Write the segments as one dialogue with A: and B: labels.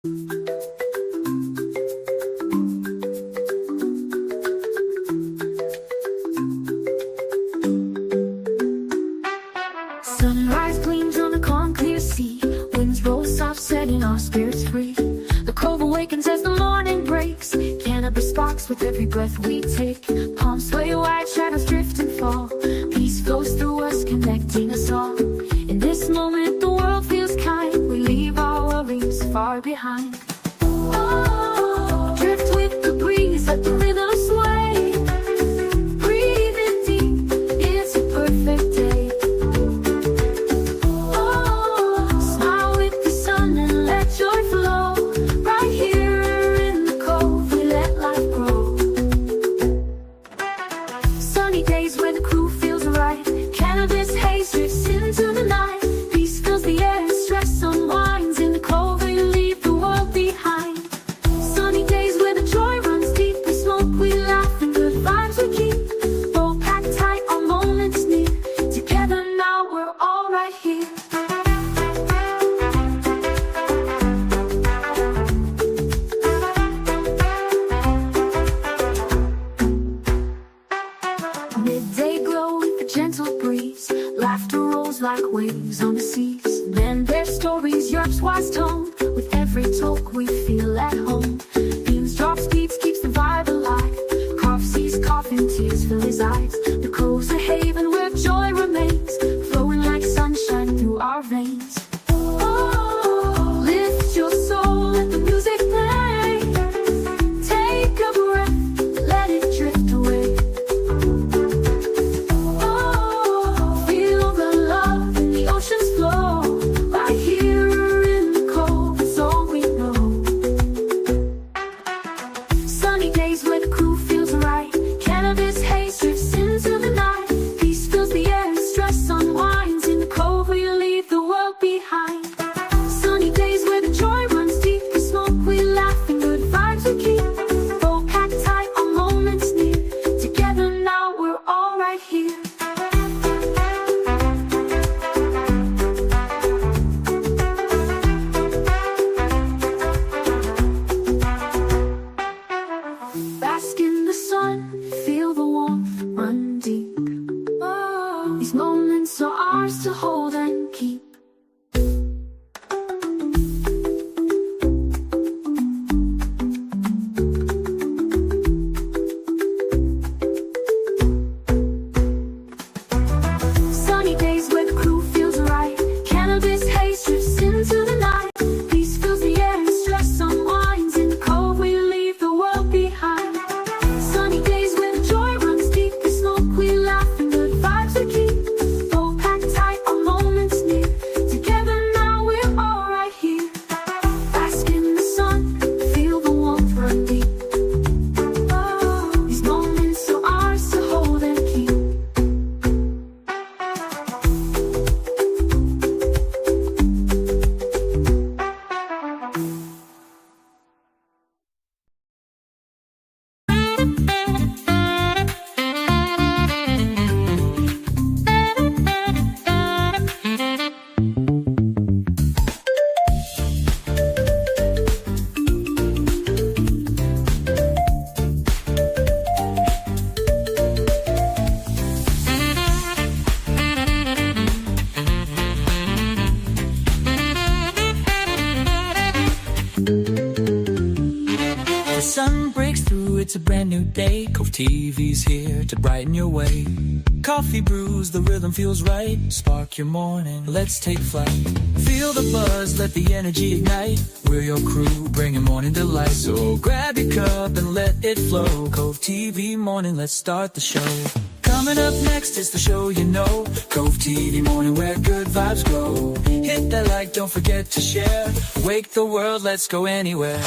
A: Sunrise gleams on a calm, clear sea. Winds roll soft, setting our spirits free. The cove awakens as the morning breaks. Cannabis sparks with every breath we take. Palms sway wide, shadows drift and fall. Peace flows through us, connecting us all. In this moment, the world feels kind. We leave our worries far behind. Oh, drift with the breeze, let the rhythm sway. Breathe in deep, it's a perfect day. Oh, smile with the sun and let joy flow. Right here in the cove, we let life grow. Sunny days where the crew feels right. Cannabis haze drifts into the night. Peace fills the air, stress unwinds. In the cove, we leave the world behind. Sunny days where the joy runs deep. We smoke, we laugh, and good vibes we keep. Both packed tight, our moments near. Together now, we're all right here. Midday glow with a gentle breeze. Laughter rolls like waves on the seas. Man-Bear stories, Europe's wise tone. With every talk we feel at home. Beanz drops beats, keeps the vibe alive. Cough sees coughing, tears fill his eyes. The cove's a haven where joy remains. Flowing like sunshine through our veins. Oh, lift your soul, let the music play. Take a breath, let it drift away. Oh, feel the love in the ocean's flow. Right here in the cove, it's all we know. Sunny days where the crew feels right. Cannabis haze drifts into the night. Peace fills the air, stress unwinds. In the cove, we leave the world behind. Sunny days where the joy runs deep. We smoke, we laugh, and good vibes we keep. Both packed tight, our moments near. Together now, we're all right here. Bask in the sun, feel the warmth run deep. Oh, these moments are ours to hold and keep. Sunny days where the crew feels right. Cannabis haze drifts into the night. Peace fills the air and stress unwinds. In the cove, we leave the world behind. Sunny days where the joy runs deep. We smoke, we laugh, and good vibes we keep. Both packed tight, our moments near. Together now, we're all right here. Bask in the sun, feel the warmth run deep. Oh, these moments are ours to hold and keep.
B: The sun breaks through, it's a brand new day. Cove-TV's here to brighten your way. Coffee brews, the rhythm feels right. Spark your morning, let's take flight. Feel the buzz, let the energy ignite. We're your crew, bringing morning delight. So grab your cup and let it flow. Cove-TV morning, let's start the show. Coming up next is the show you know. Cove-TV morning where good vibes grow. Hit that like, don't forget to share. Wake the world, let's go anywhere.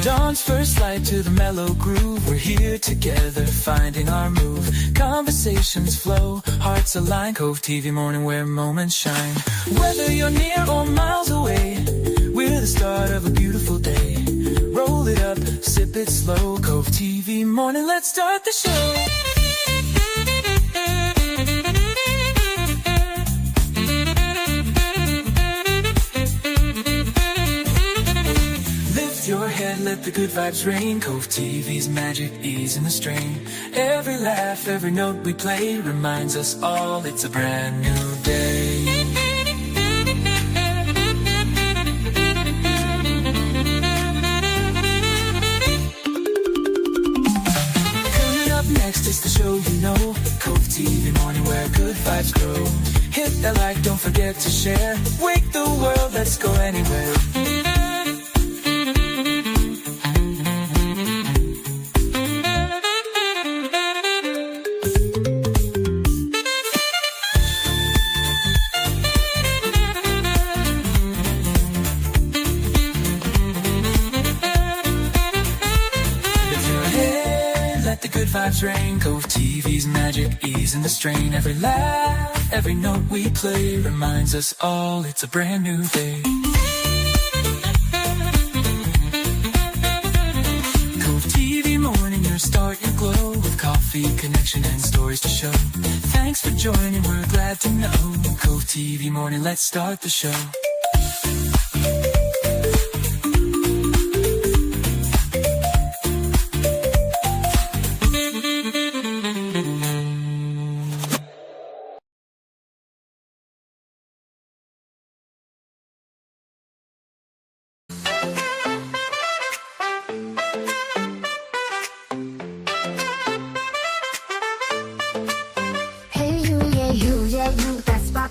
B: dawn first light to the mellow groove. We're here together, finding our move. Conversations flow, hearts align. Cove TV morning where moments shine. Whether you're near or miles away, we're the start of a beautiful day. Roll it up, sip it slow. Cove TV morning, let's start the show. Your head, let the good vibes rain. Cove TV's magic, ease in the strain. Every laugh, every note we play reminds us all it's a brand new day. Coming up next is the show you know, Cove TV morning where good vibes grow. Hit that like, don't forget to share. Wake the world, let's go anywhere. Vibes rain, Cove TV's magic, ease in the strain. Every laugh, every note we play reminds us all it's a brand new day. Cove TV morning, your start, your glow, with coffee, connection, and stories to show. Thanks for joining, we're glad to know. Cove TV morning, let's start the show.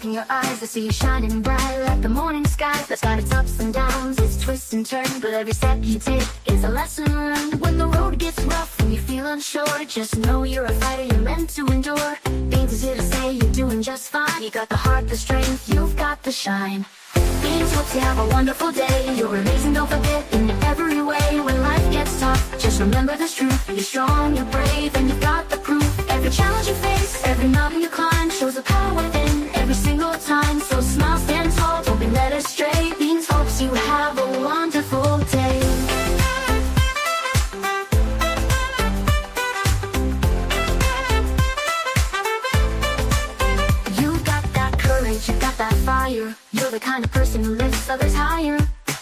A: In your eyes, I see you shining bright like the morning sky. That's got its ups and downs, its twists and turns, but every step you take is a lesson learned. When the road gets rough and you feel unsure, just know you're a fighter, you're meant to endure. Beanz is here to say you're doing just fine. You got the heart, the strength, you've got the shine. Beanz hopes you have a wonderful day. You're amazing, don't forget, in every way. When life gets tough, just remember this truth. You're strong, you're brave, and you've got the proof. Every challenge you face, every mountain you climb, shows the power within every single time. So smile, stand tall, don't be led astray. Beanz hopes you have a wonderful day. You've got that courage, you've got that fire. You're the kind of person who lifts others higher.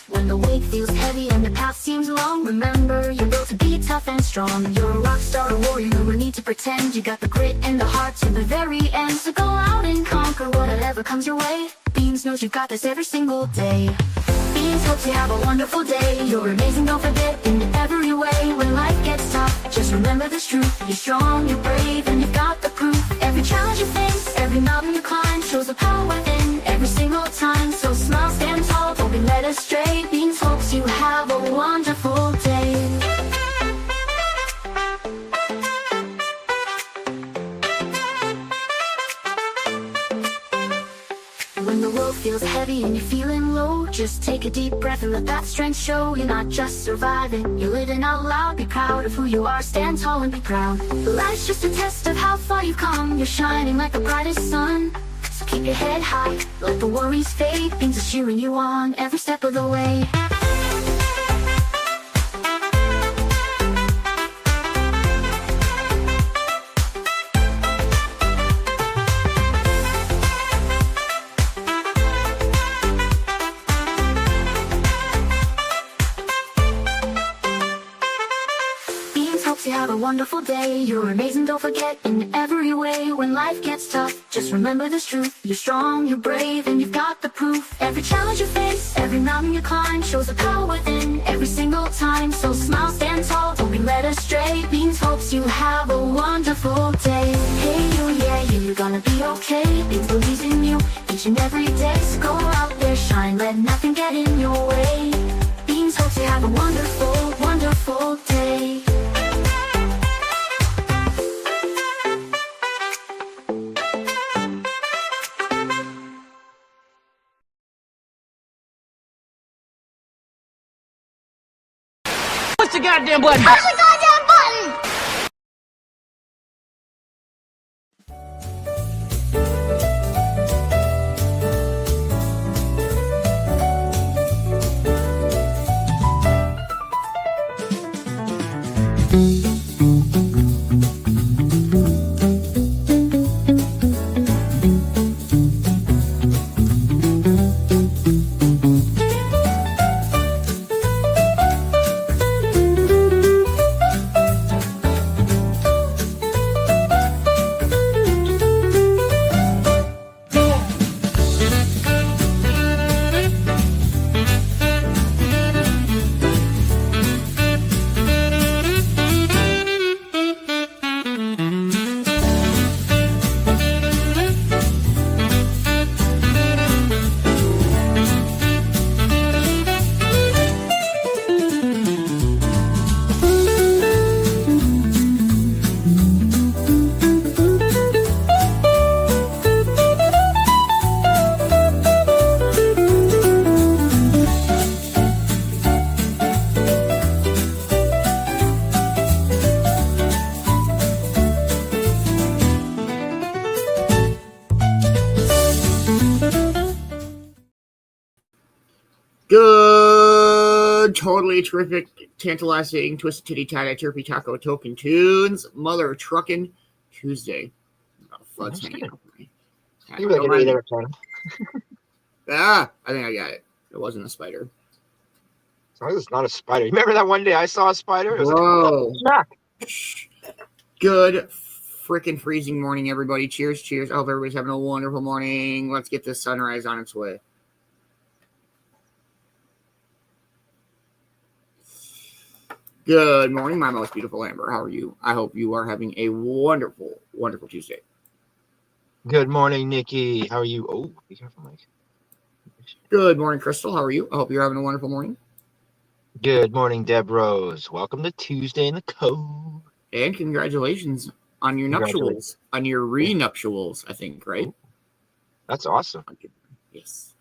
A: When the weight feels heavy and the path seems long, remember you're built to be tough and strong. You're a rock star, a warrior, no need to pretend. You got the grit and the heart to the very end. So go out and conquer whatever comes your way. Beanz knows you've got this every single day. Beanz hopes you have a wonderful day. You're amazing, don't forget, in every way. When life gets tough, just remember this truth. You're strong, you're brave, and you've got the proof. Every challenge you face, every mountain you climb, shows the power within every single time. So smile, stand tall, don't be led astray. Beanz hopes you have a wonderful day. When the world feels heavy and you're feeling low, just take a deep breath and let that strength show. You're not just surviving, you're living out loud. Be proud of who you are, stand tall and be proud. Life's just a test of how far you've come. You're shining like the brightest sun. So keep your head high, let the worries fade. Beanz are cheering you on every step of the way. You have a wonderful day. You're amazing, don't forget, in every way. When life gets tough, just remember this truth. You're strong, you're brave, and you've got the proof. Every challenge you face, every mountain you climb, shows the power within every single time. So smile, stand tall, don't be led astray. Beanz hopes you have a wonderful day. Hey you, yeah you, you're gonna be okay. Beanz believes in you each and every day. So go out there, shine, let nothing get in your way. Beanz hopes you have a wonderful, wonderful day.
C: the goddamn button!
D: Push the goddamn button!
E: Good, totally terrific, tantalizing, twisted titty tie chirpy taco token tunes, mother trucking Tuesday. Oh, Flood's hanging out for me.
F: You like an 8 out of 10.
E: I think I got it. It wasn't a spider.
F: As long as it's not a spider. You remember that one day I saw a spider? It was
E: Whoa.
F: like,
E: Good freaking freezing morning, everybody. Cheers, cheers. I hope everybody's having a wonderful morning. Let's get this sunrise on its way. Good morning, my most beautiful Amber. How are you? I hope you are having a wonderful, wonderful Tuesday.
F: Good morning, Nikki. How are you? Oh, be careful, Mike.
E: Good morning, Crystal. How are you? I hope you're having a wonderful morning.
F: Good morning, Deb Rose. Welcome to Tuesday in the Cove.
E: And congratulations on your nuptials, on your renuptials, I think, right?
F: That's awesome.
E: Yes.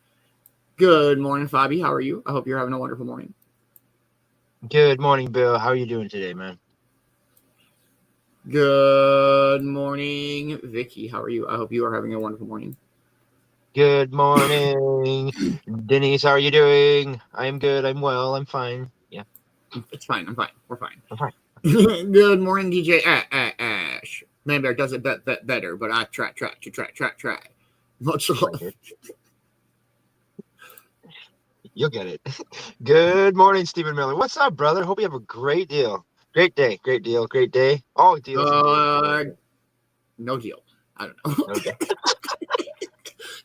E: Good morning, Fabi. How are you? I hope you're having a wonderful morning.
F: Good morning, Bill. How are you doing today, man?
E: Good morning, Vicki. How are you? I hope you are having a wonderful morning.
F: Good morning, Denise. How are you doing? I'm good. I'm well. I'm fine. Yeah.
E: It's fine. I'm fine. We're fine.
F: I'm fine.
E: Good morning, DJ Ash. Man-Bear does it better, but I try. Much love.
F: You'll get it. Good morning, Stephen Miller. What's up, brother? Hope you have a great deal. Great day. Great deal. Great day. All deals.
E: No deal. I don't know.
F: Okay.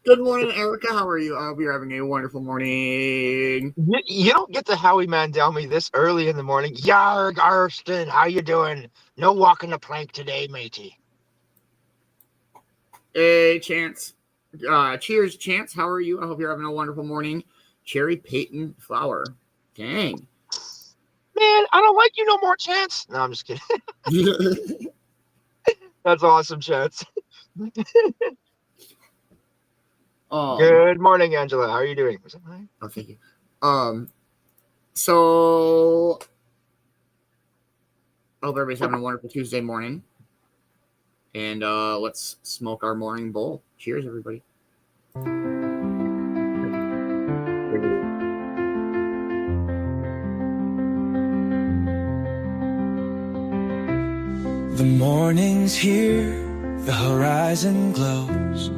E: Good morning, Erica. How are you? I hope you're having a wonderful morning.
F: You don't get to Howie Mandel me this early in the morning. Yarg, Arston, how you doing? No walking the plank today, matey.
E: Hey, Chance. Cheers, Chance. How are you? I hope you're having a wonderful morning. Cherry Peyton Flower. Dang.
F: Man, I don't like you no more, Chance. No, I'm just kidding. That's awesome, Chance. Good morning, Angela. How are you doing?
E: Oh, thank you. So I hope everybody's having a wonderful Tuesday morning. And let's smoke our morning bowl. Cheers, everybody.
B: The morning's here, the horizon glows.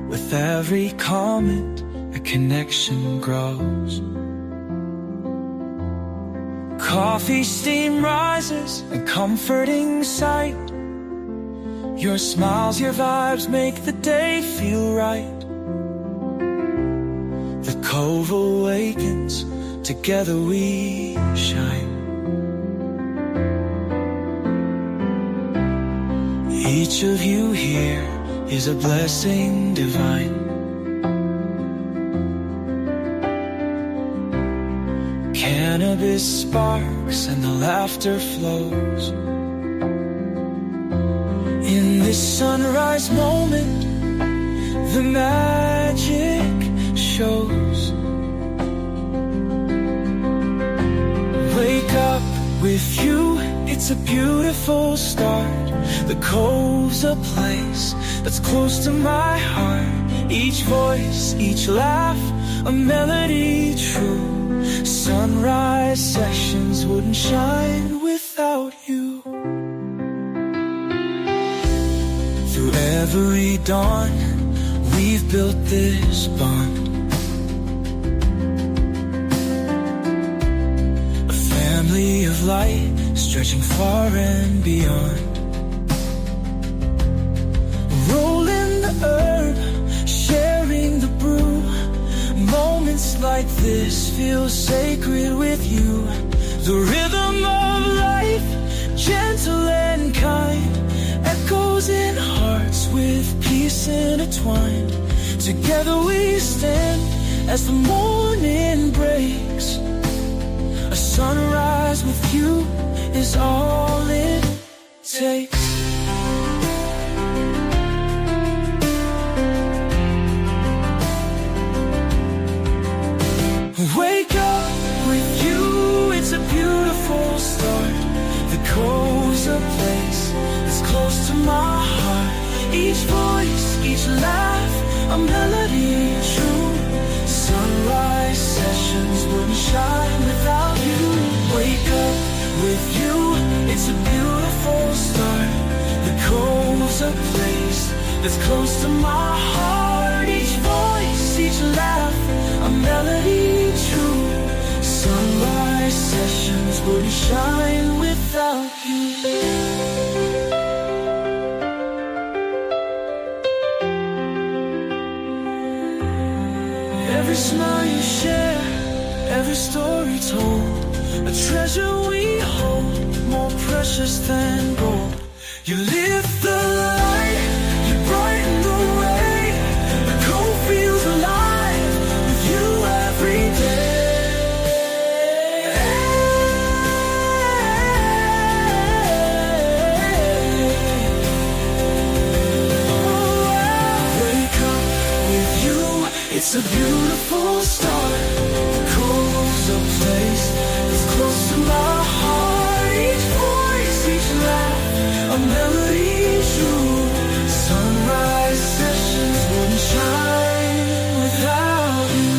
B: With every comment, a connection grows. Coffee steam rises, a comforting sight. Your smiles, your vibes make the day feel right. The Cove awakens, together we shine. Each of you here is a blessing divine. Cannabis sparks and the laughter flows. In this sunrise moment, the magic shows. it's a beautiful start. The Cove's a place that's close to my heart. Each voice, each laugh, a melody true. Sunrise sessions wouldn't shine without you. Through every dawn, we've built this bond. A family of light, stretching far and beyond. Rolling the herb, sharing the brew. Moments like this feel sacred with you. The rhythm of life, gentle and kind, echoes in hearts with peace intertwined. Together we stand as the morning breaks. A sunrise with you is all it takes. Wake up with you, it's a beautiful start. The Cove's a place that's close to my heart. Each voice, each laugh, a melody true. Sunrise sessions wouldn't shine without you. Wake up with you, it's a beautiful start. The Cove's a place that's close to my heart. Each voice, each laugh, a melody true. Sunrise sessions wouldn't shine without you. Every smile you share, every story told, a treasure we hold, more precious than gold. You lift the light, you brighten the way. The Cove feels alive with you every day. Wake up with you, it's a beautiful start. The Cove's a place that's close to my heart. Each voice, each laugh, a melody true. Sunrise sessions wouldn't shine without you.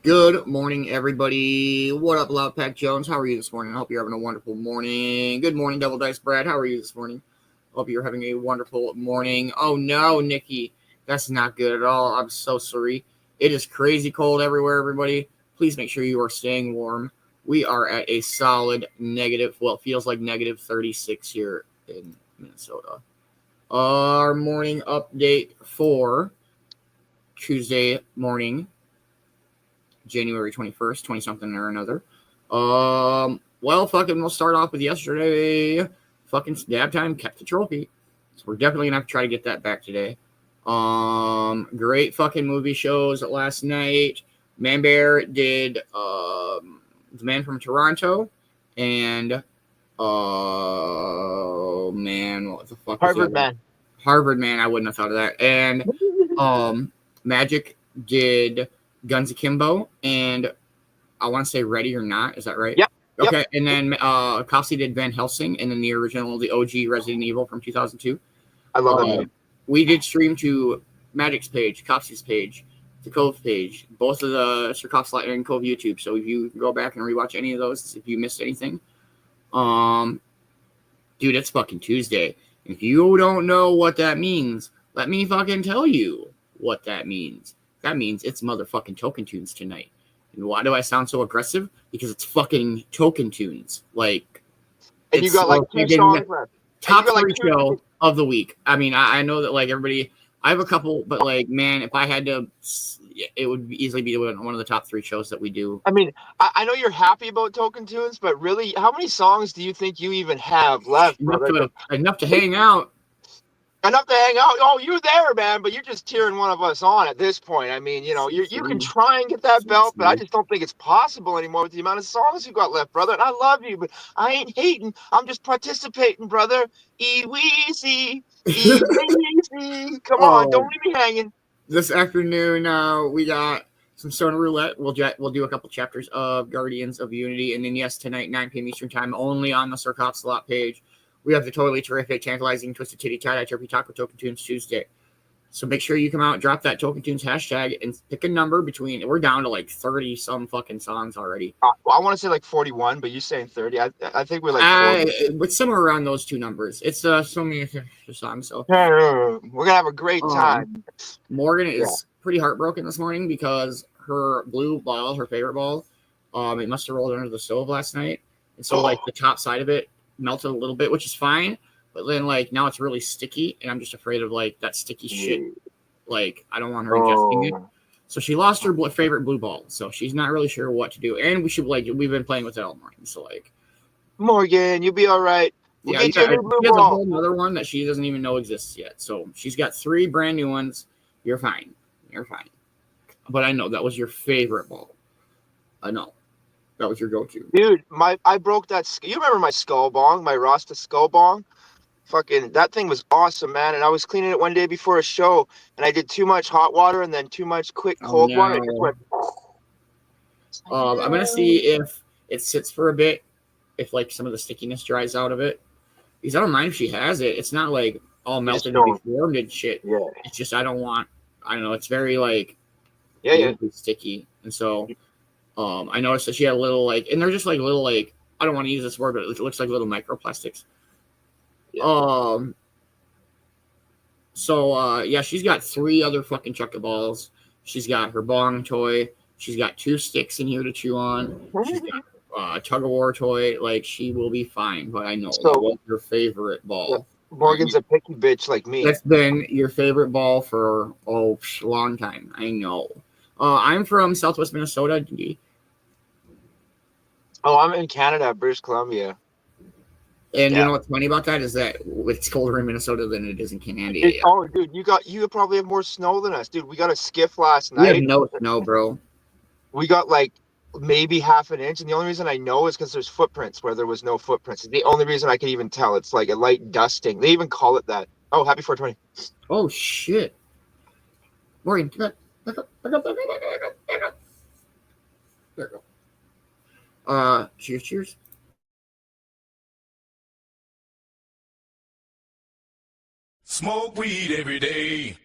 E: Good morning, everybody. What up, Loud Pack Jones? How are you this morning? I hope you're having a wonderful morning. Good morning, Double Dice Brad. How are you this morning? Hope you're having a wonderful morning. Oh, no, Nikki. That's not good at all. I'm so sorry. It is crazy cold everywhere, everybody. Please make sure you are staying warm. We are at a solid negative, well, it feels like negative 36 here in Minnesota. Our morning update for Tuesday morning, January 21st, 20-something or another. Well, fucking, we'll start off with yesterday. Fucking Stab Time kept the trophy. So we're definitely gonna have to try to get that back today. Great fucking movie shows last night. Man-Bear did The Man from Toronto and oh man, what the fuck?
F: Harvard Man.
E: Harvard Man, I wouldn't have thought of that. And Magic did Guns Akimbo, and I want to say Ready or Not. Is that right?
F: Yep.
E: Okay, yep. And then Kelsey did Van Helsing, and then the original, the OG Resident Evil from 2002.
F: I love that movie.
E: We did stream to Magic's page, Kelsey's page, the Cove page, both of the Sir Cops Lightning and Cove YouTube. So if you go back and rewatch any of those, if you missed anything, dude, it's fucking Tuesday. If you don't know what that means, let me fucking tell you what that means. That means it's motherfucking Token Tunes tonight. And why do I sound so aggressive? Because it's fucking Token Tunes. Like,
F: and you got like 2 songs left.
E: Top 3 show of the week. I mean, I know that like everybody, I have a couple, but like, man, if I had to, it would easily be one of the top 3 shows that we do.
F: I mean, I know you're happy about Token Tunes, but really, how many songs do you think you even have left?
E: Enough to hang out.
F: enough to hang out. Oh, you're there, man, but you're just cheering one of us on at this point. I mean, you can try and get that belt, but I just don't think it's possible anymore with the amount of songs you got left, brother. And I love you, but I ain't hating. I'm just participating, brother. Easy. Come on, don't leave me hanging.
E: This afternoon, we got some Stoner Roulette. We'll do a couple chapters of Guardians of Unity, and then yes, tonight 9 p.m. Eastern Time, only on the Sir Cop Slot page. We have the totally terrific, tantalizing, twisted titty tie-dye turkey taco Token Tunes Tuesday. So make sure you come out, drop that Token Tunes hashtag, and pick a number between. We're down to like 30 some fucking songs already.
F: Well, I want to say like 41, but you're saying 30. I think we're like 40.
E: But somewhere around those two numbers. It's so many songs. So
F: we're gonna have a great time.
E: Morgan is pretty heartbroken this morning because her blue ball, her favorite ball, it must have rolled under the stove last night, and so like the top side of it melted a little bit, which is fine, but then like now it's really sticky, and I'm just afraid of like that sticky shit. Like I don't want her ingesting it. So she lost her favorite blue ball, so she's not really sure what to do. And we've been playing with it all morning, so like
F: Morgan, you'll be all right.
E: She has a whole other one that she doesn't even know exists yet. So she's got 3 brand new ones. You're fine. But I know that was your favorite ball. I know. That was your go-to.
F: Dude, I broke that. You remember my skull bong, my Rasta skull bong? Fucking, that thing was awesome, man. And I was cleaning it one day before a show, and I did too much hot water and then too much quick cold water. It just went.
E: I'm going to see if it sits for a bit, if like some of the stickiness dries out of it. Because I don't mind if she has it. It's not like all melted and deformed and shit. Yeah. It's just I don't know. It's very like sticky. And so I noticed that she had a little like, and they're just like little like, I don't want to use this word, but it looks like little microplastics. Yeah. She's got 3 other fucking chocolate balls. She's got her bong toy. She's got 2 sticks in here to chew on. She's got a tug-of-war toy. Like, she will be fine, but I know that was your favorite ball.
F: Morgan's a picky bitch like me.
E: That's been your favorite ball for a long time. I know. I'm from Southwest Minnesota.
F: Oh, I'm in Canada, British Columbia.
E: And you know what's funny about that is that it's colder in Minnesota than it is in Canada.
F: Dude, you probably have more snow than us, dude. We got a skiff last night.
E: We have no snow, bro.
F: We got like maybe half an inch, and the only reason I know is because there's footprints where there was no footprints. It's the only reason I can even tell. It's like a light dusting. They even call it that. Oh, happy 420.
E: Oh shit. Morgan, come on. Back up. There you go. Cheers.
C: Smoke weed every day.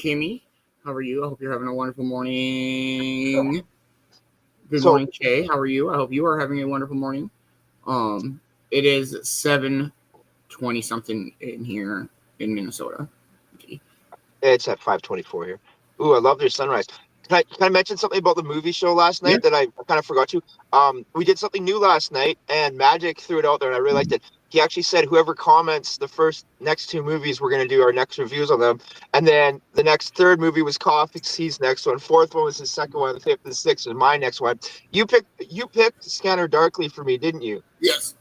E: Kimmy. How are you? I hope you're having a wonderful morning. Good
F: So-
E: morning, Shay. How are you? I hope you are having a wonderful morning. It is 7:20 something in here in Minnesota.
F: It's at 5:24 here. Ooh, I love their sunrise. Can I mention something about the movie show last night that I kind of forgot to? We did something new last night, and Magic threw it out there, and I really liked it. He actually said, whoever comments the next two movies, we're going to do our next reviews on them. And then the next third movie was Coffee's next one. Fourth one was his second one. The fifth and sixth was my next one. You picked Scanner Darkly for me, didn't you?
E: Yes.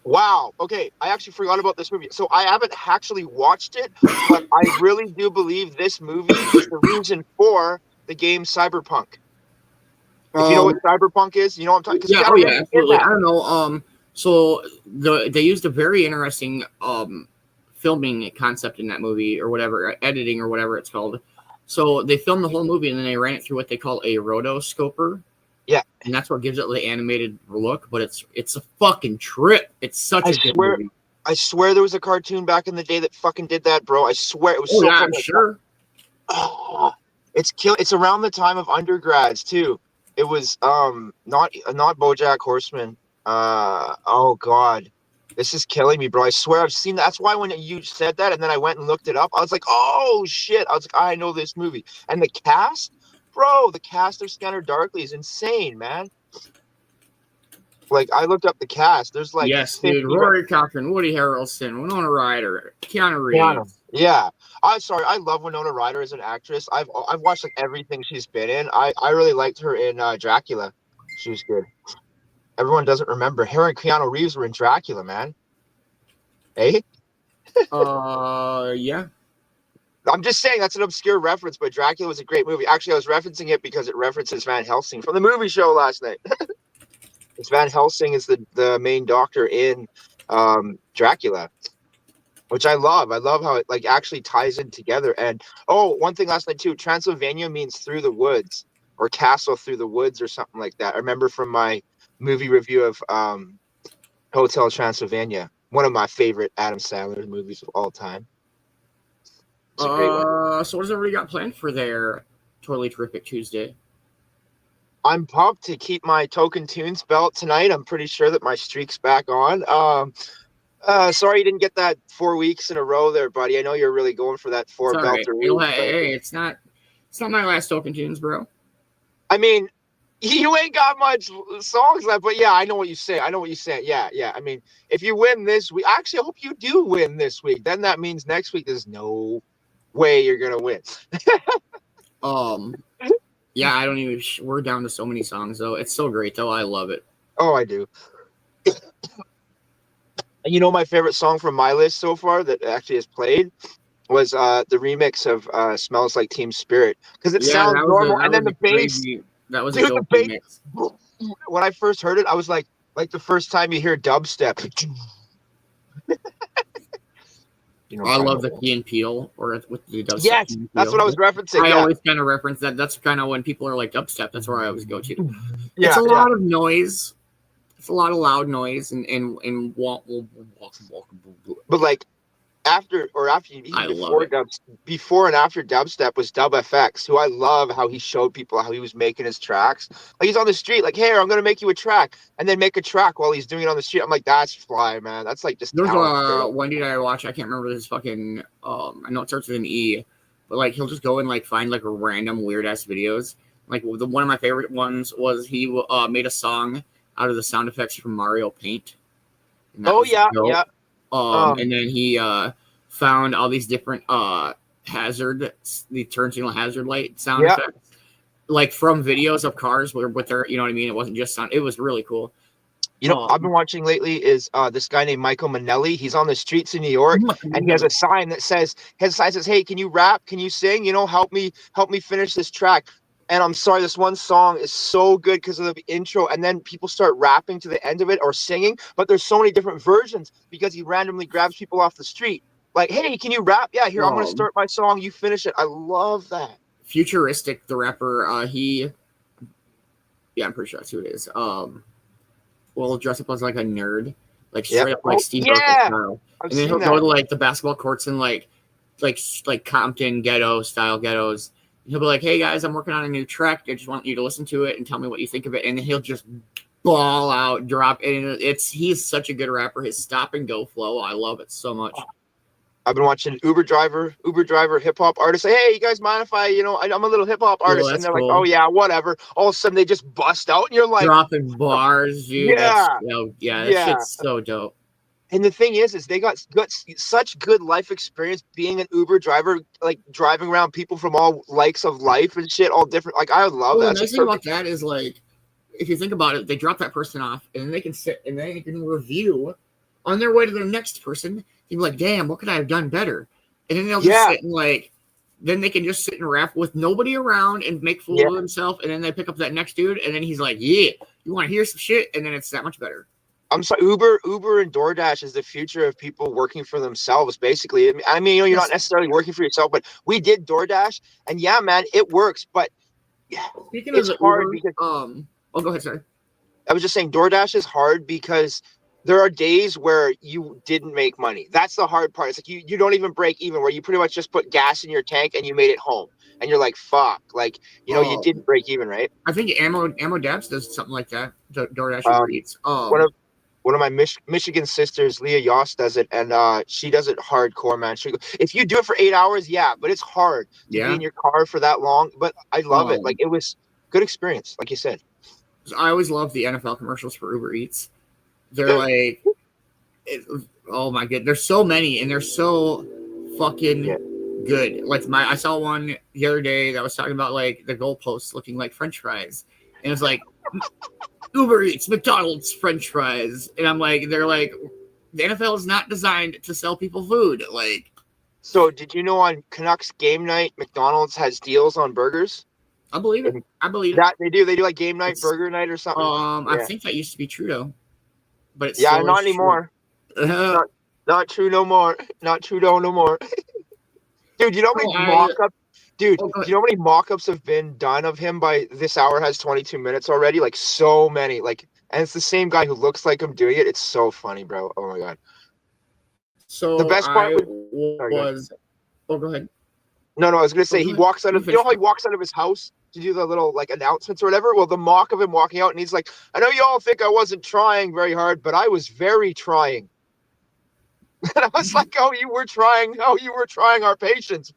F: Wow. Okay. I actually forgot about this movie. So I haven't actually watched it, but I really do believe this movie is the reason for the game Cyberpunk. If you know what Cyberpunk is, you know what I'm talking about?
E: Yeah, absolutely. I don't know. So they used a very interesting filming concept in that movie or whatever, editing or whatever it's called. So they filmed the whole movie and then they ran it through what they call a rotoscoper.
F: Yeah.
E: And that's what gives it the animated look, but it's a fucking trip. It's such a good movie.
F: I swear there was a cartoon back in the day that fucking did that, bro. I swear it was so
E: yeah, I'm sure.
F: Oh, it's around the time of undergrads too. It was not BoJack Horseman. Oh god. This is killing me, bro. I swear I've seen that. That's why when you said that and then I went and looked it up, I was like, oh shit. I was like, I know this movie. And the cast, bro, the cast of Scanner Darkly is insane, man. Like, I looked up the cast. There's like...
E: Yes, dude. Rory Cochrane, Woody Harrelson, Winona Ryder, Keanu Reeves.
F: Yeah. I'm sorry. I love Winona Ryder as an actress. I've watched like everything she's been in. I really liked her in Dracula. She was good. Everyone doesn't remember. Her and Keanu Reeves were in Dracula, man. Hey?
E: Yeah.
F: I'm just saying that's an obscure reference, but Dracula was a great movie. Actually, I was referencing it because it references Van Helsing from the movie show last night. It's Van Helsing is the main doctor in Dracula, which I love. I love how it like actually ties in together. And one thing last night too, Transylvania means through the woods or castle through the woods or something like that. I remember from my movie review of Hotel Transylvania, one of my favorite Adam Sandler movies of all time. It's a great one.
E: So what does everybody got planned for their Totally Terrific Tuesday?
F: I'm pumped to keep my Token Tunes belt tonight. I'm pretty sure that my streak's back on. Sorry you didn't get that 4 weeks in a row there, buddy. I know you're really going for that four belt.
E: Right. Hey, it's not my last Token Tunes, bro.
F: I mean, you ain't got much songs left, but yeah, I know what you say. Yeah. I mean, if you win this week, actually, I hope you do win this week. Then that means next week there's no way you're gonna win.
E: Yeah, I don't even. We're down to so many songs, though. It's so great, though. I love it.
F: Oh, I do. And you know, my favorite song from my list so far that actually has played was the remix of "Smells Like Teen Spirit" because it sounds normal, and then the bass.
E: That was a dope remix.
F: When I first heard it, I was like the first time you hear dubstep. You know,
E: I love the Key and Peele or with the dubstep.
F: Yes, that's what I was referencing.
E: I always kind of reference that. That's kind of when people are like dubstep. That's where I always go to.
F: Yeah,
E: it's a lot of noise. It's a lot of loud noise and
F: but like before and after dubstep was Dub FX, who I love how he showed people how he was making his tracks. Like he's on the street, like, hey, I'm gonna make you a track, and then make a track while he's doing it on the street. I'm like, that's fly, man. That's like just.
E: There's one dude I watch. I can't remember his fucking. I know it starts with an E, but like he'll just go and like find like random weird ass videos. Like one of my favorite ones was he made a song out of the sound effects from Mario Paint.
F: Yeah.
E: And then he found all these different the turn signal hazard light sound effects, like from videos of cars with their, you know what I mean? It wasn't just sound. It was really cool.
F: You know, I've been watching lately is this guy named Michael Manelli. He's on the streets in New York, and he has a sign that says, "Hey, can you rap? Can you sing? You know, help me finish this track." And I'm sorry, this one song is so good because of the intro, and then people start rapping to the end of it or singing, but there's so many different versions because he randomly grabs people off the street. Like, hey, can you rap? Yeah, here, I'm going to start my song. You finish it. I love that.
E: Futuristic, the rapper, I'm pretty sure that's who it is. Will dress up as like a nerd, like straight up like Steve Urkel style. And then he'll go to like the basketball courts and like like Compton ghetto style ghettos. He'll be like, "Hey guys, I'm working on a new track. I just want you to listen to it and tell me what you think of it." And then he'll just ball out, drop it. He's such a good rapper. His stop and go flow, I love it so much.
F: I've been watching Uber driver hip hop artists say, "Hey, you guys mind if I'm a little hip hop artist?" And they're
E: cool.
F: like, "Oh yeah, whatever." All of a sudden they just bust out, and you're like,
E: dropping bars, dude.
F: Yeah,
E: that shit's so dope.
F: And the thing is they got such good life experience being an Uber driver, like driving around people from all likes of life and shit, all different. Like I would love that.
E: The nice thing about that is, like, if you think about it, they drop that person off, and then they can sit and they can review on their way to their next person. You're like, damn, what could I have done better? And then they'll just sit and like, then they can just sit and rap with nobody around and make fool of himself. And then they pick up that next dude, and then he's like, yeah, you want to hear some shit? And then it's that much better.
F: I'm sorry, Uber and DoorDash is the future of people working for themselves, basically. I mean, you're not necessarily working for yourself, but we did DoorDash, and yeah, man, it works. But
E: speaking of hard Uber, because, go ahead, sorry.
F: I was just saying DoorDash is hard because there are days where you didn't make money. That's the hard part. It's like you don't even break even, where you pretty much just put gas in your tank and you made it home. And you're like, fuck. Like, you didn't break even, right?
E: I think Ammo Dabs does something like that. DoorDash Eats.
F: One of my Michigan sisters, Leah Yost, does it, and she does it hardcore, man. If you do it for 8 hours, but it's hard to be in your car for that long. But I love it. Like, it was good experience, like you said.
E: I always love the NFL commercials for Uber Eats. They're like, oh my god, there's so many, and they're so fucking good. Like I saw one the other day that was talking about like the goalposts looking like French fries, and it's like Uber Eats, McDonald's French fries, and I'm like, they're like, the NFL is not designed to sell people food. Like,
F: so did you know on Canucks game night, McDonald's has deals on burgers?
E: I believe it.
F: That they do. They do like game night, burger night, or something.
E: I think that used to be true though. But it's
F: not anymore. Not true no more. Not true no more. Dude, you know how many mock-ups? Dude, do you know how many mock-ups have been done of him by this hour has 22 minutes already? Like so many. Like, and it's the same guy who looks like him doing it. It's so funny, bro. Oh my god.
E: So
F: the best part
E: was go ahead.
F: No, I was gonna say he walks out of how he walks out of his house to do the little like announcements or whatever. Well, the mock of him walking out and he's like, I know you all think I wasn't trying very hard, but I was very trying. And I was like, oh, you were trying. Oh, you were trying our patience.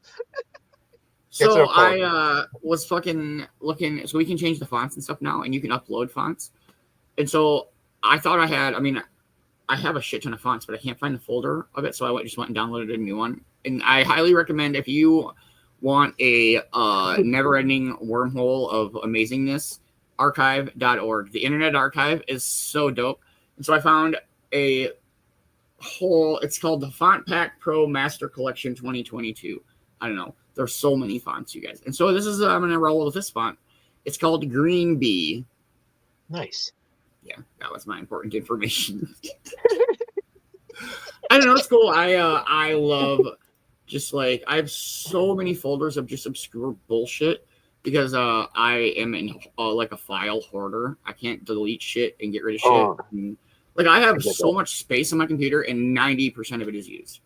E: So I was fucking looking, so we can change the fonts and stuff now, and you can upload fonts. And so I thought I have a shit ton of fonts, but I can't find the folder of it. So I just went and downloaded a new one. And I highly recommend, if you want a never-ending wormhole of amazingness, archive.org. The Internet Archive is so dope. And so I found a it's called the Font Pack Pro Master Collection 2022. I don't know. There's so many fonts, you guys. And so this is, I'm going to roll with this font. It's called Green Bee.
F: Nice.
E: Yeah, that was my important information. I don't know. It's cool. I love just like, I have so many folders of just obscure bullshit because I am in like a file hoarder. I can't delete shit and get rid of shit. And, like, I have so much space on my computer, and 90% of it is used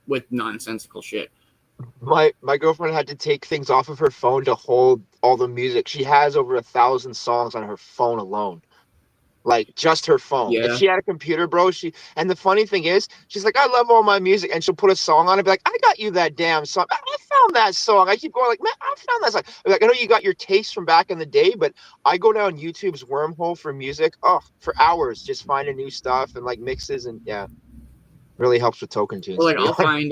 E: with nonsensical shit.
F: My girlfriend had to take things off of her phone to hold all the music. She has over 1,000 songs on her phone alone. Like, just her phone.
E: Yeah.
F: If she had a computer, bro, and the funny thing is, she's like, I love all my music, and she'll put a song on it, be like, I got you that damn song. I found that song. I keep going like, man, I found that song. I'm like, I know you got your taste from back in the day, but I go down YouTube's wormhole for music, for hours, just finding new stuff and like mixes, and really helps with token tunes.
E: Well, like, I'll find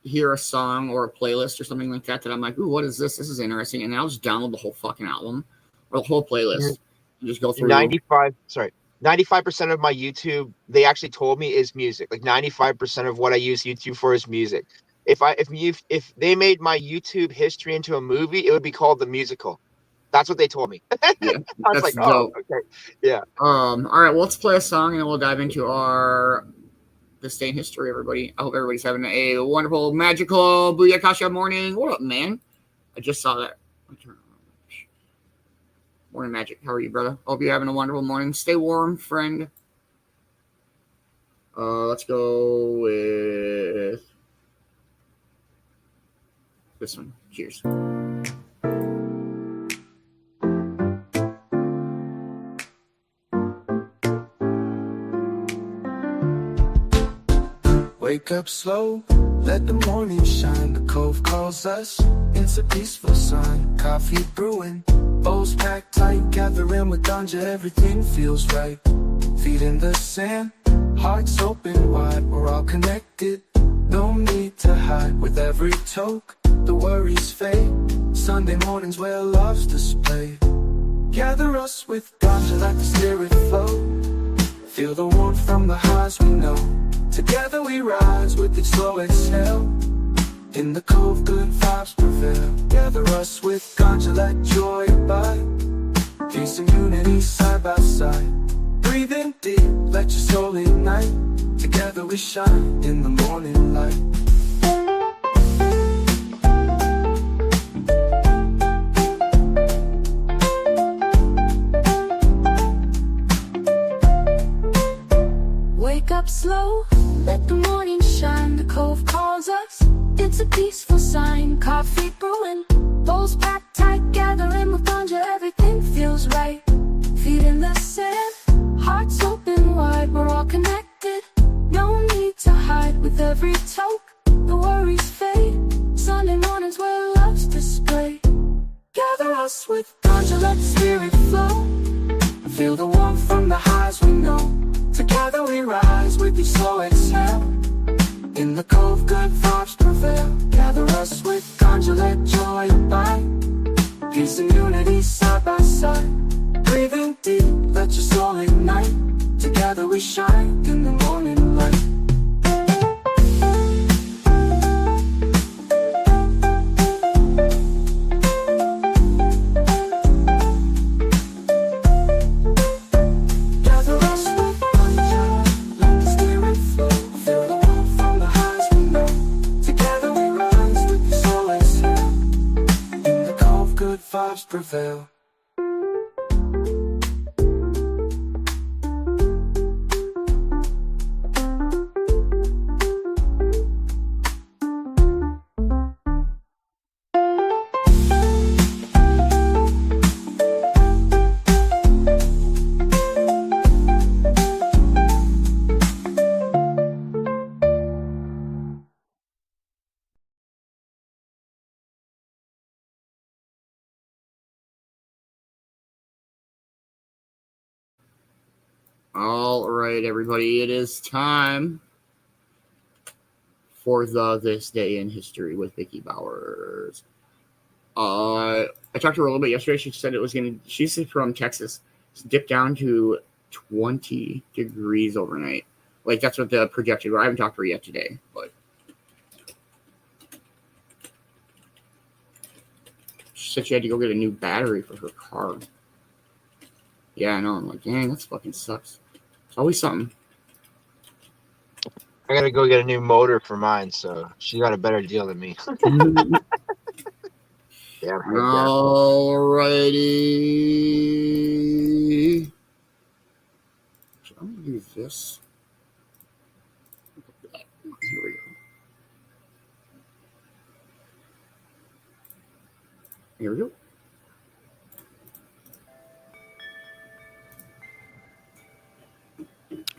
E: hear a song or a playlist or something like that I'm like, ooh, what is this? This is interesting, and then I'll just download the whole fucking album or the whole playlist. Just go through
F: 95% of my YouTube, they actually told me, is music. Like 95% of what I use YouTube for is music. If they made my YouTube history into a movie, it would be called The Musical. That's what they told me.
E: Yeah,
F: I was like, dope. Oh, okay. Yeah.
E: All right, well, let's play a song and then we'll dive into this day in history, everybody. I hope everybody's having a wonderful, magical Booyakasha morning. What up, man? I just saw that. Morning Magic. How are you, brother? Hope you're having a wonderful morning. Stay warm, friend. Let's go with this one. Cheers.
B: Wake up slow, let the morning shine. The Cove calls us, it's a peaceful sign. Coffee brewing, bowls packed tight. Gathering with ganja, everything feels right. Feet in the sand, hearts open wide. We're all connected, no need to hide. With every toke, the worries fade. Sunday mornings where love's displayed. Gather us with ganja, let the spirit flow. Feel the warmth from the highs we know. Together we rise with each slow exhale. In the Cove, good vibes prevail. Gather us with ganja, let joy abide. Peace and unity side by side. Breathe in deep, let your soul ignite. Together we shine in the morning light.
A: Wake up slow, let the morning shine. The Cove calls us, it's a peaceful sign. Coffee brewing, bowls packed tight. Gathering with ganja, everything feels right. Feet in the sand, hearts open wide. We're all connected, no need to hide. With every toke, the worries fade. Sunday mornings where love's displayed. Gather us with ganja, let the spirit flow. Feel the warmth from the highs we know. Together we rise with each slow exhale. In the Cove, good vibes prevail. Gather us with ganja, let joy abide. Peace and unity side by side. Breathe in deep, let your soul ignite. Together we shine in the morning light. Vibes prevail.
E: All right, everybody, it is time for This Day in History with Vicki Bowers. I talked to her a little bit yesterday. She said she's from Texas. It's dipped down to 20 degrees overnight. Like, that's what the projected were. I haven't talked to her yet today, but she said she had to go get a new battery for her car. Yeah, I know. I'm like, dang, that fucking sucks. It's always something.
F: I gotta go get a new motor for mine, so she got a better deal than me. Yeah.
E: Alrighty. So I'm gonna do this. Here we go. Here we go.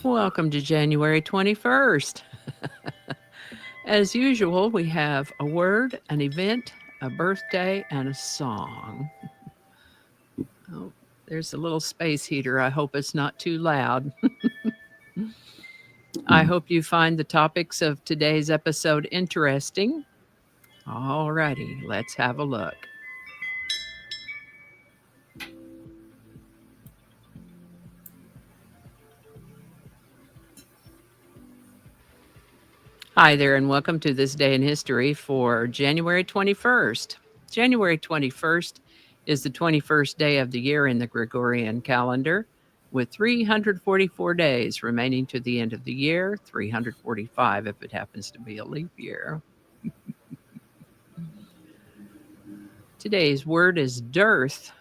D: Welcome to January 21st. As usual, we have a word, an event, a birthday, and a song. Oh, there's a little space heater. I hope it's not too loud. I hope you find the topics of today's episode interesting. All righty, let's have a look. Hi there, and welcome to This Day in History for January 21st. January 21st is the 21st day of the year in the Gregorian calendar, with 344 days remaining to the end of the year, 345 if it happens to be a leap year. Today's word is dearth.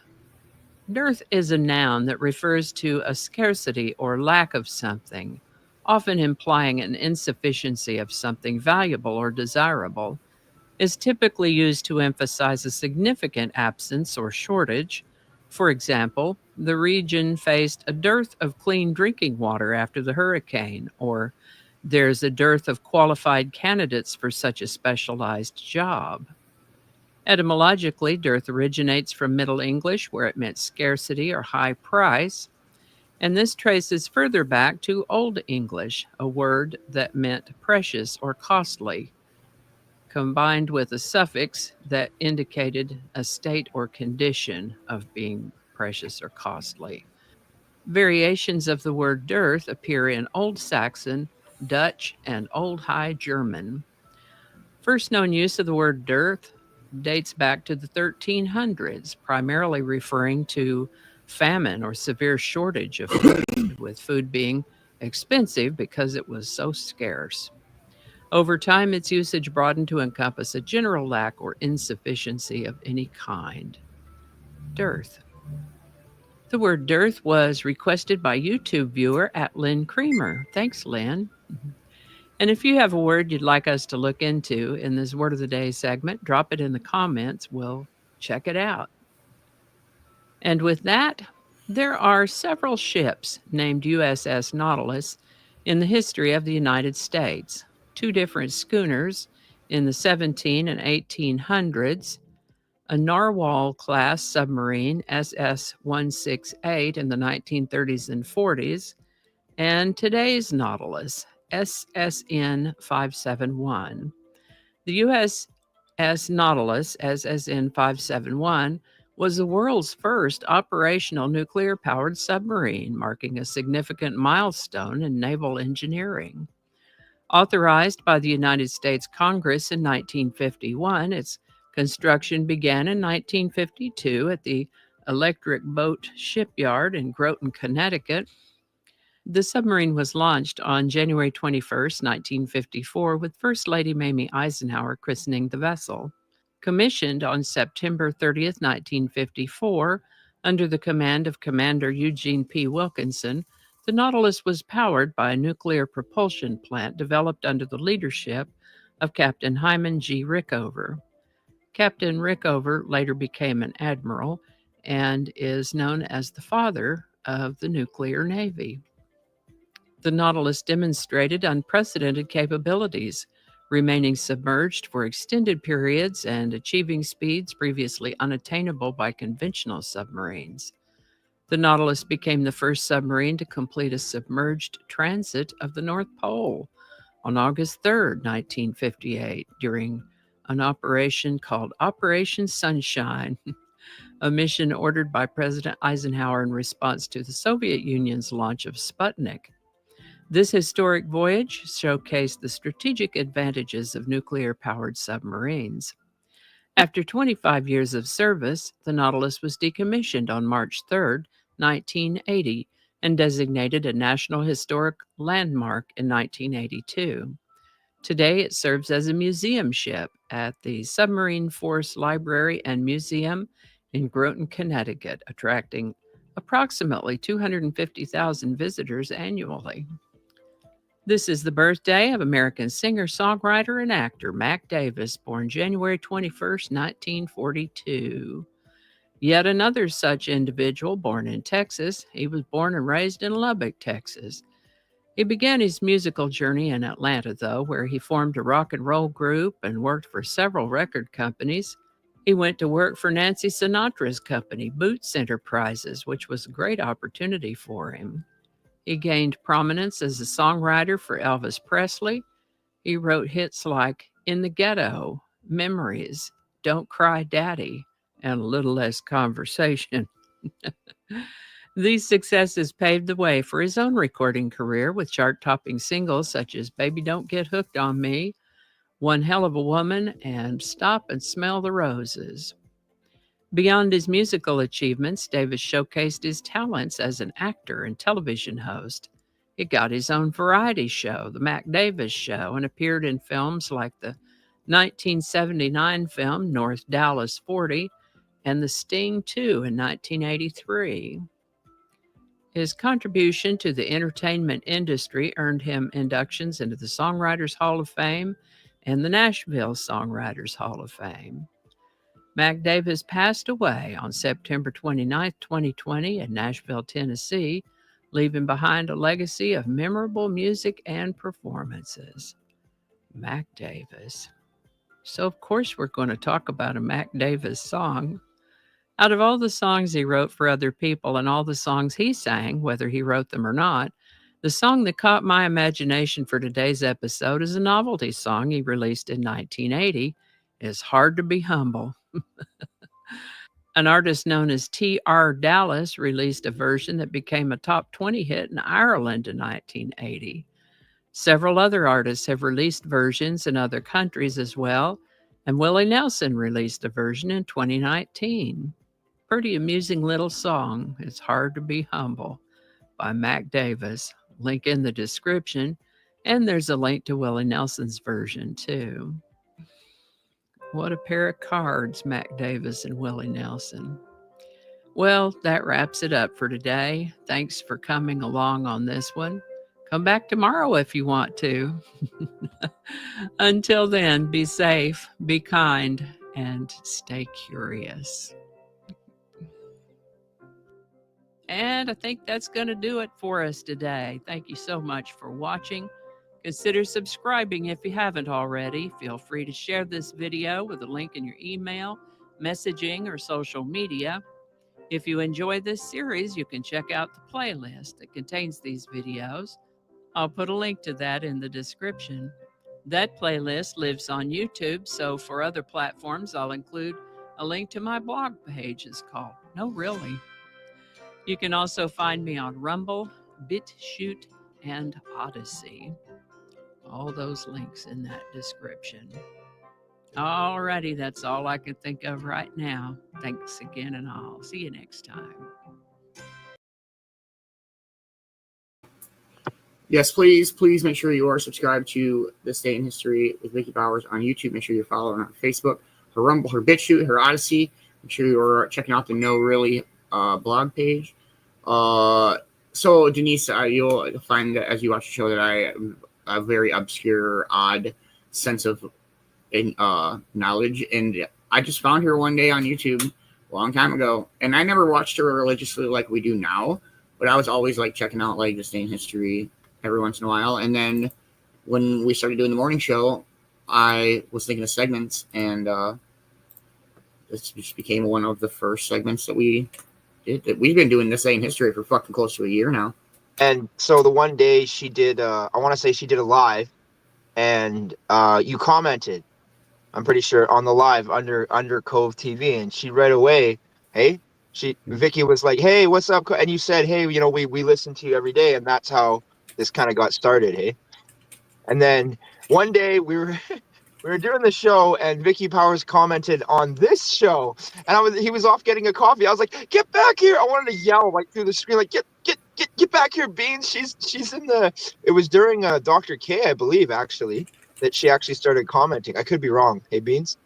D: Dearth is a noun that refers to a scarcity or lack of something, often implying an insufficiency of something valuable or desirable. is typically used to emphasize a significant absence or shortage. For example, the region faced a dearth of clean drinking water after the hurricane, or there's a dearth of qualified candidates for such a specialized job. Etymologically, dearth originates from Middle English, where it meant scarcity or high price, and this traces further back to Old English, a word that meant precious or costly, combined with a suffix that indicated a state or condition of being precious or costly. Variations of the word dearth appear in Old Saxon, Dutch, and Old High German. First known use of the word dearth dates back to the 1300s, primarily referring to famine or severe shortage of food, with food being expensive because it was so scarce. Over time, its usage broadened to encompass a general lack or insufficiency of any kind. Dearth. The word dearth was requested by YouTube viewer at Lynn Creamer. Thanks, Lynn. And if you have a word you'd like us to look into in this Word of the Day segment, drop it in the comments. We'll check it out. And with that, there are several ships named USS Nautilus in the history of the United States. Two different schooners in the 17 and 1800s, a Narwhal-class submarine, SS-168, in the 1930s and 40s, and today's Nautilus, SSN-571. The USS Nautilus, SSN-571, was the world's first operational nuclear-powered submarine, marking a significant milestone in naval engineering. Authorized by the United States Congress in 1951, its construction began in 1952 at the Electric Boat Shipyard in Groton, Connecticut. The submarine was launched on January 21, 1954, with First Lady Mamie Eisenhower christening the vessel. Commissioned on September 30, 1954, under the command of Commander Eugene P. Wilkinson, the Nautilus was powered by a nuclear propulsion plant developed under the leadership of Captain Hyman G. Rickover. Captain Rickover later became an admiral and is known as the father of the nuclear navy. The Nautilus demonstrated unprecedented capabilities, remaining submerged for extended periods and achieving speeds previously unattainable by conventional submarines. The Nautilus became the first submarine to complete a submerged transit of the North Pole on August 3, 1958, during an operation called Operation Sunshine, a mission ordered by President Eisenhower in response to the Soviet Union's launch of Sputnik. This historic voyage showcased the strategic advantages of nuclear-powered submarines. After 25 years of service, the Nautilus was decommissioned on March 3, 1980, and designated a National Historic Landmark in 1982. Today, it serves as a museum ship at the Submarine Force Library and Museum in Groton, Connecticut, attracting approximately 250,000 visitors annually. This is the birthday of American singer, songwriter, and actor Mac Davis, born January 21, 1942. Yet another such individual born in Texas. He was born and raised in Lubbock, Texas. He began his musical journey in Atlanta, though, where he formed a rock and roll group and worked for several record companies. He went to work for Nancy Sinatra's company, Boots Enterprises, which was a great opportunity for him. He gained prominence as a songwriter for Elvis Presley. He wrote hits like In the Ghetto, Memories, Don't Cry Daddy, and A Little Less Conversation. These successes paved the way for his own recording career with chart-topping singles such as Baby Don't Get Hooked on Me, One Hell of a Woman, and Stop and Smell the Roses. Beyond his musical achievements, Davis showcased his talents as an actor and television host. He got his own variety show, The Mac Davis Show, and appeared in films like the 1979 film North Dallas 40 and The Sting 2 in 1983. His contribution to the entertainment industry earned him inductions into the Songwriters Hall of Fame, and the Nashville Songwriters Hall of Fame. Mac Davis passed away on September 29, 2020 in Nashville, Tennessee, leaving behind a legacy of memorable music and performances. Mac Davis. So, of course, we're going to talk about a Mac Davis song. Out of all the songs he wrote for other people and all the songs he sang, whether he wrote them or not, the song that caught my imagination for today's episode is a novelty song he released in 1980. It's Hard to Be Humble. An artist known as T.R. Dallas released a version that became a top 20 hit in Ireland in 1980. Several other artists have released versions in other countries as well, and Willie Nelson released a version in 2019. Pretty amusing little song, It's Hard to Be Humble, by Mac Davis. Link in the description, and there's a link to Willie Nelson's version too. What a pair of cards, Mac Davis and Willie Nelson. Well, that wraps it up for today. Thanks for coming along on this one. Come back tomorrow if you want to. Until then, be safe, be kind, and stay curious. And I think that's going to do it for us today. Thank you so much for watching. Consider subscribing if you haven't already. Feel free to share this video with a link in your email, messaging, or social media. If you enjoy this series, you can check out the playlist that contains these videos. I'll put a link to that in the description. That playlist lives on YouTube, so for other platforms, I'll include a link to my blog page. It's called No Really. You can also find me on Rumble, BitChute, and Odyssey. All those links in that description. Alrighty, that's all I can think of right now. Thanks again, and I'll see you next time.
E: Yes, please make sure you are subscribed to This Day in History with Vicki Bowers on YouTube. Make sure you're following her on Facebook, her Rumble, her BitChute, her Odyssey. Make sure you're checking out the No Really blog page. So, Denise, you'll find that as you watch the show that I a very obscure, odd sense of knowledge, and I just found her one day on YouTube a long time ago, and I never watched her religiously like we do now, but I was always like checking out like This Day in History every once in a while. And then when we started doing the morning show, I was thinking of segments, and this just became one of the first segments that we did. We've been doing This Day in History for fucking close to a year now.
F: And so the one day she did, I want to say she did a live, and you commented, I'm pretty sure, on the live under Cove-TV, and she right away, Vicki was like, hey, what's up? And you said, hey, you know, we listen to you every day, and that's how this kind of got started, hey? And then one day we were doing the show, and Vicki Bowers commented on this show, and he was off getting a coffee. I was like, get back here! I wanted to yell like through the screen, like get back here, Beanz. She's in the. It was during Dr. K, I believe, actually, that she actually started commenting. I could be wrong. Hey, Beanz.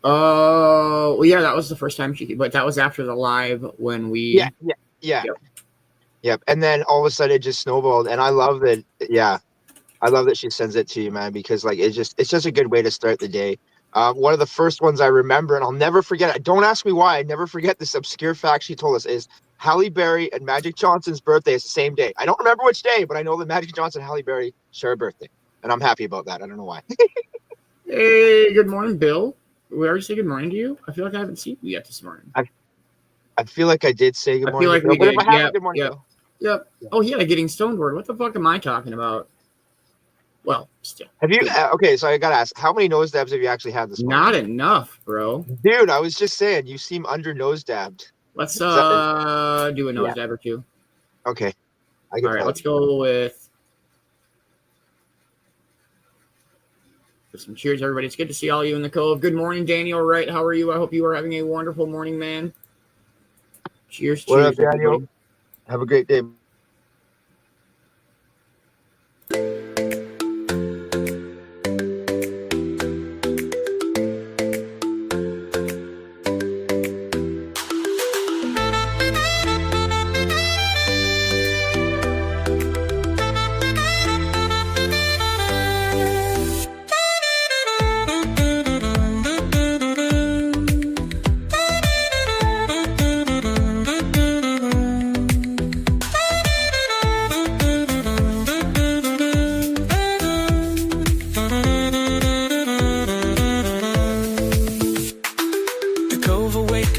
E: Well, yeah, that was the first time but that was after the live when we.
F: Yeah. Yep. And then all of a sudden it just snowballed, and I love that. Yeah. I love that she sends it to you, man, because like it's just a good way to start the day. One of the first ones I remember, and I'll never forget it. Don't ask me why. I never forget this obscure fact she told us is Halle Berry and Magic Johnson's birthday is the same day. I don't remember which day, but I know that Magic Johnson and Halle Berry share a birthday, and I'm happy about that. I don't know why.
E: Hey, good morning, Bill. We already say good morning to you? I feel like I haven't seen you yet this morning.
F: I feel like I did say good morning.
E: I feel like we did.
F: Good morning, Bill.
E: Yep. Oh, yeah, getting stoned word. What the fuck am I talking about? Well, still.
F: Have you? Okay, so I gotta ask, how many nose dabs have you actually had this morning?
E: Not enough, bro.
F: Dude, I was just saying, you seem under nose dabbed.
E: Let's do a nose dab or two.
F: Okay.
E: All right, let's go with some cheers, everybody. It's good to see all you in the Cove. Good morning, Daniel Wright. How are you? I hope you are having a wonderful morning, man. Cheers.
F: What up, Daniel? Everybody. Have a great day.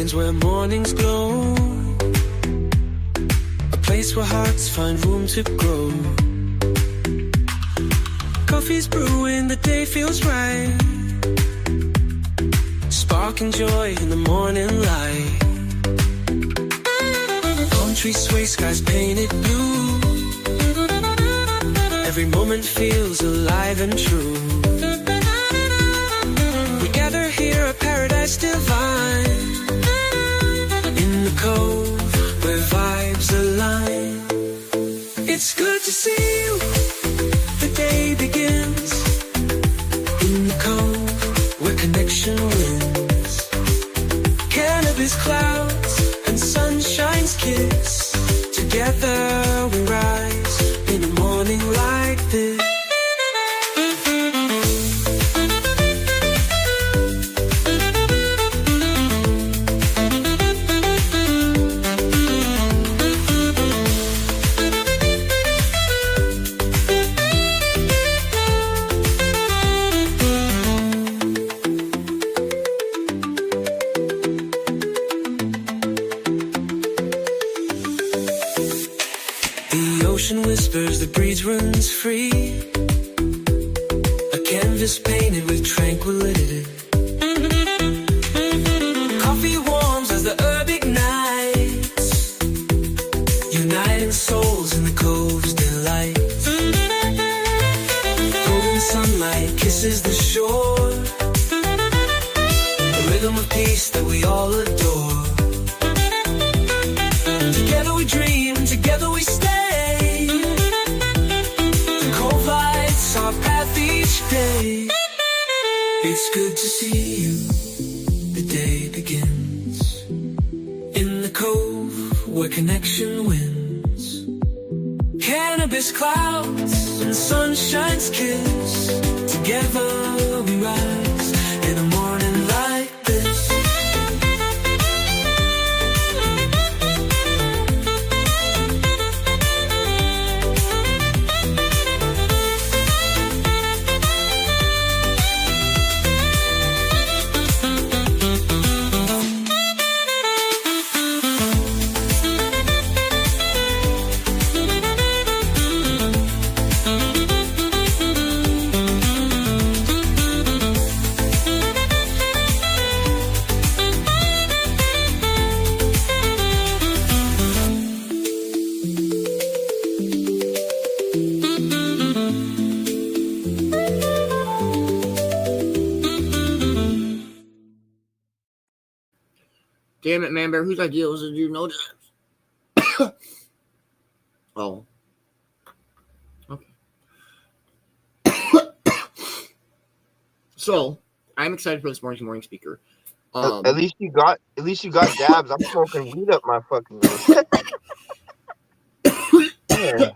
B: Beacons where mornings glow, a place where hearts find room to grow. Coffee's brewing, the day feels right, sparking joy in the morning light. Palm trees sway, skies painted blue, every moment feels alive and true. We gather here, a paradise divine, in the cove where vibes align. It's good to see you, the day begins, in the cove where connection wins. Cannabis clouds and sunshine's kiss, together we rise in a morning like this. Whispers, the breeze runs free, a canvas painted with tranquility. Coffee warms as the herb ignites, uniting souls in the cove's delight. Golden sunlight kisses the shore, a rhythm of peace that we all adore. Together we dream, together we stay, our path each day. It's good to see you, the day begins, in the cove where connection wins. Cannabis clouds and sunshine's kiss, together we rise in a morning like this.
E: Damn it, Man-Bear, whose idea was it to do no jabs? Oh. Okay. So, I'm excited for this morning speaker.
F: At least you got dabs. I'm smoking weed up my fucking yeah.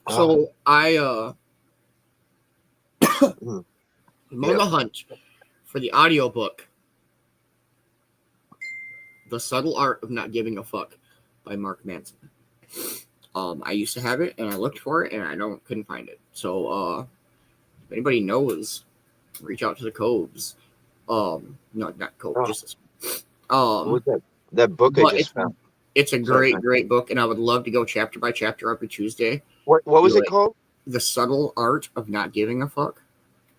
E: So, I'm on the hunt for the audiobook, The Subtle Art of Not Giving a Fuck by Mark Manson. I used to have it, and I looked for it, and I couldn't find it. So, if anybody knows, reach out to the Coves. No, not Cove, just this one.
F: What's that book I just found?
E: It's a great book, and I would love to go chapter by chapter every Tuesday.
F: What was it called?
E: The Subtle Art of Not Giving a Fuck.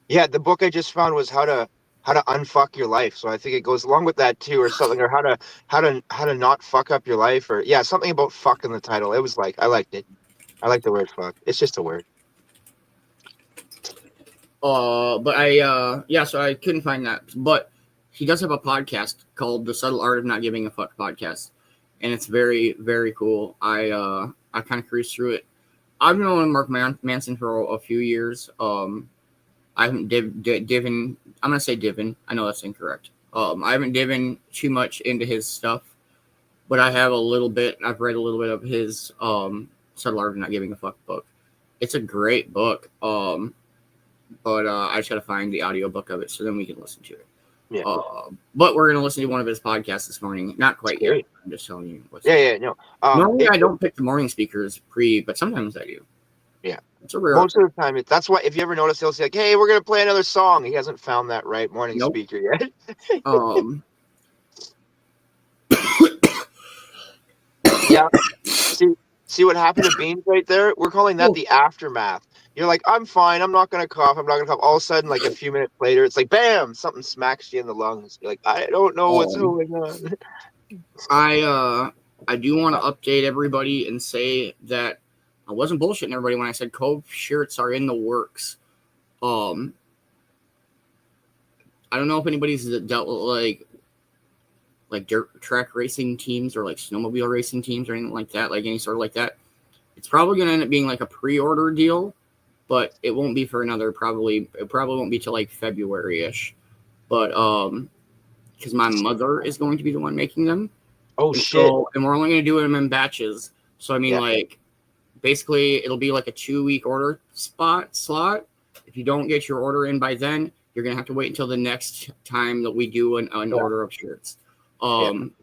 F: Yeah, the book I just found was how to unfuck your life. So I think it goes along with that too, or something, or how to not fuck up your life, or something about fuck in the title. It was like, I liked it. I like the word fuck. It's just a word.
E: But so I couldn't find that. But he does have a podcast called The Subtle Art of Not Giving a Fuck podcast, and it's very, very cool. I kind of cruised through it. I've known Mark Manson for a few years. I haven't divin. I'm gonna say divin. I know that's incorrect. I haven't divin too much into his stuff, but I have a little bit. I've read a little bit of his Subtle Art of Not Giving a Fuck book. It's a great book. But I just gotta find the audiobook of it so then we can listen to it.
F: Yeah.
E: But we're gonna listen to one of his podcasts this morning. Not quite yet. I'm just telling you.
F: No.
E: Normally I don't pick the morning speakers but sometimes I do.
F: Yeah.
E: It's a rare.
F: Most of the time, that's why if you ever notice, he'll say like, "Hey, we're gonna play another song." He hasn't found that right morning
E: Nope.
F: speaker yet. Yeah. See what happened to Beanz right there? We're calling that the aftermath. You're like, I'm fine. I'm not gonna cough. I'm not gonna cough. All of a sudden, like a few minutes later, it's like, bam! Something smacks you in the lungs. You're like, I don't know what's going on.
E: I do want to update everybody and say that I wasn't bullshitting everybody when I said Cove shirts are in the works. I don't know if anybody's dealt with like dirt track racing teams or like snowmobile racing teams or anything like that, like any sort of like that. It's probably going to end up being like a pre-order deal, but it won't be for it probably won't be till like February-ish. But because my mother is going to be the one making them.
F: Oh, shit.
E: And we're only going to do them in batches. So, I mean, like, basically, it'll be like a 2-week order slot. If you don't get your order in by then, you're going to have to wait until the next time that we do an order of shirts.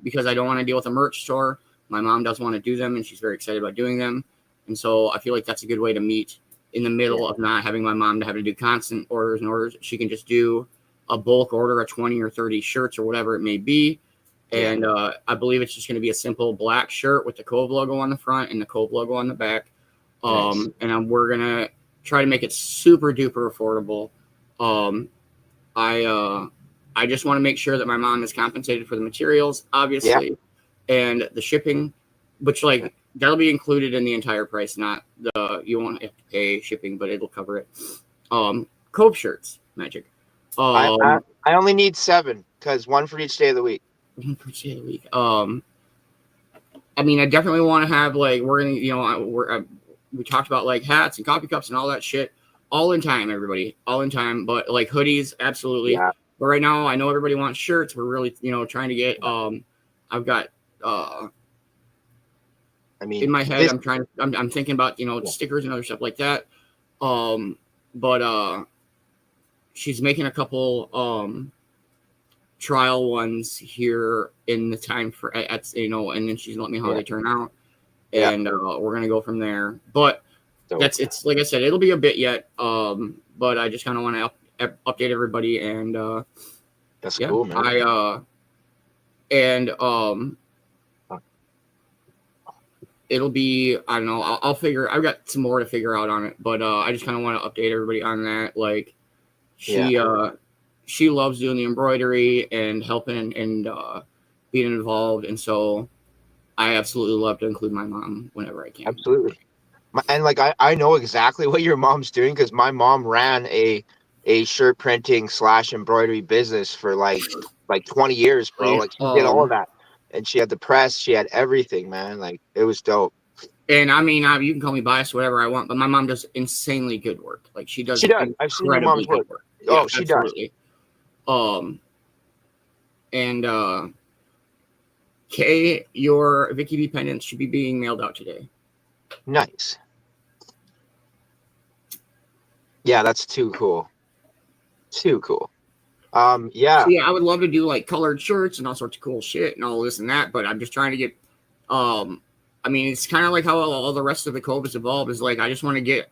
E: Because I don't want to deal with a merch store. My mom does want to do them, and she's very excited about doing them. And so I feel like that's a good way to meet in the middle of not having my mom to have to do constant orders. She can just do a bulk order of 20 or 30 shirts or whatever it may be. And I believe it's just going to be a simple black shirt with the Cove logo on the front and the Cove logo on the back. Nice. And we're going to try to make it super duper affordable. I just want to make sure that my mom is compensated for the materials, obviously, and the shipping, which like that'll be included in the entire price. Not you won't have to pay shipping, but it'll cover it. Cove shirts, magic.
F: I only need 7 because 1 for each day of the week.
E: 1 for each day of the week. I mean, I definitely want to have like we talked about like hats and coffee cups and all that shit. All in time, everybody. All in time. But like hoodies, absolutely. Yeah. But right now, I know everybody wants shirts. We're really, trying to get. I've got. In my head, I'm thinking about stickers and other stuff like that. But she's making a couple trial ones here in the time for and then she's letting me know how they turn out, and we're gonna go from there. But it's like I said, it'll be a bit yet. But I just kind of want to update everybody, and
F: that's cool, man.
E: It'll be, I don't know, I've got some more to figure out on it, but I just kind of want to update everybody on that. Like she loves doing the embroidery and helping and being involved, and so I absolutely love to include my mom whenever I can.
F: Absolutely. And like I know exactly what your mom's doing because my mom ran a shirt printing / embroidery business for like 20 years, bro. Like she did all of that, and she had the press, she had everything, man. Like it was dope.
E: And I mean, you can call me biased, whatever I want, but my mom does insanely good work. Like she does.
F: I've seen your mom's work. Oh, she absolutely
E: does. And Kay, your Vicki B pendants should be being mailed out today.
F: Nice. Yeah, that's too cool. Too cool. Yeah.
E: So yeah, I would love to do like colored shirts and all sorts of cool shit and all this and that, but I'm just trying to get I mean, it's kind of like how all the rest of the Cove has evolved, is like I just want to get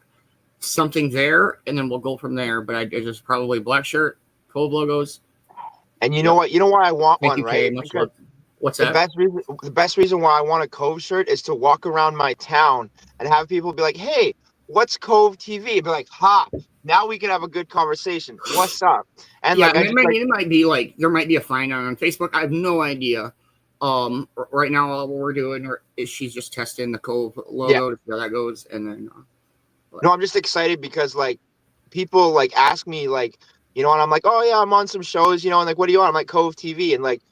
E: something there and then we'll go from there. But I just probably black shirt, Cove logos.
F: And you know what? You know why I want
E: Thank
F: one,
E: you,
F: right?
E: Kay, what's that?
F: The best reason why I want a Cove shirt is to walk around my town and have people be like, "Hey, what's Cove-TV?" Be like, "Ha! Now we can have a good conversation. What's up?" And
E: yeah, it might be like there might be a find on Facebook. I have no idea. Right now, all we're doing is she's just testing the Cove logo to see how that goes, and then.
F: No, I'm just excited because like people like ask me like, and I'm like, "Oh yeah, I'm on some shows, and like, what are you on?" I'm like, Cove-TV, and like,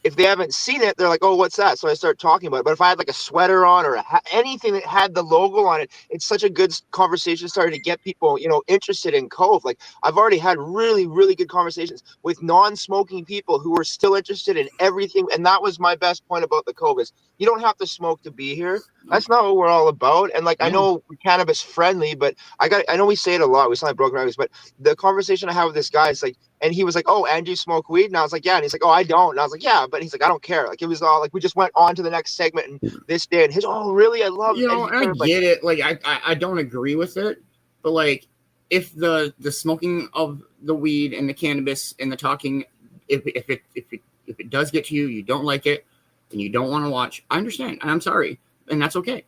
F: if they haven't seen it, they're like, "Oh, what's that?" So I start talking about it. But if I had like a sweater on or anything that had the logo on it, it's such a good conversation starter to get people, interested in Cove. Like I've already had really, really good conversations with non-smoking people who are still interested in everything. And that was my best point about the Cove is you don't have to smoke to be here. That's not what we're all about. And like, I know we're cannabis friendly, but I know we say it a lot. We sound like broken records, but the conversation I have with this guy is like, and he was like, "Oh, and you smoke weed?" And I was like, "Yeah." And he's like, "Oh, I don't." And I was like, "Yeah," but he's like, "I don't care." Like it was all like we just went on to the next segment and this day and his, "Oh, really? I love it."
E: I get it. Like I don't agree with it. But like, if the smoking of the weed and the cannabis and the talking, if it does get to you, you don't like it, and you don't want to watch, I understand, and I'm sorry, and that's okay.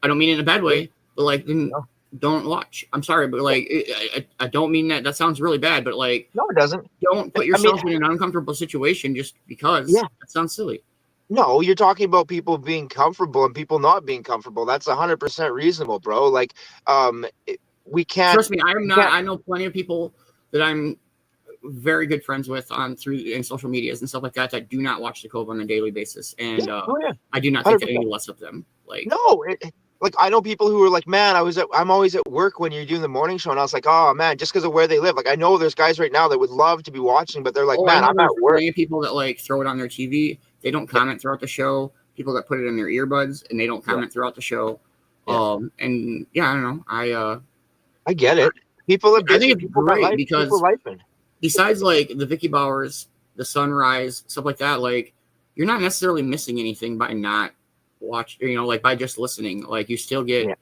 E: I don't mean it in a bad way, but like, then don't watch. I'm sorry, but like, I don't mean that. That sounds really bad, but like,
F: no, it doesn't.
E: Don't put yourself in an uncomfortable situation just because. Yeah, that sounds silly.
F: No, you're talking about people being comfortable and people not being comfortable. That's 100% reasonable, bro. Like, we can't.
E: Trust me, I'm not. I know plenty of people that I'm very good friends with in social medias and stuff like that do not watch the Cove on a daily basis, and I do not think any less of them. Like,
F: no, like I know people who are like, man, I'm always at work when you're doing the morning show, and I was like, oh man, just because of where they live. Like, I know there's guys right now that would love to be watching, but they're like, man, I'm at work.
E: Plenty of people that like throw it on their TV. They don't comment throughout the show. People that put it in their earbuds and they don't comment throughout the show. And yeah, I don't know.
F: I get it. People are busy.
E: I think it's great because besides like the Vicki Bowers, the Sunrise, stuff like that, like you're not necessarily missing anything by not watching, like by just listening. Like you still get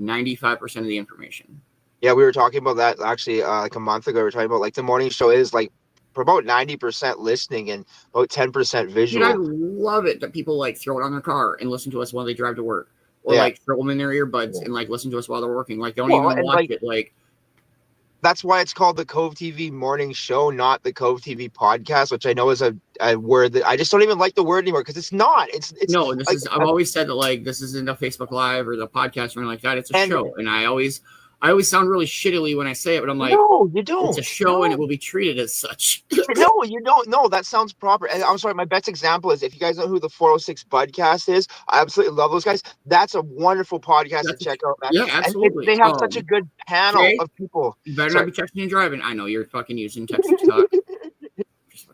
E: 95% of the information.
F: Yeah, we were talking about that actually like a month ago. We were talking about like the morning show is like for about 90% listening and about 10% visual.
E: Dude, I love it that people like throw it on their car and listen to us while they drive to work, or like throw them in their earbuds and like listen to us while they're working. Like don't even watch it. Like
F: that's why it's called the Cove-TV morning show, not the Cove-TV podcast, which I know is a word that I just don't even like the word anymore because it's not. It's
E: no. This is. I've always said that like this isn't a Facebook Live or the podcast or anything like that. It's a show, and I always sound really shittily when I say it, but I'm like,
F: no, you don't.
E: It's a show, and it will be treated as such.
F: No, you don't. No, that sounds proper. And I'm sorry, my best example is if you guys know who the 406 Budcast is, I absolutely love those guys. That's a wonderful podcast to check out, man.
E: Yeah, absolutely.
F: And they have such a good panel of people.
E: You better not be texting and driving. I know you're fucking using text to talk.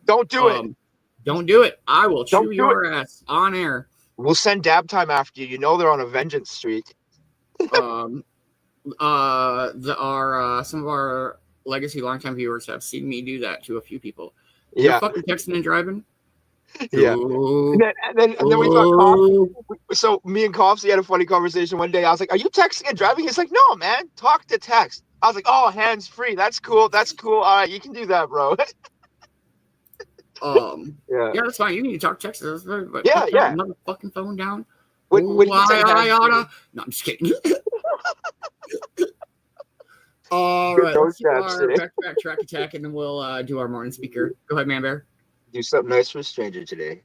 F: Don't do it.
E: Don't do it. I will chew your ass on air.
F: We'll send dab time after you. You know they're on a vengeance streak.
E: Some of our legacy longtime viewers have seen me do that to a few people. You're fucking texting and driving.
F: Yeah. And then we thought Coffee. So me and Coffee had a funny conversation one day. I was like, "Are you texting and driving?" He's like, "No, man. Talk to text." I was like, "Oh, hands free. That's cool. That's cool. All right, you can do that, bro."
E: Yeah, that's fine. You need to talk text. But
F: yeah.
E: Another fucking phone down.
F: What
E: I oughta. No, I'm just kidding. All right, let's do our back-to-back track attack, and then we'll do our morning speaker. Go ahead, Man-Bear.
F: Do something nice for a stranger today.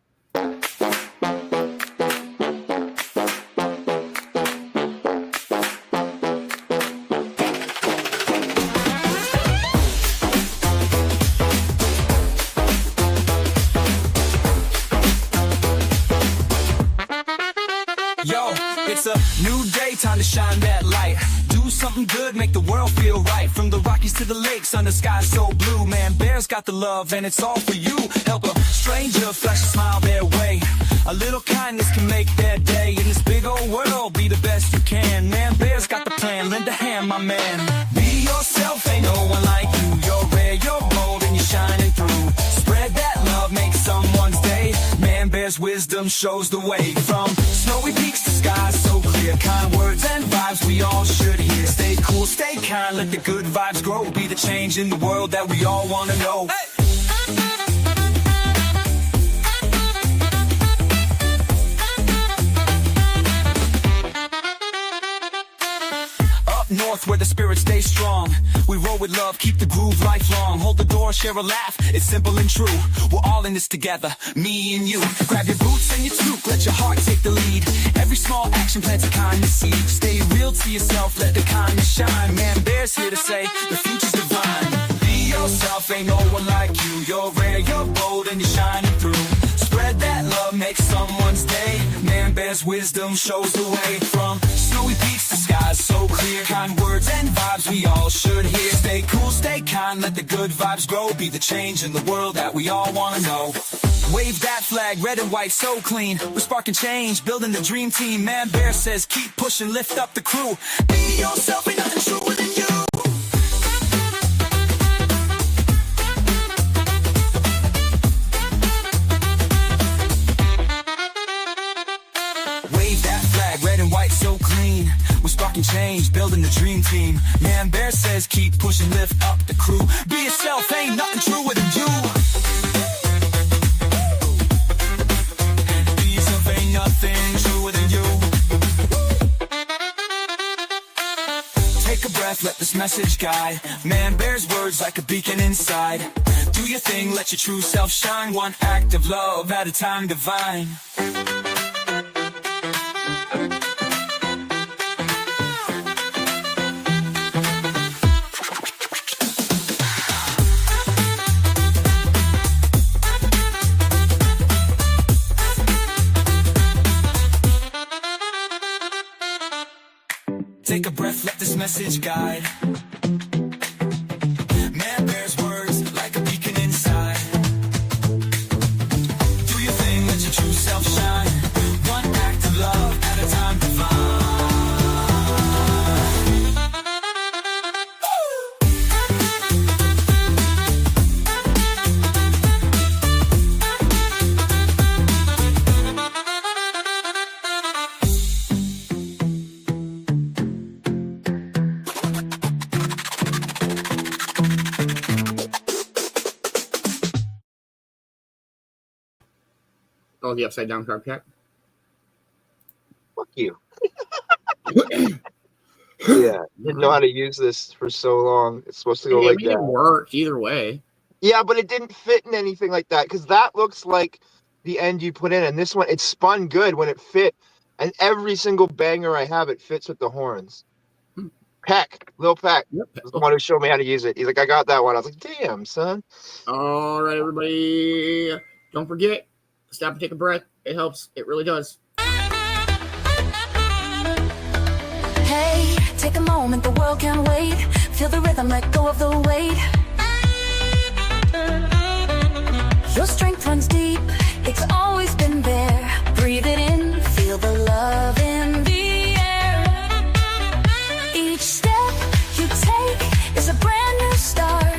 B: Yo, it's a new day, time to shine that light. Do something good, make the world feel right. From the Rockies to the lakes, under sky so blue. Man-Bear's got the love, and it's all for you. Help a stranger, flash a smile their way. A little kindness can make their day. In this big old world, be the best you can. Man-Bear's got the plan, lend a hand, my man. Be yourself, ain't no one like you. You're rare, you're bold, and you're shining through. Spread that love, make someone's day. Man-Bear's wisdom shows the way. From snowy peaks to skies so clear. Kind words and vibes we all should hear. Stay cool, stay kind, let the good vibes grow. Be the change in the world that we all want to know. Hey! North where the spirits stay strong. We roll with love, keep the groove lifelong. Hold the door, share a laugh, it's simple and true. We're all in this together, me and you. Grab your boots and your toque, let your heart take the lead. Every small action plants a kindness seed. Stay real to yourself, let the kindness shine. Man-Bear's here to say, the future's divine. Be yourself, ain't no one like you. You're rare, you're bold, and you're shining through. Spread that love, make someone's day. Man-Bear's wisdom shows the way. From snowy peaks to skies so clear. Kind words and vibes we all should hear. Stay cool, stay kind, let the good vibes grow. Be the change in the world that we all want to know. Wave that flag, red and white, so clean. We're sparking change, building the dream team. Man-Bear says keep pushing, lift up the crew. Be yourself, ain't nothing truer than you. Red and white so clean. We're sparking change, building the dream team. Man, says keep pushing, lift up the crew. Be yourself, ain't nothing truer than you. Be yourself, ain't nothing truer than you. Take a breath, let this message guide. Man bears words like a beacon inside. Do your thing, let your true self shine. One act of love at a time, divine. Take a breath, let this message guide. Man bears words like a beacon inside. Do your thing, let your true self shine. One act of love at a time, divine.
E: Oh, the upside down crab cat.
F: Fuck you. Yeah, didn't know how to use this for so long. It's supposed to go
E: Yeah,
F: like
E: I mean,
F: that.
E: it worked either way.
F: Yeah, but it didn't fit in anything like that because that looks like the end you put in. And this one, it spun good when it fit. And every single banger I have, it fits with the horns. Peck, Lil Peck,
E: Yep.
F: was the one who showed me how to use it. He's like, I got that one. I was like, damn, son.
E: All right, everybody. Don't forget, stop and take a breath. It helps. It really does.
A: Hey, take a moment, the world can't wait. Feel the rhythm, let go of the weight. Your strength runs deep, it's always been there. Breathe it in, feel the love in the air. Each step you take is a brand new start.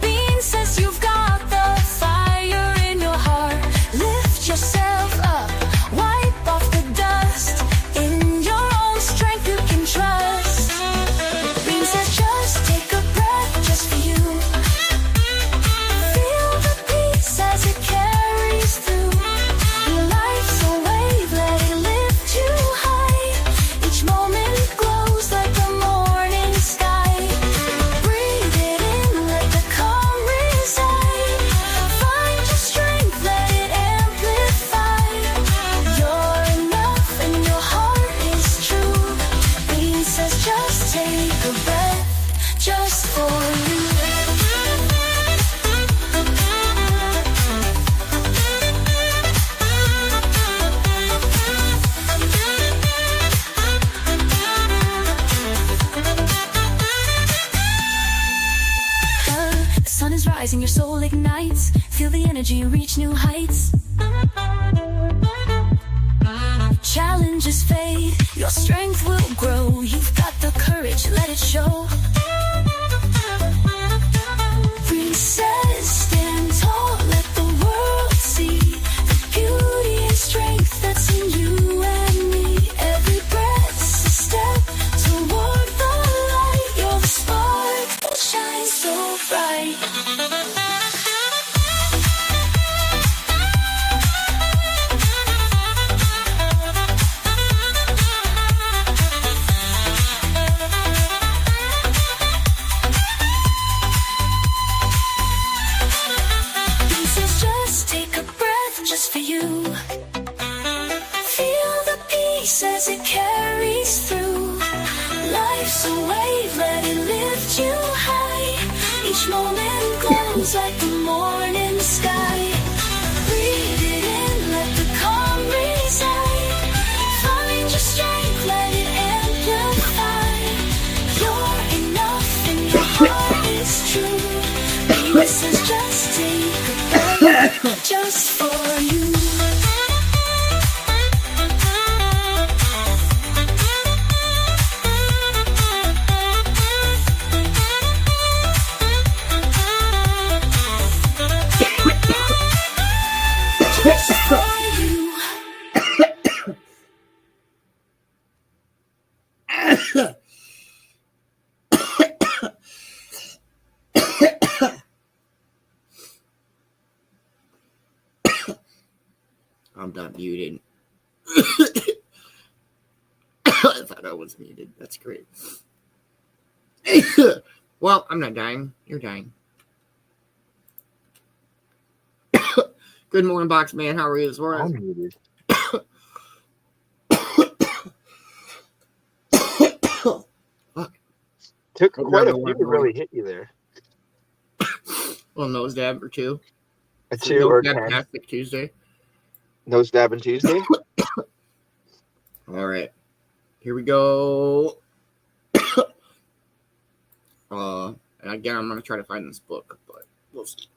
A: Beanz says you've got the fire in your heart. Lift yourself up, wipe off the dust. In your own strength you can trust. Beanz says just take a breath, just for you. Feel the peace as it carries through. Life's a wave, let it lift you high. Each moment glows like the morning sky. Breathe it in, let the calm reside. Find your strength, let it amplify. You're enough and your heart is true. Beanz says just take a breath, just for you. The sun is rising, your soul ignites. Feel the energy reach new heights. Challenges fade, your strength will grow. You've got the courage, let it show. Beanz says stand tall, let the world see the beauty and strength that's in you and me. Every breath's a step toward the light. You're the spark that shines so bright. Beanz says just take a breath, just for you. Feel the peace as it carries through. Life's a wave, let it lift you high. Each moment glows like the morning sky. Breathe it in, let the calm reside. Find your strength, let it amplify. You're enough and your heart is true. Beanz says just take a breath, just for you. Just for you.
E: I'm not muted. I thought I was muted. That's great. Well, I'm not dying. You're dying. Good morning, Box Man. How are you this morning?
F: I'm muted.
E: Fuck.
F: Took quite a few to really hit you there.
E: Well, nose dab or two.
F: A 2 or 10.
E: Fantastic Tuesday.
F: Nose dabbing Tuesday.
E: All right. Here we go. And again, I'm going to try to find this book, but we'll see.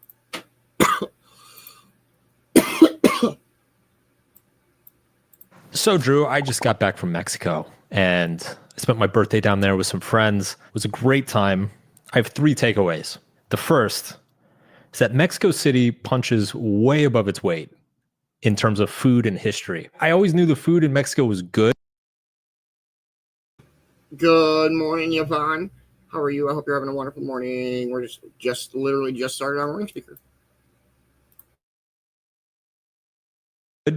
G: So, Drew, I just got back from Mexico and I spent my birthday down there with some friends. It was a great time. I have 3 takeaways. The first is that Mexico City punches way above its weight in terms of food and history. I always knew the food in Mexico was good.
E: Good morning, Yvonne. How are you? I hope you're having a wonderful morning. We're just literally started our morning speaker.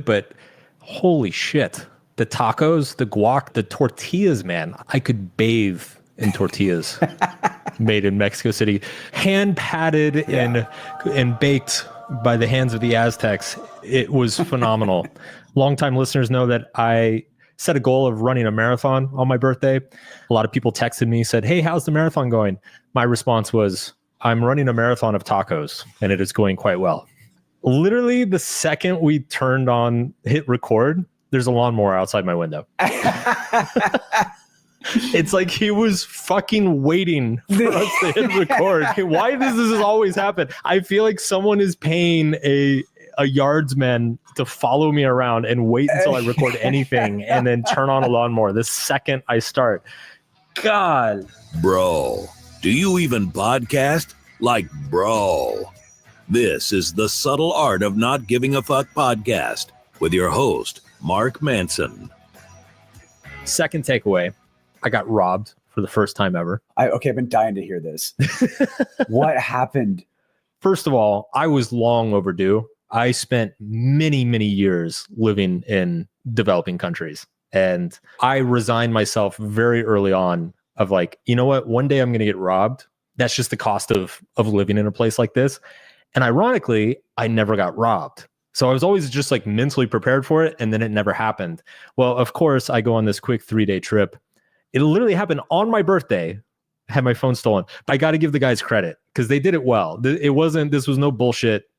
G: But holy shit, the tacos, the guac, the tortillas, man, I could bathe in tortillas made in Mexico City, hand patted and baked by the hands of the Aztecs. It was phenomenal. Longtime listeners know that I set a goal of running a marathon on my birthday. A lot of people texted me, said, "Hey, how's the marathon going?" My response was, "I'm running a marathon of tacos and it is going quite well." Literally the second we hit record, there's a lawnmower outside my window. It's like he was fucking waiting for us to hit record. Why does this always happen? I feel like someone is paying a yardsman to follow me around and wait until I record anything and then turn on a lawnmower the second I start. God.
C: Bro, do you even podcast? Like, bro. This is the Subtle Art of Not Giving a Fuck podcast with your host, Mark Manson.
G: Second takeaway, I got robbed for the first time ever.
H: I've been dying to hear this. What happened?
G: First of all, I was long overdue. I spent many, many years living in developing countries. And I resigned myself very early on of like, you know what? One day I'm going to get robbed. That's just the cost of living in a place like this. And ironically, I never got robbed. So I was always just like mentally prepared for it. And then it never happened. Well, of course, I go on this quick 3-day trip. It literally happened on my birthday. I had my phone stolen. But I got to give the guys credit because they did it well. This was no bullshit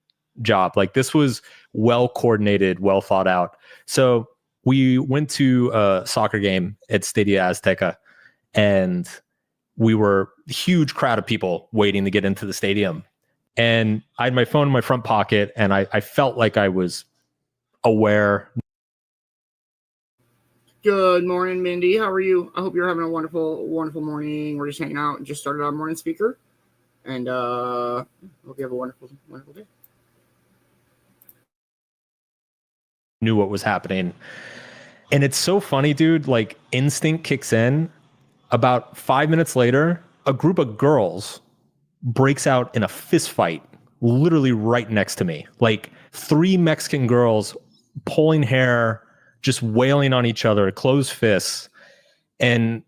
G: job. Like this was well coordinated, well thought out. So we went to a soccer game at Stadia Azteca and we were a huge crowd of people waiting to get into the stadium. And I had my phone in my front pocket and I felt like I was aware.
E: Good morning, Mindy. How are you? I hope you're having a wonderful, wonderful morning. We're just hanging out and just started our morning speaker. And hope you have a wonderful, wonderful day.
G: Knew what was happening. And it's so funny, dude. Like instinct kicks in. About 5 minutes later, a group of girls breaks out in a fist fight, literally right next to me. Like 3 Mexican girls pulling hair, just wailing on each other, closed fists. And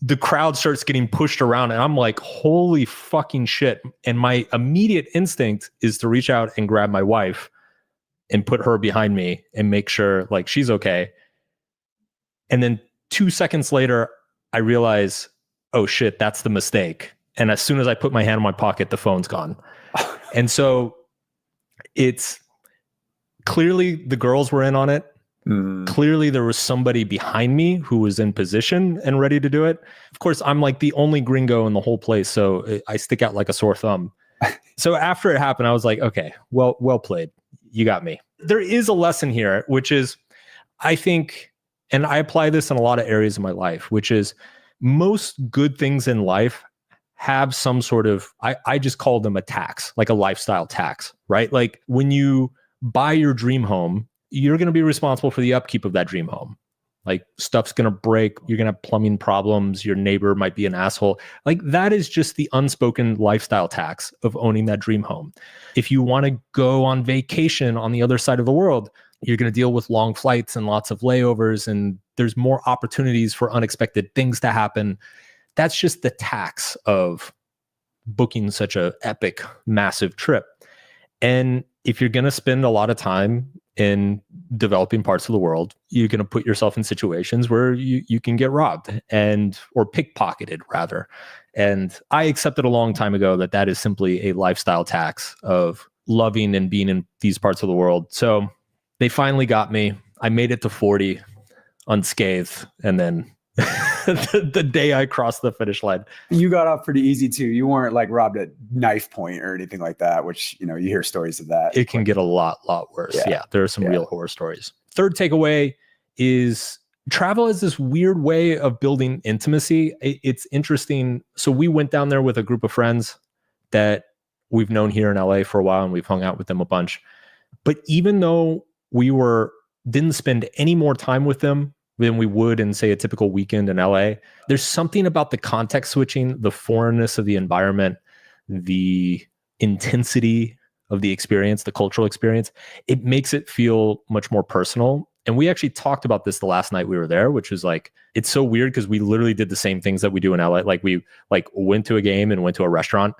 G: the crowd starts getting pushed around. And I'm like, holy fucking shit. And my immediate instinct is to reach out and grab my wife and put her behind me and make sure like she's okay. And then 2 seconds later, I realize, oh shit, that's the mistake. And as soon as I put my hand in my pocket, the phone's gone. And so it's clearly the girls were in on it. Clearly there was somebody behind me who was in position and ready to do it. Of course, I'm like the only gringo in the whole place. So I stick out like a sore thumb. So after it happened, I was like, okay, well played. You got me. There is a lesson here, which is, I think, and I apply this in a lot of areas of my life, which is most good things in life have some sort of, I just call them a tax, like a lifestyle tax, right? Like when you buy your dream home, you're going to be responsible for the upkeep of that dream home. Like stuff's going to break. You're going to have plumbing problems. Your neighbor might be an asshole. Like that is just the unspoken lifestyle tax of owning that dream home. If you want to go on vacation on the other side of the world, You're going to deal with long flights and lots of layovers, and there's more opportunities for unexpected things to happen. That's just the tax of booking such a epic, massive trip. And if you're going to spend a lot of time in developing parts of the world, you're going to put yourself in situations where you can get robbed or pickpocketed rather. And I accepted a long time ago that is simply a lifestyle tax of loving and being in these parts of the world. So they finally got me. I made it to 40 unscathed. And then the day I crossed the finish line.
H: You got off pretty easy too. You weren't like robbed at knife point or anything like that, which, you hear stories of that.
G: It can get a lot worse. Yeah, there are some real horror stories. Third takeaway is travel is this weird way of building intimacy. It's interesting. So we went down there with a group of friends that we've known here in LA for a while, and we've hung out with them a bunch. But even though we didn't spend any more time with them than we would in, say, a typical weekend in LA, there's something about the context switching, the foreignness of the environment, the intensity of the experience, the cultural experience. It makes it feel much more personal. And we actually talked about this the last night we were there, which was like, it's so weird because we literally did the same things that we do in LA. Like we went to a game and went to a restaurant,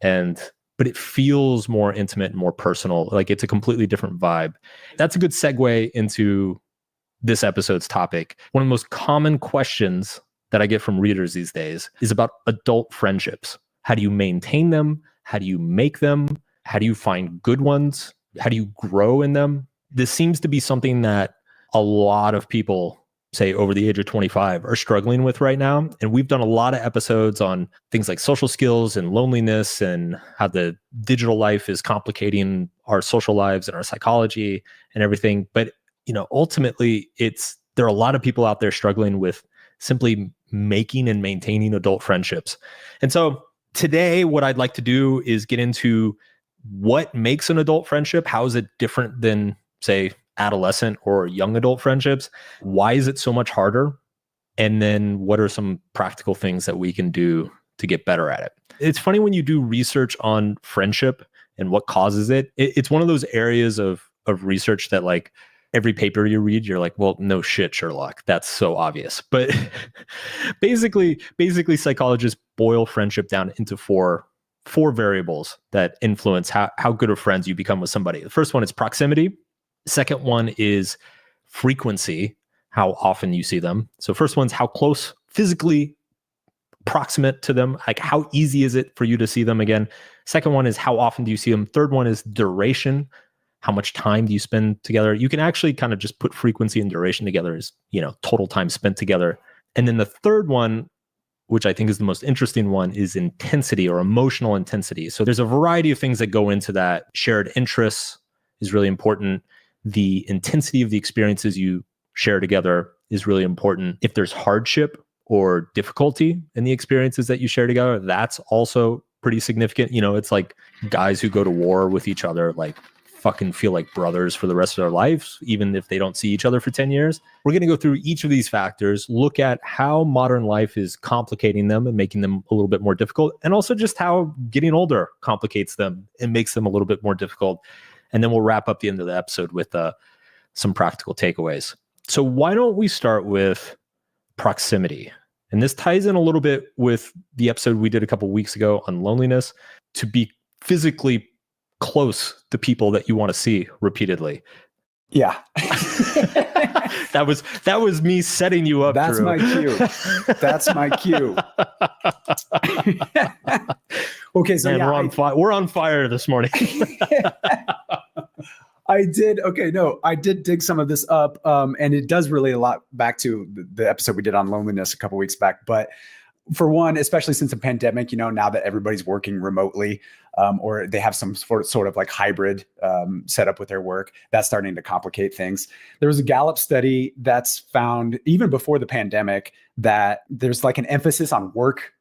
G: but it feels more intimate and more personal. Like it's a completely different vibe. That's a good segue into this episode's topic. One of the most common questions that I get from readers these days is about adult friendships. How do you maintain them? How do you make them? How do you find good ones? How do you grow in them? This seems to be something that a lot of people, say over the age of 25, are struggling with right now. And we've done a lot of episodes on things like social skills and loneliness and how the digital life is complicating our social lives and our psychology and everything. But ultimately, there are a lot of people out there struggling with simply making and maintaining adult friendships. And so today, what I'd like to do is get into what makes an adult friendship. How is it different than, say, adolescent or young adult friendships? Why is it so much harder? And then what are some practical things that we can do to get better at it? It's funny when you do research on friendship and what causes it. It's one of those areas of research that, like, every paper you read, you're like, well, no shit, Sherlock. That's so obvious. But basically, psychologists boil friendship down into four variables that influence how good of friends you become with somebody. The first one is proximity. Second one is frequency, how often you see them. So first one's how close, physically proximate to them, like how easy is it for you to see them again. Second one is how often do you see them. Third one is duration. How much time do you spend together? You can actually kind of just put frequency and duration together as, total time spent together. And then the third one, which I think is the most interesting one, is intensity or emotional intensity. So there's a variety of things that go into that. Shared interests is really important. The intensity of the experiences you share together is really important. If there's hardship or difficulty in the experiences that you share together, that's also pretty significant. It's like guys who go to war with each other, like, fucking feel like brothers for the rest of their lives, even if they don't see each other for 10 years. We're going to go through each of these factors, look at how modern life is complicating them and making them a little bit more difficult, and also just how getting older complicates them and makes them a little bit more difficult. And then we'll wrap up the end of the episode with some practical takeaways. So why don't we start with proximity? And this ties in a little bit with the episode we did a couple weeks ago on loneliness. To be physically close to people that you want to see repeatedly.
H: Yeah.
G: That was me setting you up.
H: That's
G: Drew.
H: my cue. That's my cue. Okay, so
G: man, we're on fire this morning.
H: I did dig some of this up, and it does relate a lot back to the episode we did on loneliness a couple weeks back. But for one, especially since the pandemic, now that everybody's working remotely, or they have some sort of like hybrid setup with their work, that's starting to complicate things. There was a Gallup study that's found even before the pandemic that there's like an emphasis on work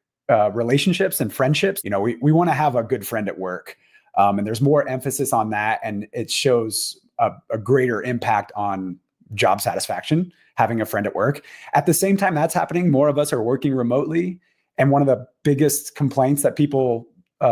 H: relationships and friendships. We want to have a good friend at work. And there's more emphasis on that. And it shows a greater impact on job satisfaction, having a friend at work. At the same time that's happening, more of us are working remotely. And one of the biggest complaints that people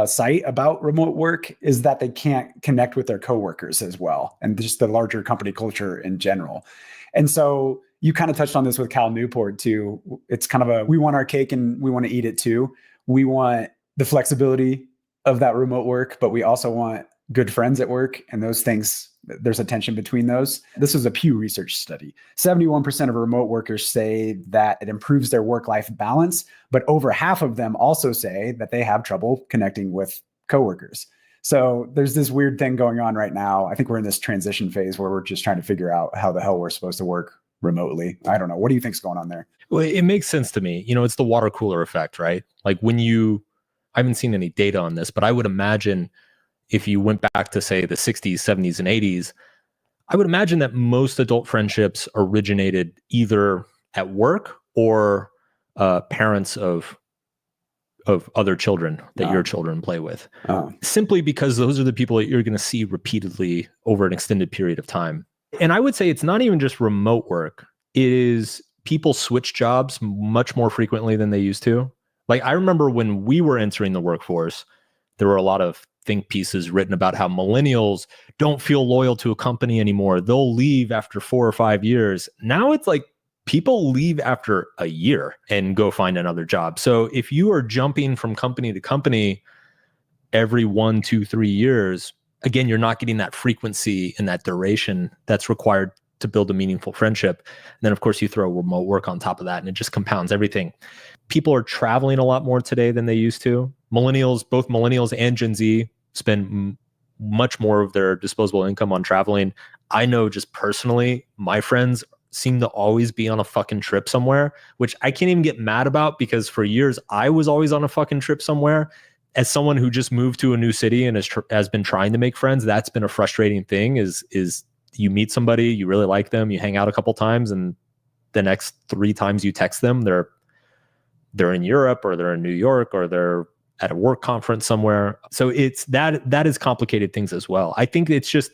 H: cite about remote work is that they can't connect with their coworkers as well, and just the larger company culture in general. And so you kind of touched on this with Cal Newport too. It's kind of we want our cake and we want to eat it too. We want the flexibility of that remote work, but we also want good friends at work, and those things, there's a tension between those. This was a Pew Research study. 71% of remote workers say that it improves their work-life balance, but over half of them also say that they have trouble connecting with coworkers. So there's this weird thing going on right now. I think we're in this transition phase where we're just trying to figure out how the hell we're supposed to work remotely. I don't know. What do you think's going on there?
G: Well, it makes sense to me. It's the water cooler effect, right? Like I haven't seen any data on this, but I would imagine if you went back to, say, the 60s, 70s, and 80s, I would imagine that most adult friendships originated either at work or parents of other children that your children play with. Simply because those are the people that you're going to see repeatedly over an extended period of time. And I would say it's not even just remote work. It is people switch jobs much more frequently than they used to. Like, I remember when we were entering the workforce, there were a lot of think pieces written about how millennials don't feel loyal to a company anymore. They'll leave after 4 or 5 years. Now it's like people leave after a year and go find another job. So if you are jumping from company to company every 1, 2, 3 years, again, you're not getting that frequency and that duration that's required to build a meaningful friendship. And then, of course, you throw remote work on top of that, and it just compounds everything. People are traveling a lot more today than they used to. Both millennials and Gen Z spend much more of their disposable income on traveling. I know just personally, my friends seem to always be on a fucking trip somewhere, which I can't even get mad about, because for years I was always on a fucking trip somewhere. As someone who just moved to a new city and has been trying to make friends, that's been a frustrating thing. Is you meet somebody, you really like them, you hang out a couple times, and the next 3 times you text them, they're in Europe, or they're in New York, or they're at a work conference somewhere. So it's that is complicated things as well. I think it's just,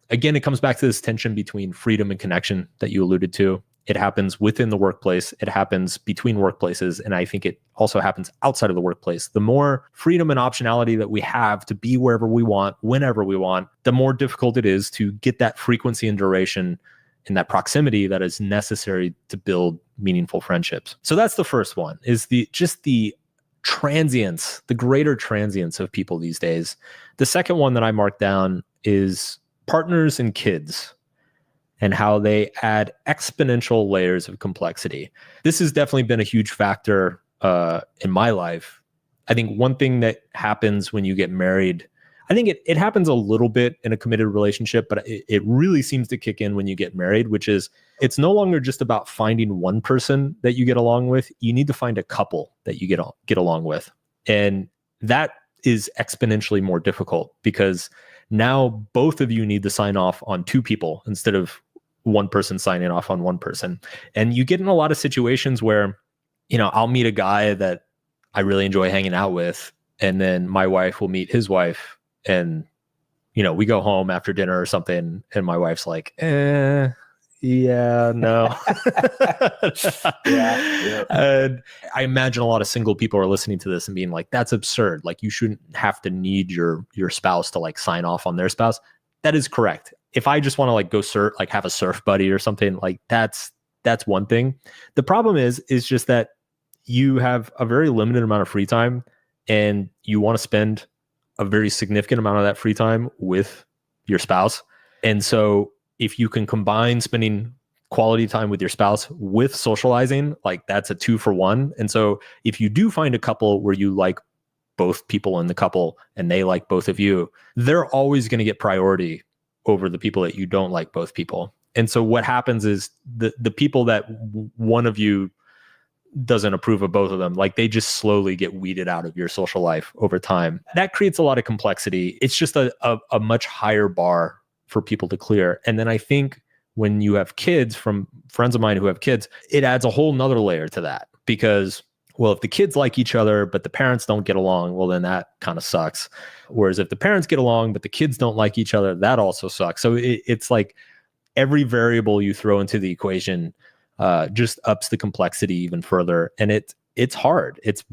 G: again, it comes back to this tension between freedom and connection that you alluded to. It happens within the workplace. It happens between workplaces. And I think it also happens outside of the workplace. The more freedom and optionality that we have to be wherever we want, whenever we want, the more difficult it is to get that frequency and duration and that proximity that is necessary to build meaningful friendships. So that's the first one, is the transience, the greater transience of people these days. The second one that I marked down is partners and kids, and how they add exponential layers of complexity. This has definitely been a huge factor in my life. I think one thing that happens when you get married, I think it happens a little bit in a committed relationship, but it really seems to kick in when you get married, which is it's no longer just about finding one person that you get along with. You need to find a couple that you get along with. And that is exponentially more difficult, because now both of you need to sign off on 2 people instead of one person signing off on one person. And you get in a lot of situations where, I'll meet a guy that I really enjoy hanging out with, and then my wife will meet his wife, and, we go home after dinner or something, and my wife's like, yeah, no. Yeah. And I imagine a lot of single people are listening to this and being like, that's absurd. Like, you shouldn't have to need your spouse to like sign off on their spouse. That is correct. If I just want to like go have a surf buddy or something, like that's one thing. The problem is just that you have a very limited amount of free time, and you want to spend a very significant amount of that free time with your spouse. And so if you can combine spending quality time with your spouse with socializing, like that's a 2-for-1. And so if you do find a couple where you like both people in the couple and they like both of you, they're always going to get priority over the people that you don't like both people. And so what happens is the people that one of you doesn't approve of both of them, like they just slowly get weeded out of your social life over time. That creates a lot of complexity. It's just a much higher bar for people to clear. And then I think when you have kids, from friends of mine who have kids, it adds a whole nother layer to that, because, well, if the kids like each other, but the parents don't get along, well, then that kind of sucks. Whereas if the parents get along, but the kids don't like each other, that also sucks. So it's like every variable you throw into the equation just ups the complexity even further. And it's hard. It's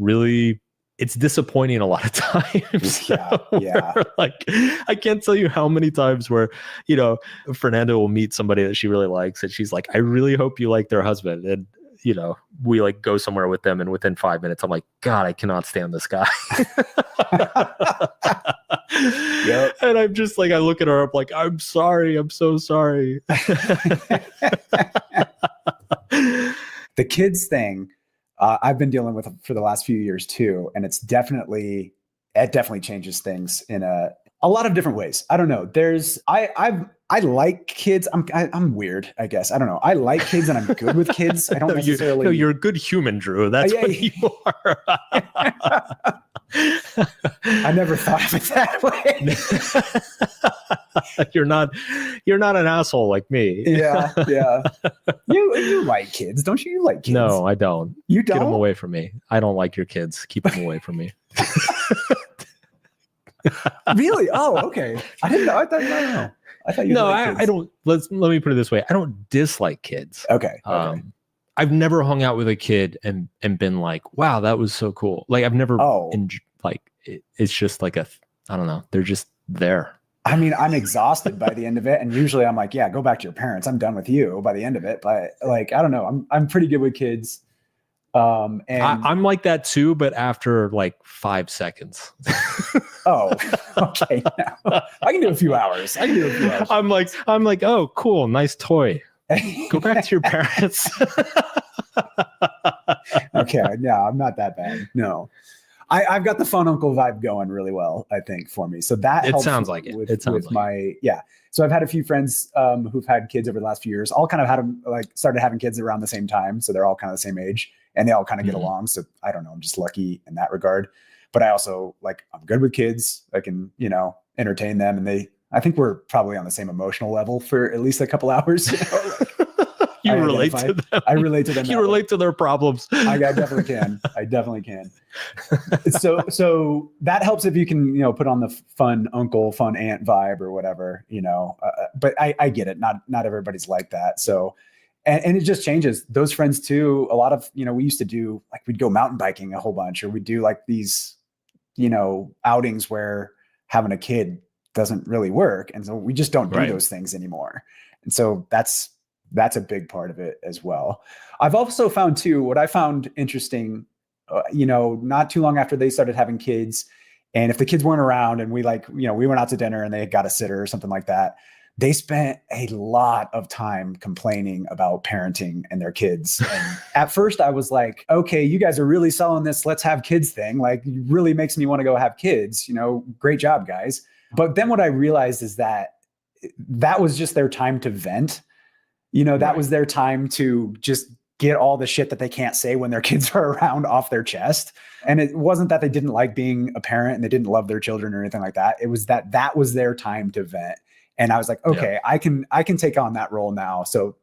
G: it's disappointing a lot of times.
H: Yeah.
G: Like, I can't tell you how many times where, you know, Fernanda will meet somebody that she really likes and she's like, I really hope you like their husband. And, you know, we like go somewhere with them and within 5 minutes, I'm like, God, I cannot stand this guy.
H: Yep.
G: And I'm just like, I look at her, I'm like, I'm sorry. I'm so sorry.
H: The kids thing, I've been dealing with for the last few years too. And it definitely changes things in a lot of different ways. I don't know. I like kids. I'm weird, I guess. I don't know. I like kids and I'm good with kids. I don't necessarily.
G: No, you're a good human, Drew. That's what you are.
H: I never thought of it that
G: way. You're not an asshole like me.
H: Yeah. You like kids, don't you? You like kids?
G: No, I don't.
H: You don't?
G: Get them away from me. I don't like your kids. Keep them away from me.
H: Really? Oh, okay. I didn't know. I thought you.
G: No,
H: liked kids.
G: I don't. Let me put it this way. I don't dislike kids.
H: Okay.
G: I've never hung out with a kid and been like, wow, that was so cool. Like I've never it's just like I don't know. They're just there.
H: I mean, I'm exhausted by the end of it. And usually I'm like, yeah, go back to your parents. I'm done with you by the end of it. But like, I don't know. I'm pretty good with kids. And
G: I'm like that too, but after like 5 seconds.
H: Oh, okay. I can do a few hours.
G: I'm like, oh, cool. Nice toy. Go back to your parents.
H: Okay. No, I'm not that bad. No. I've got the fun uncle vibe going really well, I think, for me. So that helps.
G: Sounds like it. It sounds like
H: yeah. So I've had a few friends who've had kids over the last few years. All kind of had them started having kids around the same time. So they're all kind of the same age and they all kind of get along. So I don't know. I'm just lucky in that regard. But I also I'm good with kids. I can, entertain them. And I think we're probably on the same emotional level for at least a couple hours.
G: You relate to them.
H: I relate to them.
G: You relate to their problems.
H: I definitely can. So that helps if you can, put on the fun uncle, fun aunt vibe or whatever, but I get it. Not everybody's like that. So, and it just changes. Those friends too, a lot of, we used to do we'd go mountain biking a whole bunch, or we'd do these, outings where having a kid doesn't really work. And so we just don't do those things anymore. And so that's a big part of it as well. I've also found too, what I found interesting, not too long after they started having kids, and if the kids weren't around and we we went out to dinner and they got a sitter or something like that, they spent a lot of time complaining about parenting and their kids. And at first I was like, okay, you guys are really selling this let's have kids thing. It really makes me want to go have kids, great job, guys. But then what I realized is that was just their time to vent. That was their time to just get all the shit that they can't say when their kids are around off their chest. And it wasn't that they didn't like being a parent and they didn't love their children or anything like that. It was that was their time to vent. And I was like, okay, I can take on that role now. So.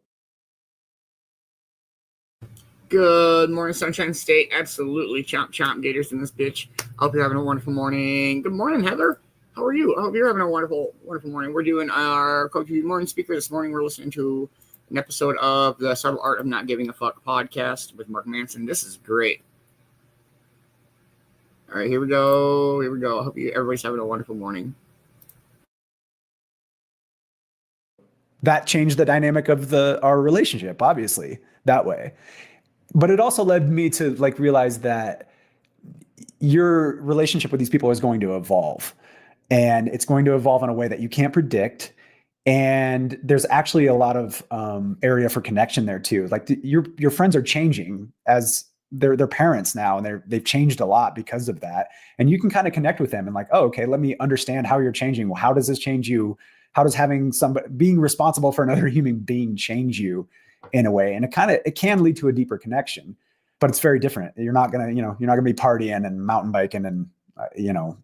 E: Good morning, Sunshine State. Absolutely. Chomp gators in this bitch. I hope you're having a wonderful morning. Good morning, Heather. How are you? I hope you're having a wonderful, wonderful morning. We're doing our Cove-TV morning speaker this morning. We're listening to an episode of the Subtle Art of Not Giving a Fuck podcast with Mark Manson. This is great. All right, here we go. I hope everybody's having a wonderful morning.
H: That changed the dynamic of our relationship, obviously, that way. But it also led me to realize that your relationship with these people is going to evolve. And it's going to evolve in a way that you can't predict. And there's actually a lot of area for connection there too. Your friends are changing as they're parents now, and they've changed a lot because of that. And you can kind of connect with them and okay, let me understand how you're changing. Well, how does this change you? How does having somebody being responsible for another human being change you in a way? And it can lead to a deeper connection, but it's very different. You're not gonna be partying and mountain biking and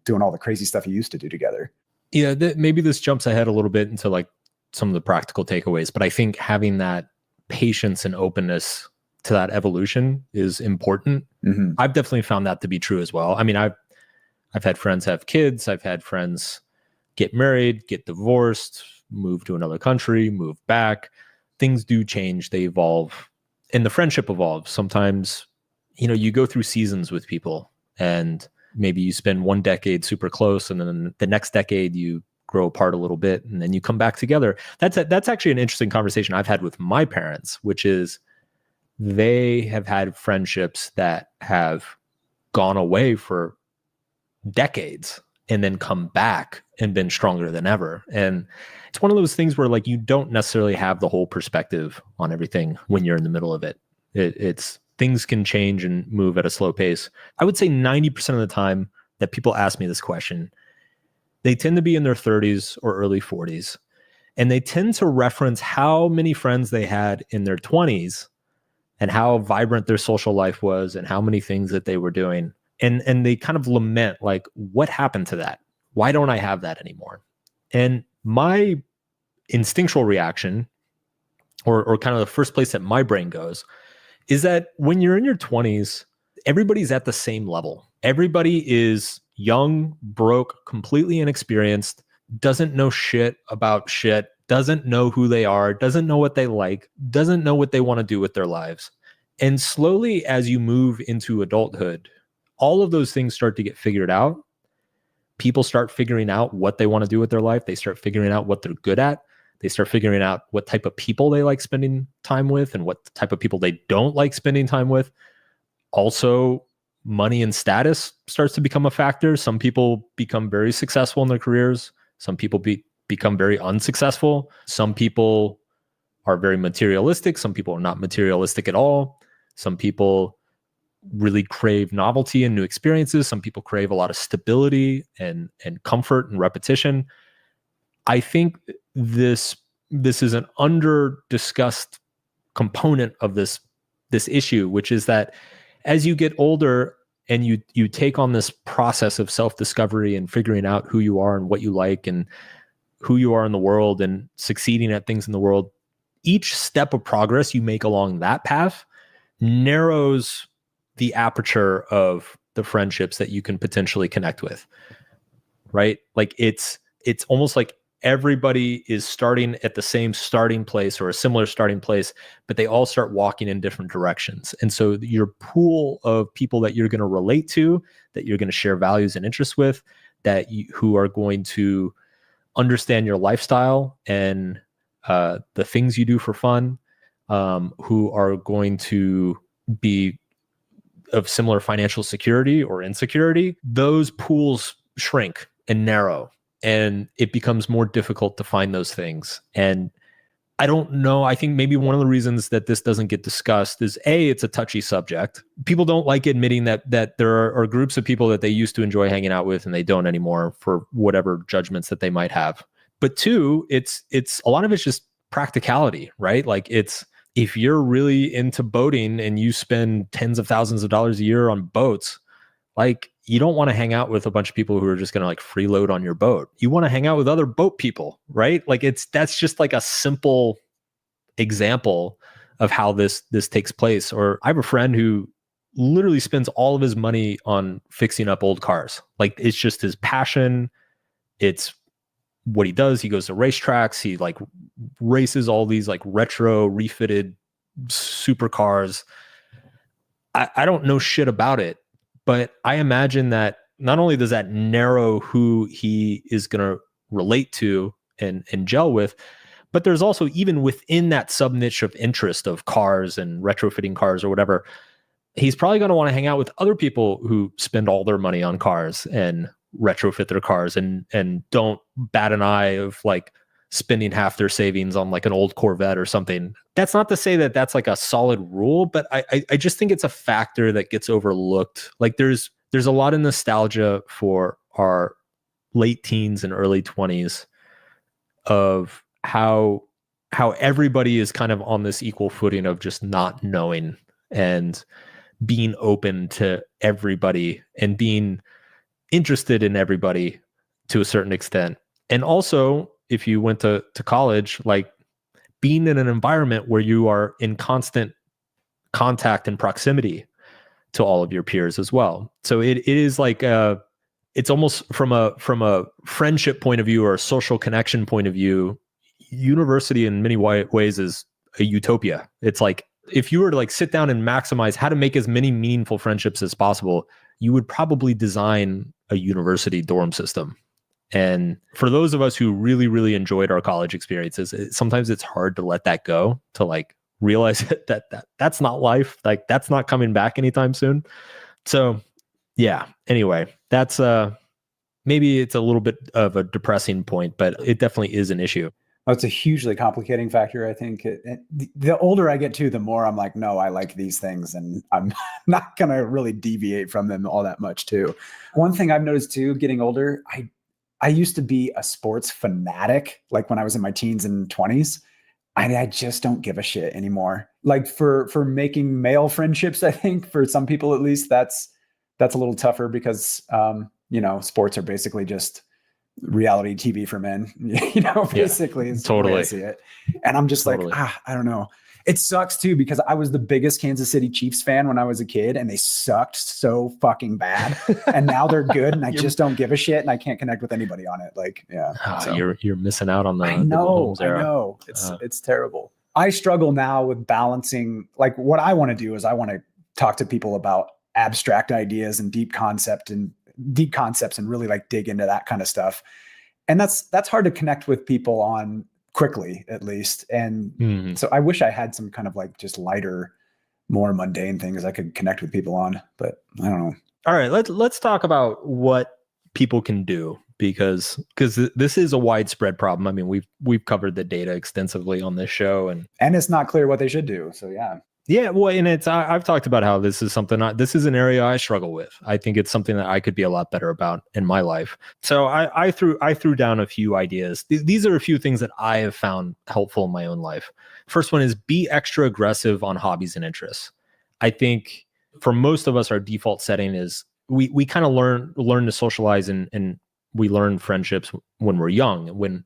H: doing all the crazy stuff you used to do together.
G: Yeah, maybe this jumps ahead a little bit into some of the practical takeaways, but I think having that patience and openness to that evolution is important. Mm-hmm. I've definitely found that to be true as well. I mean, I've had friends have kids. I've had friends get married, get divorced, move to another country, move back. Things do change. They evolve, and the friendship evolves. Sometimes, you go through seasons with people, and maybe you spend one decade super close, and then the next decade you grow apart a little bit, and then you come back together. That's actually an interesting conversation I've had with my parents, which is they have had friendships that have gone away for decades and then come back and been stronger than ever. And it's one of those things where like you don't necessarily have the whole perspective on everything when you're in the middle of it. It's things can change and move at a slow pace. I would say 90% of the time that people ask me this question, they tend to be in their 30s or early 40s, and they tend to reference how many friends they had in their 20s and how vibrant their social life was and how many things that they were doing. And they kind of lament, like, what happened to that? Why don't I have that anymore? And my instinctual reaction, or kind of the first place that my brain goes, is that when you're in your 20s, everybody's at the same level. Everybody is young, broke, completely inexperienced, doesn't know shit about shit, doesn't know who they are, doesn't know what they like, doesn't know what they want to do with their lives. And slowly, as you move into adulthood, all of those things start to get figured out. People start figuring out what they want to do with their life. They start figuring out what they're good at. They start figuring out what type of people they like spending time with and what type of people they don't like spending time with. Also, money and status starts to become a factor. Some people become very successful in their careers. Some people become very unsuccessful. Some people are very materialistic. Some people are not materialistic at all. Some people really crave novelty and new experiences. Some people crave a lot of stability and comfort and repetition. I think this is an under-discussed component of this issue, which is that as you get older and you take on this process of self-discovery and figuring out who you are and what you like and who you are in the world and succeeding at things in the world, each step of progress you make along that path narrows the aperture of the friendships that you can potentially connect with, right? Like it's almost like everybody is starting at the same starting place or a similar starting place, but they all start walking in different directions. And so your pool of people that you're going to relate to, that you're going to share values and interests with, who are going to understand your lifestyle and the things you do for fun, who are going to be of similar financial security or insecurity, those pools shrink and narrow, and it becomes more difficult to find those things. And I don't know, I think maybe one of the reasons that this doesn't get discussed is it's a touchy subject. People don't like admitting that there are groups of people that they used to enjoy hanging out with and they don't anymore for whatever judgments that they might have. But two, it's a lot of it's just practicality, right? Like if you're really into boating and you spend tens of thousands of dollars a year on boats, like you don't want to hang out with a bunch of people who are just going to like freeload on your boat. You want to hang out with other boat people, right? Like that's just like a simple example of how this takes place. Or I have a friend who literally spends all of his money on fixing up old cars. Like it's just his passion. It's what he does. He goes to racetracks. He like races all these like retro refitted supercars. I don't know shit about it, but I imagine that not only does that narrow who he is going to relate to and gel with, but there's also, even within that sub niche of interest of cars and retrofitting cars or whatever, he's probably going to want to hang out with other people who spend all their money on cars and retrofit their cars and don't bat an eye of like spending half their savings on like an old Corvette or something. That's not to say that that's like a solid rule, but I just think it's a factor that gets overlooked. Like there's a lot of nostalgia for our late teens and early 20s of how everybody is kind of on this equal footing of just not knowing and being open to everybody and being interested in everybody to a certain extent. And also, if you went to college, like being in an environment where you are in constant contact and proximity to all of your peers as well. So it is like it's almost from a friendship point of view or a social connection point of view, university in many ways is a utopia. It's like if you were to like sit down and maximize how to make as many meaningful friendships as possible, you would probably design a university dorm system. And for those of us who really, really enjoyed our college experiences, sometimes it's hard to let that go, to like realize that's not life. Like that's not coming back anytime soon. So yeah, anyway, that's maybe it's a little bit of a depressing point, but it definitely is an issue.
H: Oh, it's a hugely complicating factor. I think the older I get too, the more I'm like, no, I like these things and I'm not going to really deviate from them all that much too. One thing I've noticed too, getting older, I used to be a sports fanatic, like when I was in my teens and 20s. I just don't give a shit anymore. Like for making male friendships, I think for some people at least, that's a little tougher because, sports are basically just reality TV for men, basically. Is
G: totally.
H: The way I see it. And I'm just totally. Like, I don't know. It sucks too, because I was the biggest Kansas City Chiefs fan when I was a kid and they sucked so fucking bad. And now they're good and I just don't give a shit and I can't connect with anybody on it. Like, yeah.
G: So. You're missing out on the
H: I know. It's terrible. I struggle now with balancing, like what I want to do is I want to talk to people about abstract ideas and deep concepts and really like dig into that kind of stuff. And that's hard to connect with people on quickly, at least. And so I wish I had some kind of like just lighter, more mundane things I could connect with people on, but I don't know.
G: All right, let's talk about what people can do, because this is a widespread problem. I mean, we've covered the data extensively on this show, and
H: it's not clear what they should do. So yeah.
G: Yeah, well, and I've talked about how this is something, this is an area I struggle with. I think it's something that I could be a lot better about in my life. So I threw down a few ideas. These are a few things that I have found helpful in my own life. First one is be extra aggressive on hobbies and interests. I think for most of us, our default setting is we kind of learn to socialize and we learn friendships when we're young, when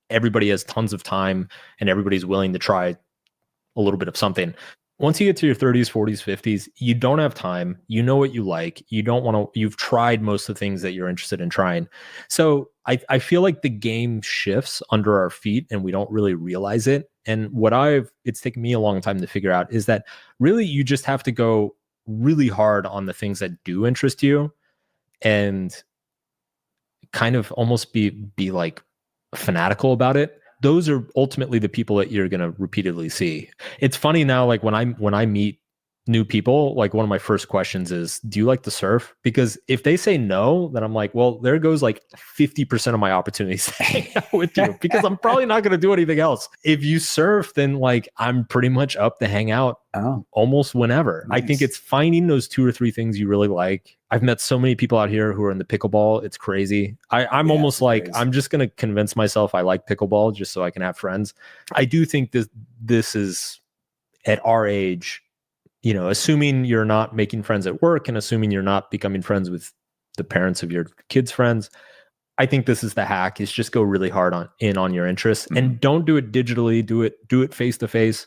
G: everybody has tons of time and everybody's willing to try a little bit of something. Once you get to your 30s, 40s, 50s, you don't have time. You know what you like. You've tried most of the things that you're interested in trying. So I feel like the game shifts under our feet and we don't really realize it. And it's taken me a long time to figure out is that really you just have to go really hard on the things that do interest you and kind of almost be like fanatical about it. Those are ultimately the people that you're going to repeatedly see. It's funny now, like when I meet new people, like one of my first questions is, do you like to surf? Because if they say no, then I'm like, well, there goes like 50% of my opportunities to hang out with you, because I'm probably not going to do anything else. If you surf, then like I'm pretty much up to hang out almost whenever. Nice. I think it's finding those 2 or 3 things you really like. I've met so many people out here who are in the pickleball. It's crazy. I'm almost like, crazy. I'm just going to convince myself I like pickleball just so I can have friends. I do think this is at our age, assuming you're not making friends at work and assuming you're not becoming friends with the parents of your kids' friends, I think this is the hack, is just go really hard on your interests and don't do it digitally. Do it face to face.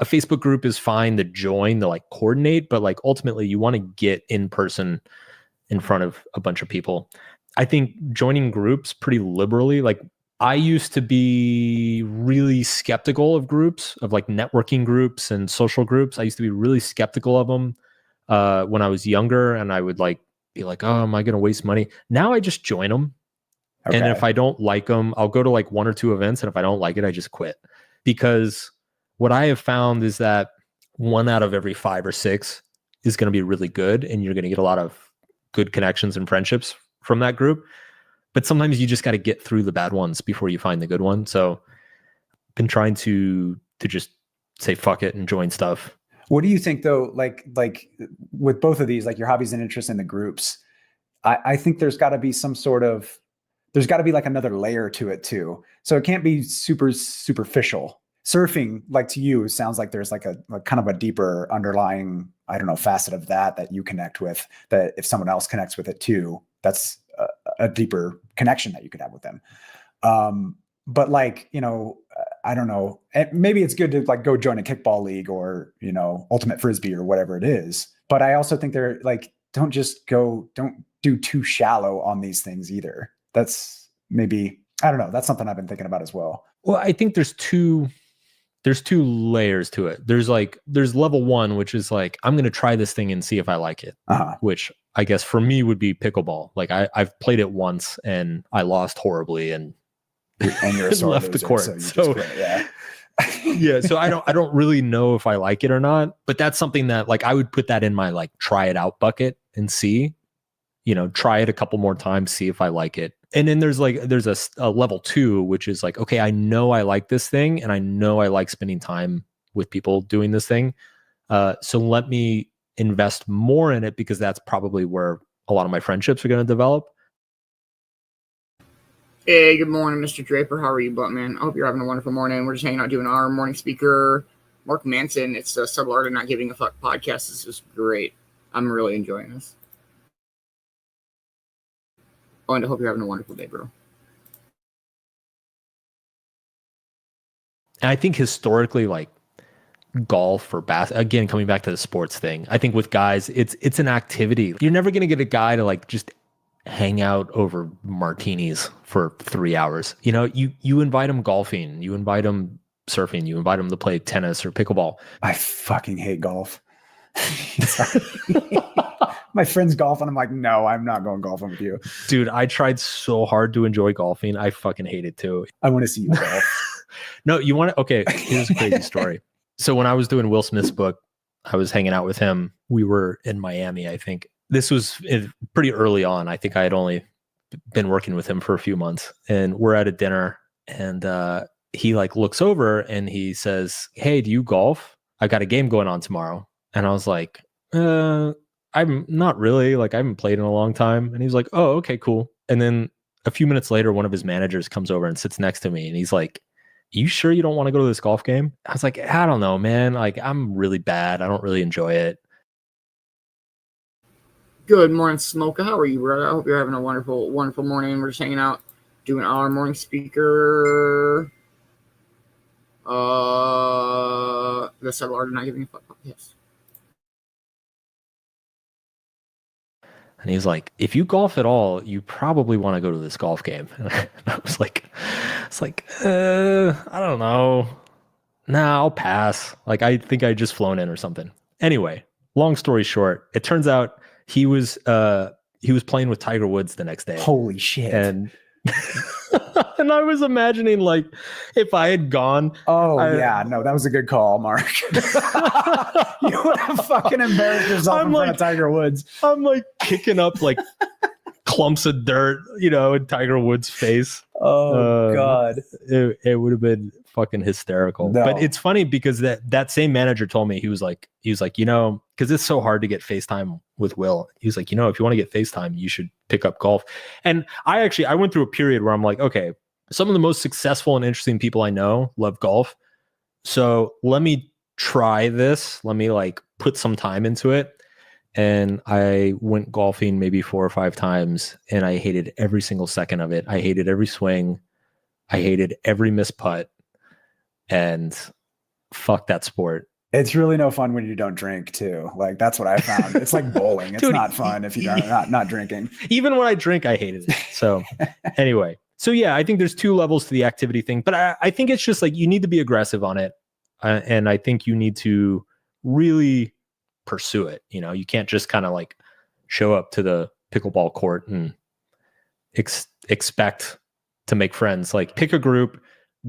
G: A Facebook group is fine to join, to like coordinate, but like ultimately you want to get in person in front of a bunch of people. I think joining groups pretty liberally, like I used to be really skeptical of groups, of like networking groups and social groups. I used to be really skeptical of them when I was younger, and I would like be like, oh, am I going to waste money? Now I just join them. Okay. And if I don't like them, I'll go to like 1 or 2 events. And if I don't like it, I just quit. Because what I have found is that 1 out of every 5 or 6 is going to be really good. And you're going to get a lot of good connections and friendships from that group. But sometimes you just got to get through the bad ones before you find the good one. So I've been trying to just say fuck it and join stuff.
H: What do you think though, like with both of these, like your hobbies and interests in the groups, I think there's got to be there's got to be like another layer to it too. So it can't be super superficial. Surfing, like to you, sounds like there's like a kind of a deeper underlying, I don't know, facet of that you connect with, that if someone else connects with it too, that's a deeper connection that you could have with them. But like, I don't know, maybe it's good to like go join a kickball league or, ultimate frisbee or whatever it is. But I also think they're like, don't do too shallow on these things either. That's maybe, I don't know. That's something I've been thinking about as well.
G: Well, I think there's two layers to it. There's level 1, which is like, I'm going to try this thing and see if I like it, which I guess for me would be pickleball. Like I've played it once and I lost horribly and
H: you're a sore
G: left
H: loser,
G: the court.
H: so you
G: So
H: just quit, yeah.
G: yeah, so I don't really know if I like it or not, but that's something that like I would put that in my like try it out bucket and see, try it a couple more times, see if I like it. And then there's a level 2, which is like, okay, I know I like this thing and I know I like spending time with people doing this thing. So let me invest more in it because that's probably where a lot of my friendships are going to develop.
E: Hey, good morning, Mr. Draper. How are you, Buttman? I hope you're having a wonderful morning. We're just hanging out doing our morning speaker. Mark Manson, it's a Subtle Art of Not Giving a Fuck podcast. This is great. I'm really enjoying this. Oh, and I hope you're having a wonderful day, bro.
G: And I think historically, like golf or again, coming back to the sports thing, I think with guys, it's an activity. You're never going to get a guy to like just hang out over martinis for 3 hours. You invite him golfing, you invite him surfing, you invite him to play tennis or pickleball.
H: I fucking hate golf. My friends golf and I'm like, no, I'm not going golfing with you.
G: Dude, I tried so hard to enjoy golfing. I fucking hate it too.
H: I want to see you golf.
G: No, you want to? Okay, here's a crazy story. So when I was doing Will Smith's book, I was hanging out with him. We were in Miami, I think. This was pretty early on. I think I had only been working with him for a few months, and we're at a dinner, and he like looks over and he says, "Hey, do you golf? I got a game going on tomorrow." And I was like, I'm not really, like I haven't played in a long time. And he's like, "Oh, okay, cool." And then a few minutes later, one of his managers comes over and sits next to me, and he's like, "You sure you don't want to go to this golf game?" I was like, "I don't know, man. Like I'm really bad. I don't really enjoy it."
E: Good morning, Smoka. How are you, brother? I hope you're having a wonderful, wonderful morning. We're just hanging out, doing our morning speaker. The Subtle Art of Not Giving a Fuck. Yes.
G: And he's like, "If you golf at all, you probably want to go to this golf game." And I was like, I don't know. Nah, I'll pass. Like, I think I just flown in or something. Anyway, long story short, it turns out he was playing with Tiger Woods the next day.
H: Holy shit.
G: And and I was imagining like if I had gone.
H: Yeah, no, that was a good call, Mark. You would have fucking embarrassed yourself in front of Tiger Woods.
G: I'm like kicking up like clumps of dirt, in Tiger Woods' face.
H: Oh God.
G: It would have been fucking hysterical.
H: No.
G: But it's funny because that same manager told me, he was like, because it's so hard to get FaceTime with Will. He was like, if you want to get FaceTime, you should pick up golf. And I went through a period where I'm like, okay, some of the most successful and interesting people I know love golf. So let me try this. Let me like put some time into it. And I went golfing maybe 4 or 5 times and I hated every single second of it. I hated every swing. I hated every missed putt. And fuck that sport.
H: It's really no fun when you don't drink too. Like that's what I found. It's like bowling. It's not fun if you're not drinking.
G: Even when I drink, I hated it. So anyway, so yeah, I think there's 2 levels to the activity thing, but I think it's just like you need to be aggressive on it. And I think you need to really pursue it. You can't just kind of like show up to the pickleball court and expect to make friends. Like pick a group,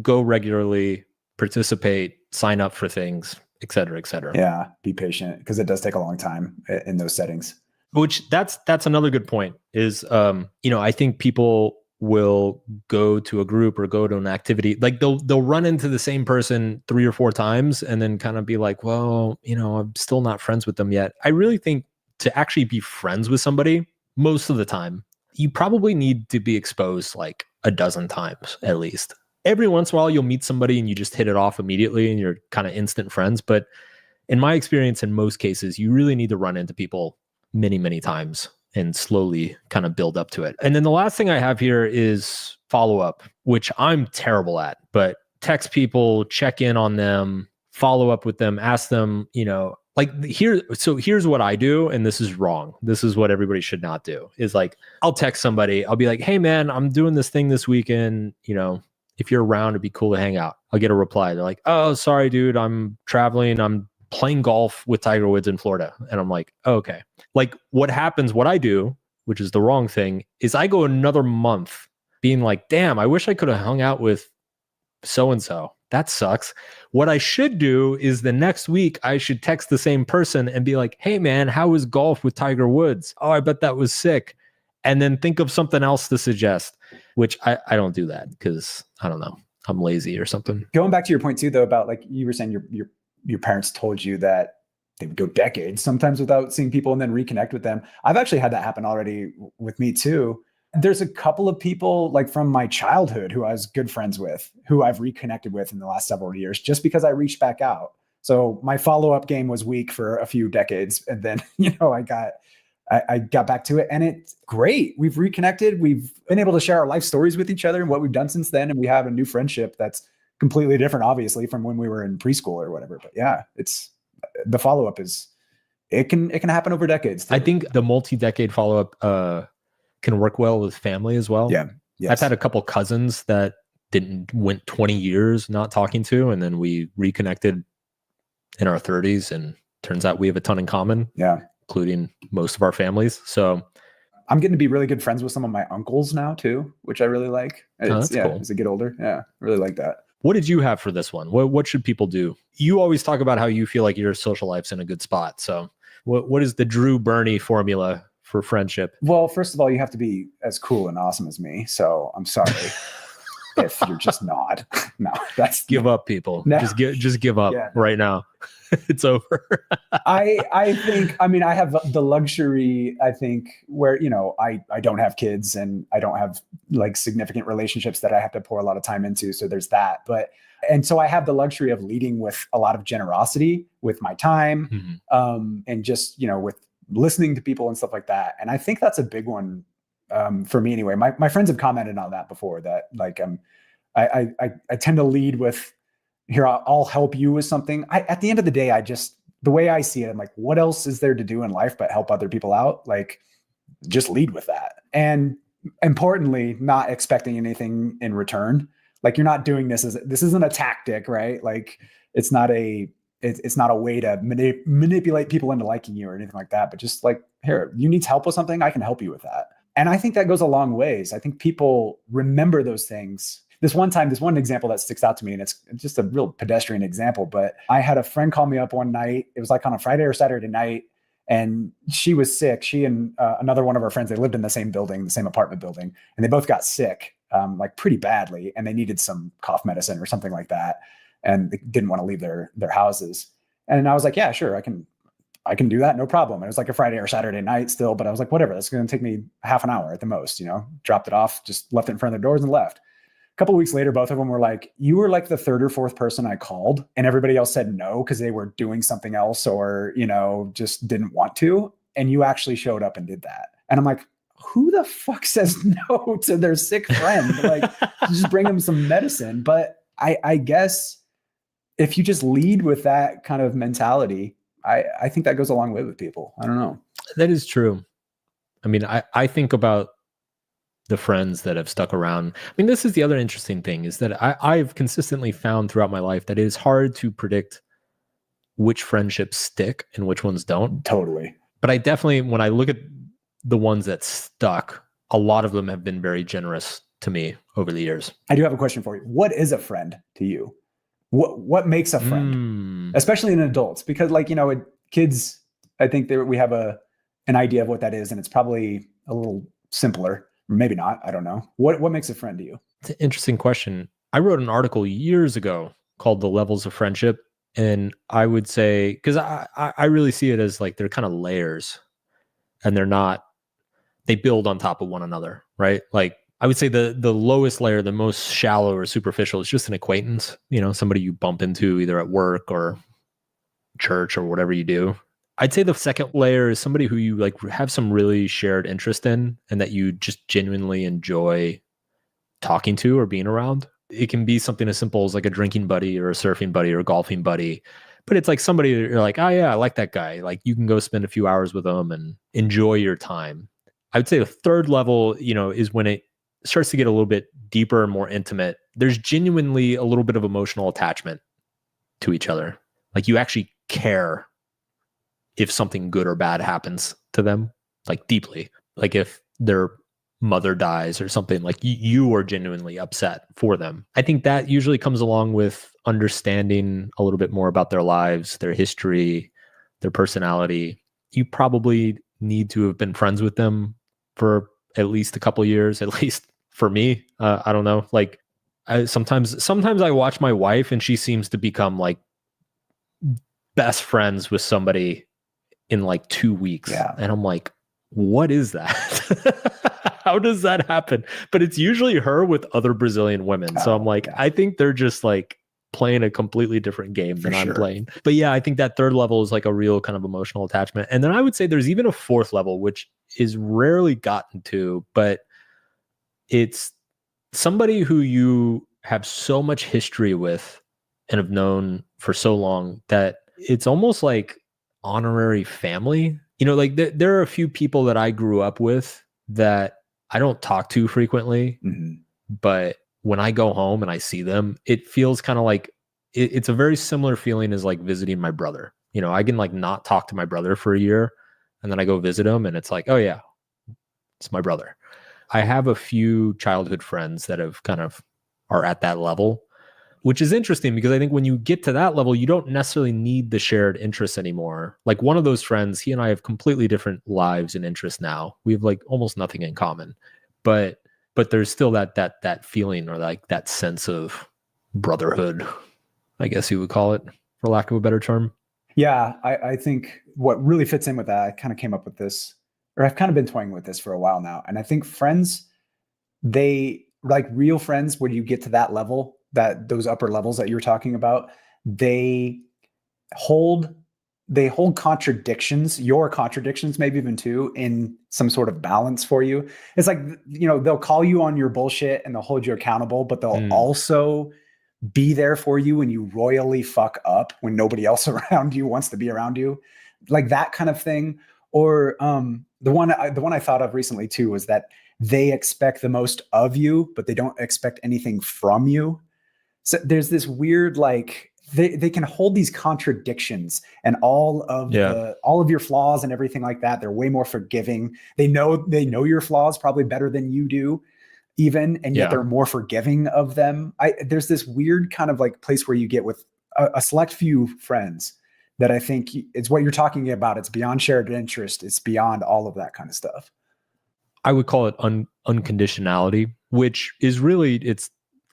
G: go regularly, participate, sign up for things, et cetera, et cetera.
H: Yeah, be patient because it does take a long time in those settings.
G: Which that's another good point is, I think people will go to a group or go to an activity, like they'll run into the same person 3 or 4 times and then kind of be like, well, I'm still not friends with them yet. I really think to actually be friends with somebody, most of the time, you probably need to be exposed like a dozen times at least. Every once in a while, you'll meet somebody and you just hit it off immediately and you're kind of instant friends. But in my experience, in most cases, you really need to run into people many, many times and slowly kind of build up to it. And then the last thing I have here is follow up, which I'm terrible at, but text people, check in on them, follow up with them, ask them, here's what I do. And this is wrong. This is what everybody should not do is like, I'll text somebody. I'll be like, "Hey man, I'm doing this thing this weekend. If you're around, it'd be cool to hang out." I'll get a reply. They're like, "Oh, sorry, dude. I'm traveling. I'm playing golf with Tiger Woods in Florida. And I'm like, oh, okay. Like what happens, what I do, which is the wrong thing, is I go another month being like, damn, I wish I could have hung out with so-and-so. That sucks. What I should do is the next week, I should text the same person and be like, hey man, how was golf with Tiger Woods? Oh, I bet that was sick. And then think of something else to suggest, which I don't do that because I don't know. I'm lazy or something.
H: Going back to your point too, though, about like you were saying your parents told you that they would go decades sometimes without seeing people and then reconnect with them. I've actually had that happen already with me too. There's a couple of people like from my childhood who I was good friends with, who I've reconnected with in the last several years, just because I reached back out. So my follow-up game was weak for a few decades. And then, I got back to it and it's great. We've reconnected. We've been able to share our life stories with each other and what we've done since then. And we have a new friendship that's completely different, obviously, from when we were in preschool or whatever. But yeah, it's the follow-up it can happen over decades too.
G: I think the multi-decade follow-up can work well with family as well.
H: Yeah. Yes.
G: I've had a couple cousins that went 20 years not talking to, and then we reconnected in our 30s, and turns out we have a ton in common.
H: Yeah.
G: Including most of our families. So
H: I'm getting to be really good friends with some of my uncles now too, which I really like.
G: That's cool.
H: As I get older. Yeah. I really like that.
G: What did you have for this one? What should people do? You always talk about how you feel like your social life's in a good spot. So what is the Drew Bernie formula for friendship?
H: Well, first of all, you have to be as cool and awesome as me. So I'm sorry if you're just not. No,
G: give up, people.
H: No.
G: Just give up right now. It's over.
H: I think, I have the luxury, I think, where, I don't have kids and I don't have like significant relationships that I have to pour a lot of time into. So there's that. And so I have the luxury of leading with a lot of generosity with my time, and just, with listening to people and stuff like that. And I think that's a big one for me anyway. My friends have commented on that before, that like, I tend to lead with, here, I'll help you with something. At the end of the day, the way I see it, I'm like, what else is there to do in life but help other people out? Like, just lead with that. And importantly, not expecting anything in return. Like, you're not doing this this isn't a tactic, right? Like, it's not a way to manipulate people into liking you or anything like that. But just like, here, you need help with something, I can help you with that. And I think that goes a long ways. I think people remember those things. This one example that sticks out to me, and it's just a real pedestrian example, but I had a friend call me up one night. It was like on a Friday or Saturday night, and she was sick. She and another one of our friends, they lived in the same building, the same apartment building, and they both got sick, like pretty badly, and they needed some cough medicine or something like that, and they didn't want to leave their houses. And I was like, yeah, sure, I can do that, no problem. And it was like a Friday or Saturday night still, but I was like, whatever, that's going to take me half an hour at the most, dropped it off, just left it in front of their doors and left. A couple of weeks later, both of them were like, you were like the third or fourth person I called, and everybody else said no because they were doing something else or, just didn't want to. And you actually showed up and did that. And I'm like, who the fuck says no to their sick friend? Like, just bring them some medicine. But I guess if you just lead with that kind of mentality, I think that goes a long way with people. I don't know.
G: That is true. I mean, I think about the friends that have stuck around. I mean, this is the other interesting thing, is that I've consistently found throughout my life that it is hard to predict which friendships stick and which ones don't.
H: Totally.
G: But I definitely, when I look at the ones that stuck, a lot of them have been very generous to me over the years.
H: I do have a question for you. What is a friend to you? What makes a friend, especially in adults? Because kids, I think we have an idea of what that is, and it's probably a little simpler. Maybe not. I don't know. What makes a friend to you?
G: It's an interesting question. I wrote an article years ago called The Levels of Friendship. And I would say, because I really see it as like they're kind of layers, and they build on top of one another, right? Like, I would say the lowest layer, the most shallow or superficial, is just an acquaintance, somebody you bump into either at work or church or whatever you do. I'd say the second layer is somebody who you like have some really shared interest in and that you just genuinely enjoy talking to or being around. It can be something as simple as like a drinking buddy or a surfing buddy or a golfing buddy, but it's like somebody that you're like, oh yeah, I like that guy. Like, you can go spend a few hours with them and enjoy your time. I would say the third level, is when it starts to get a little bit deeper and more intimate. There's genuinely a little bit of emotional attachment to each other. Like, you actually care if something good or bad happens to them, like deeply. Like if their mother dies or something, like you are genuinely upset for them. I think that usually comes along with understanding a little bit more about their lives, their history, their personality. You probably need to have been friends with them for at least a couple of years, at least for me. I don't know. Like sometimes I watch my wife and she seems to become like best friends with somebody in like 2 weeks.
H: Yeah.
G: And I'm like, what is that? How does that happen? But it's usually her with other Brazilian women. So I'm like, I think they're just like playing a completely different game than I'm playing. But yeah, I think that third level is like a real kind of emotional attachment. And then I would say there's even a fourth level, which is rarely gotten to, but it's somebody who you have so much history with and have known for so long that it's almost like honorary family. You know, like there are a few people that I grew up with that I don't talk to frequently, but when I go home and I see them, it feels kind of like it's a very similar feeling as like visiting my brother. You know, I can like not talk to my brother for a year and then I go visit him and it's like, oh yeah, it's my brother. I have a few childhood friends that have kind of are at that level, which is interesting because I think when you get to that level, you don't necessarily need the shared interests anymore. Like one of those friends, he and I have completely different lives and interests now. We have like almost nothing in common, but there's still that feeling or like that sense of brotherhood, I guess you would call it, for lack of a better term.
H: Yeah, I think what really fits in with that, I kind of came up with this, or I've kind of been toying with this for a while now. And I think friends, they like real friends, when you get to that level, that those upper levels that you're talking about, they hold contradictions, your contradictions, maybe even too, in some sort of balance for you. It's like, you know, they'll call you on your bullshit and they'll hold you accountable, but they'll also be there for you when you royally fuck up, when nobody else around you wants to be around you, like that kind of thing. Or the one I thought of recently too was that they expect the most of you, but they don't expect anything from you. So there's this weird, like, they can hold these contradictions and all of your flaws and everything like that. They're way more forgiving. They know your flaws probably better than you do, even, and yet they're more forgiving of them. There's this weird kind of like place where you get with a select few friends that I think it's what you're talking about. It's beyond shared interest. It's beyond all of that kind of stuff.
G: I would call it unconditionality, which is really,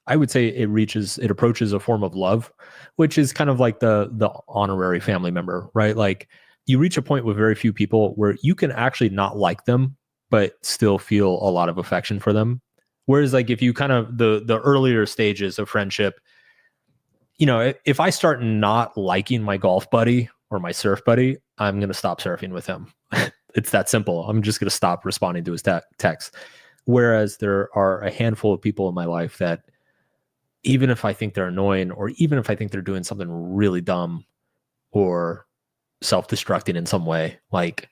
G: I would say it approaches a form of love, which is kind of like the honorary family member, right? Like you reach a point with very few people where you can actually not like them, but still feel a lot of affection for them. Whereas like if you kind of the earlier stages of friendship, you know, if I start not liking my golf buddy or my surf buddy, I'm going to stop surfing with him. It's that simple. I'm just going to stop responding to his text. Whereas there are a handful of people in my life that even if I think they're annoying, or even if I think they're doing something really dumb or self-destructing in some way, like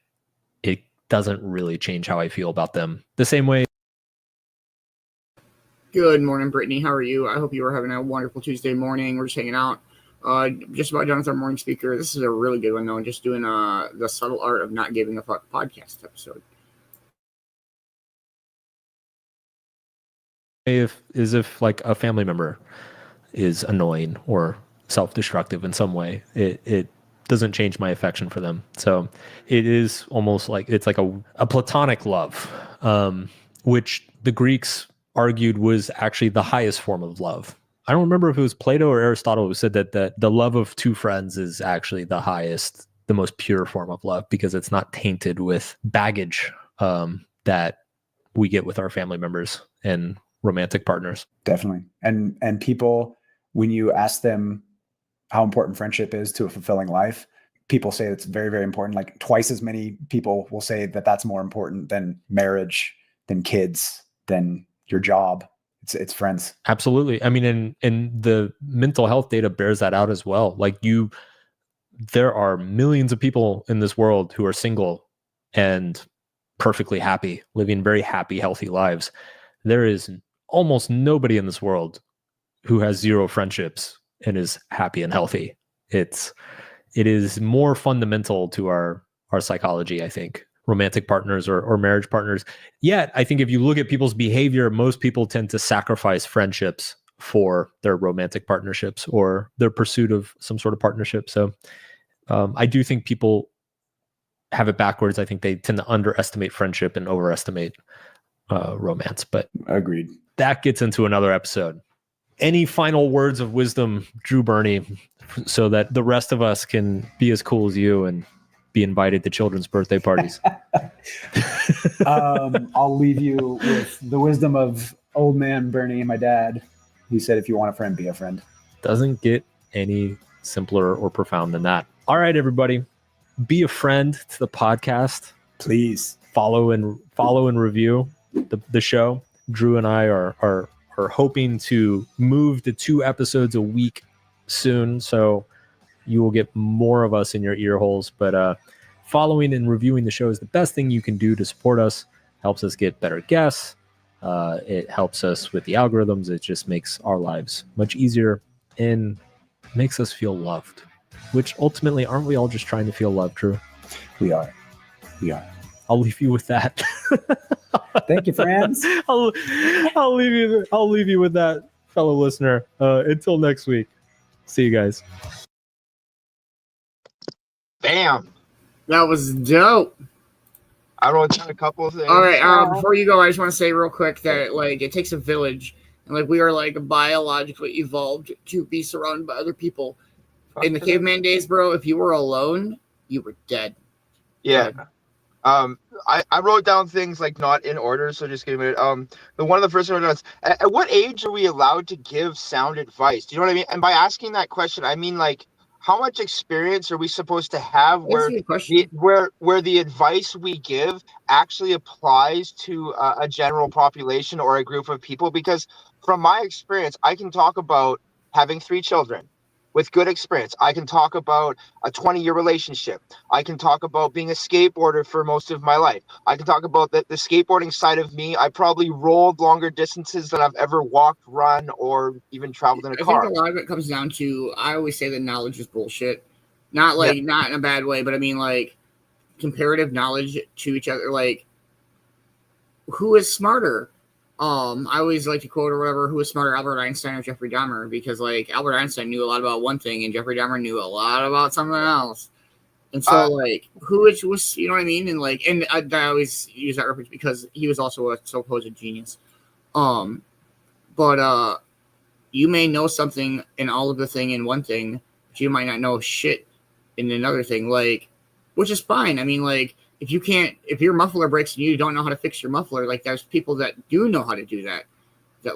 G: it doesn't really change how I feel about them. The same way.
E: Good morning, Brittany. How are you? I hope you are having a wonderful Tuesday morning. We're just hanging out. Just about done with our morning speaker. This is a really good one, though. Just doing the subtle art of not giving a fuck podcast episode.
G: If like a family member is annoying or self-destructive in some way, it doesn't change my affection for them. So it is almost like it's like a platonic love, which the Greeks argued was actually the highest form of love. I don't remember if it was Plato or Aristotle who said that the love of two friends is actually the highest, the most pure form of love, because it's not tainted with baggage that we get with our family members and romantic partners.
H: Definitely. And people, when you ask them how important friendship is to a fulfilling life, people say it's very, very important. Like twice as many people will say that that's more important than marriage, than kids, than your job. It's friends.
G: Absolutely. I mean, and the mental health data bears that out as well. Like there are millions of people in this world who are single and perfectly happy, living very happy, healthy lives. There is almost nobody in this world who has zero friendships and is happy and healthy. It's it is more fundamental to our psychology, I think, romantic partners or marriage partners. Yet, I think if you look at people's behavior, most people tend to sacrifice friendships for their romantic partnerships or their pursuit of some sort of partnership. So I do think people have it backwards. I think they tend to underestimate friendship and overestimate romance. But
H: Agreed.
G: that gets into another episode. Any final words of wisdom, Drew Burney, so that the rest of us can be as cool as you and be invited to children's birthday parties?
H: I'll leave you with the wisdom of old man Bernie and my dad. He said, if you want a friend, be a friend.
G: Doesn't get any simpler or profound than that. All right, everybody, be a friend to the podcast.
H: Please
G: follow and review the show. Drew and I are hoping to move to 2 episodes a week soon, so you will get more of us in your ear holes. But following and reviewing the show is the best thing you can do to support us. Helps us get better guests. It helps us with the algorithms. It just makes our lives much easier and makes us feel loved, which ultimately, aren't we all just trying to feel loved, Drew?
H: We are.
G: I'll leave you with that.
H: Thank you, friends.
G: I'll leave you with that, fellow listener. Until next week. See you guys.
F: Bam.
E: That was dope.
F: I wrote down a couple of things.
E: All right, before you go, I just want to say real quick that like it takes a village, and like we are like biologically evolved to be surrounded by other people. In the caveman days, bro, if you were alone, you were dead.
F: Yeah. I wrote down things like not in order, so just give me it. The one of the first one was, at what age are we allowed to give sound advice? Do you know what I mean? And by asking that question, I mean like, how much experience are we supposed to have where the advice we give actually applies to a general population or a group of people? Because from my experience, I can talk about having 3 children with good experience. I can talk about a 20-year relationship. I can talk about being a skateboarder for most of my life. I can talk about the skateboarding side of me. I probably rolled longer distances than I've ever walked, run, or even traveled in a car.
E: I think a lot of it comes down to, I always say that knowledge is bullshit. Not like, not in a bad way, but I mean like comparative knowledge to each other. Like, who is smarter? I always like to quote or whatever, who was smarter, Albert Einstein or Jeffrey Dahmer? Because like Albert Einstein knew a lot about one thing and Jeffrey Dahmer knew a lot about something else. And so like who was, you know what I mean? And like, and I always use that reference because he was also a supposed genius. But you may know something in all of the thing in one thing, but you might not know shit in another thing, like, which is fine. I mean, like, if your muffler breaks and you don't know how to fix your muffler, like there's people that do know how to do that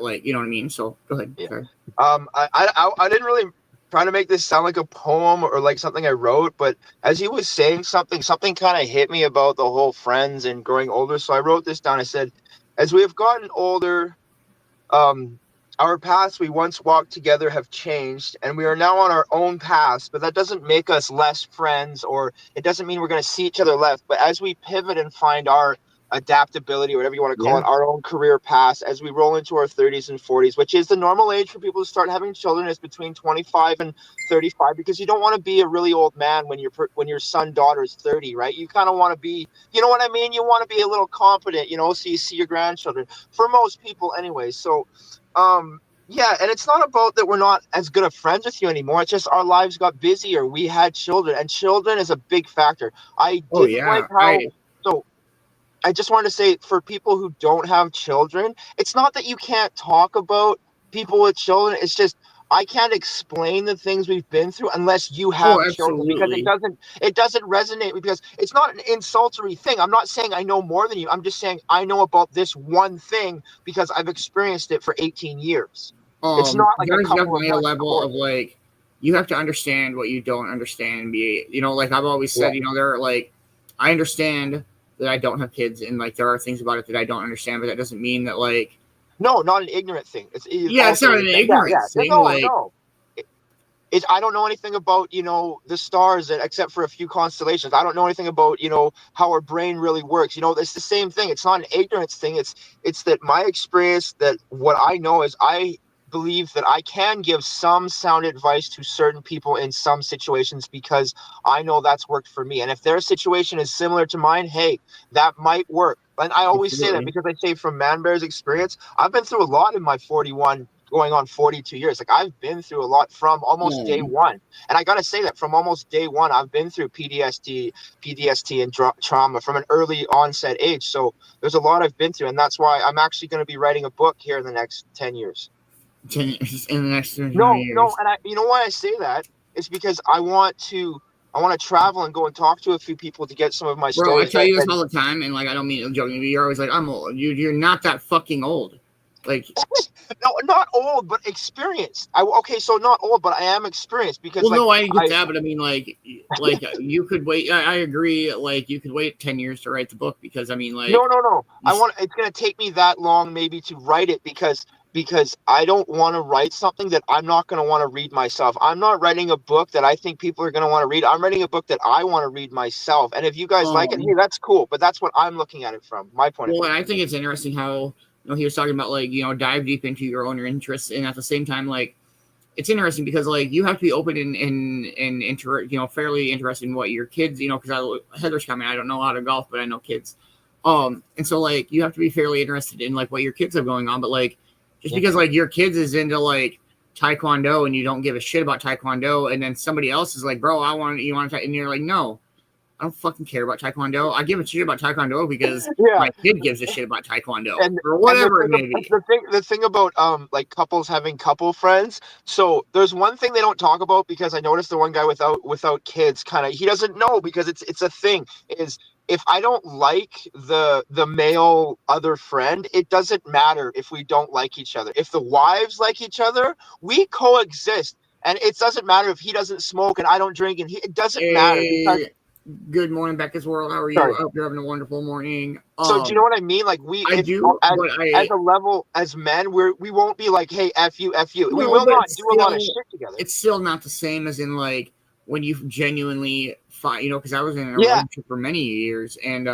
E: like, you know what I mean? So go ahead.
F: Yeah. I didn't really try to make this sound like a poem or like something I wrote, but as he was saying something kind of hit me about the whole friends and growing older. So I wrote this down. I said, as we have gotten older, our paths we once walked together have changed, and we are now on our own paths, but that doesn't make us less friends, or it doesn't mean we're going to see each other less. But as we pivot and find our adaptability, whatever you want to call it, our own career paths, as we roll into our 30s and 40s, which is the normal age for people to start having children, is between 25 and 35, because you don't want to be a really old man when your son, daughter is 30, right? You kind of want to be, you know what I mean? You want to be a little competent, so you see your grandchildren, for most people anyway. So, yeah, and it's not about that we're not as good of friends with you anymore. It's just our lives got busier. We had children, and children is a big factor. So I just wanted to say, for people who don't have children, it's not that you can't talk about people with children. It's just I can't explain the things we've been through unless you have children, because it doesn't resonate, because it's not an insultory thing. I'm not saying I know more than you. I'm just saying I know about this one thing because I've experienced it for 18 years. It's not like
E: there's definitely a level of like, you have to understand what you don't understand. Like I've always said, there are like, I understand that I don't have kids, and like there are things about it that I don't understand, but that doesn't mean that like.
F: No, not an ignorant thing. It's
E: not an ignorant thing.
F: No. I don't know anything about, the stars except for a few constellations. I don't know anything about, how our brain really works. It's the same thing. It's not an ignorance thing. It's that my experience, that what I know is I believe that I can give some sound advice to certain people in some situations because I know that's worked for me. And if their situation is similar to mine, hey, that might work. And I always say that because I say from Man-Bear's experience, I've been through a lot in my 41 going on 42 years. Like I've been through a lot from almost day one. And I got to say that from almost day one, I've been through PTSD and trauma from an early onset age. So there's a lot I've been through. And that's why I'm actually going to be writing a book here in the next 10 years.
E: 10 years in the next 10 years.
F: No. And you know why I say that? It's because I want to travel and go and talk to a few people to get some of my stories.
E: Bro, I tell you this all the time. And like, I don't mean to joke. You're always like, I'm old. You're not that fucking old. Like,
F: no, not old, but experienced. So not old, but I am experienced because.
E: Well, no, I get that, but I mean, like you could wait. I agree. Like, you could wait 10 years to write the book because I mean, like,
F: no. It's gonna take me that long maybe to write it because I don't want to write something that I'm not going to want to read myself. I'm not writing a book that I think people are going to want to read. I'm writing a book that I want to read myself. And if you guys like it, hey, that's cool. But that's what I'm looking at it from my point of view.
E: Well, I think it's interesting how he was talking about like dive deep into your own interests, and at the same time, like it's interesting because like you have to be open and fairly interested in what your kids because Heather's comment. I don't know how to golf, but I know kids. And so like you have to be fairly interested in like what your kids have going on, but like. Just because like your kids is into like Taekwondo and you don't give a shit about Taekwondo, and then somebody else is like, bro, you want to, and you're like, no, I don't fucking care about Taekwondo. I give a shit about Taekwondo because my kid gives a shit about Taekwondo or whatever it may be.
F: The thing about like couples having couple friends. So there's one thing they don't talk about because I noticed the one guy without kids he doesn't know because it's a thing is. If I don't like the male other friend, it doesn't matter if we don't like each other. If the wives like each other, we coexist. And it doesn't matter if he doesn't smoke and I don't drink and it doesn't matter. Because,
E: good morning, Becca's World. How are you? Sorry. I hope you're having a wonderful morning.
F: So do you know what I mean? Like as a level, as men, we won't be like, hey, F you. No, we will not do a lot of shit together.
E: It's still not the same as in like when you genuinely find, because I was in a relationship for many years, and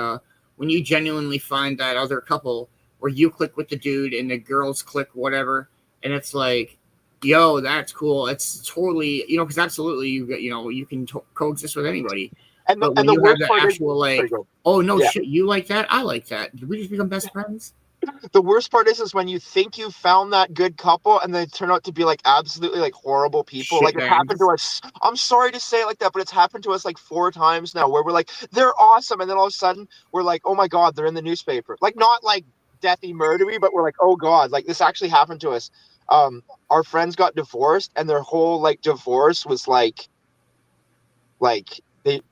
E: when you genuinely find that other couple where you click with the dude and the girls click whatever, and it's like, yo, that's cool. It's totally, because absolutely you can coexist with anybody.
F: And
E: but when
F: the
E: you
F: worst
E: have that
F: part
E: actual like, oh no shit, you like that? I like that. Did we just become best friends?
F: The worst part is when you think you found that good couple and they turn out to be like absolutely like horrible people. Like it happened to us. I'm sorry to say it like that, but it's happened to us like 4 times now where we're like, they're awesome. And then all of a sudden we're like, oh my God, they're in the newspaper. Like not like deathy murdery, but we're like, oh God, like this actually happened to us. Our friends got divorced and their whole like divorce was like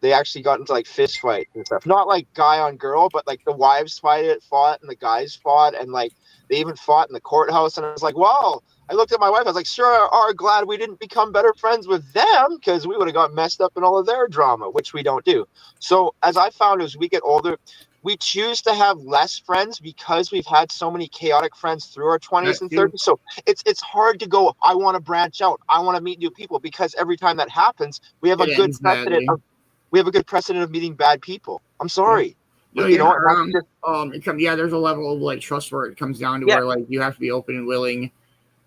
F: they actually got into like fist fights and stuff. Not like guy on girl, but like the wives fought and the guys fought and like they even fought in the courthouse. And I was like, wow. I looked at my wife. I was like, sure are glad we didn't become better friends with them because we would have got messed up in all of their drama, which we don't do. So as I found as we get older, we choose to have less friends because we've had so many chaotic friends through our 20s and 30s. So it's hard to go, I want to branch out. I want to meet new people because every time that happens, we have a good precedent of meeting bad people. I'm sorry.
E: No, there's a level of like trust where it comes down to where like you have to be open and willing.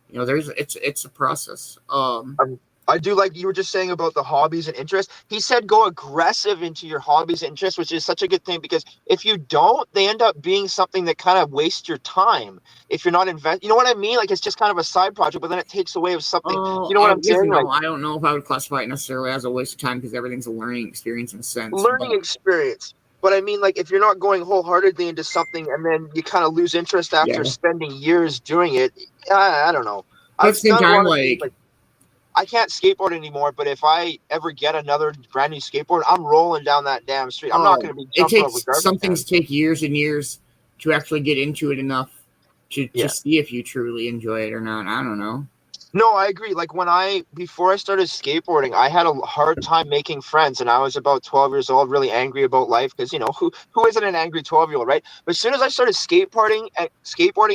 E: It's a process.
F: I do like you were just saying about the hobbies and interests. He said go aggressive into your hobbies and interests, which is such a good thing because if you don't, they end up being something that kind of wastes your time. If you're not you know what I mean? Like it's just kind of a side project, but then it takes away of something. You know what I'm saying?
E: I don't know if I would classify it necessarily as a waste of time because everything's a learning experience in a sense.
F: Experience. But I mean, like if you're not going wholeheartedly into something and then you kind of lose interest after spending years doing it, I don't know.
E: At the same time,
F: I can't skateboard anymore, but if I ever get another brand new skateboard, I'm rolling down that damn street. I'm not going to be jumping over garbage.
E: Some things take years and years to actually get into it enough to see if you truly enjoy it or not. I don't know.
F: No, I agree. Like before I started skateboarding, I had a hard time making friends, and I was about 12 years old, really angry about life because who isn't an angry 12-year-old, right? But as soon as I started skateboarding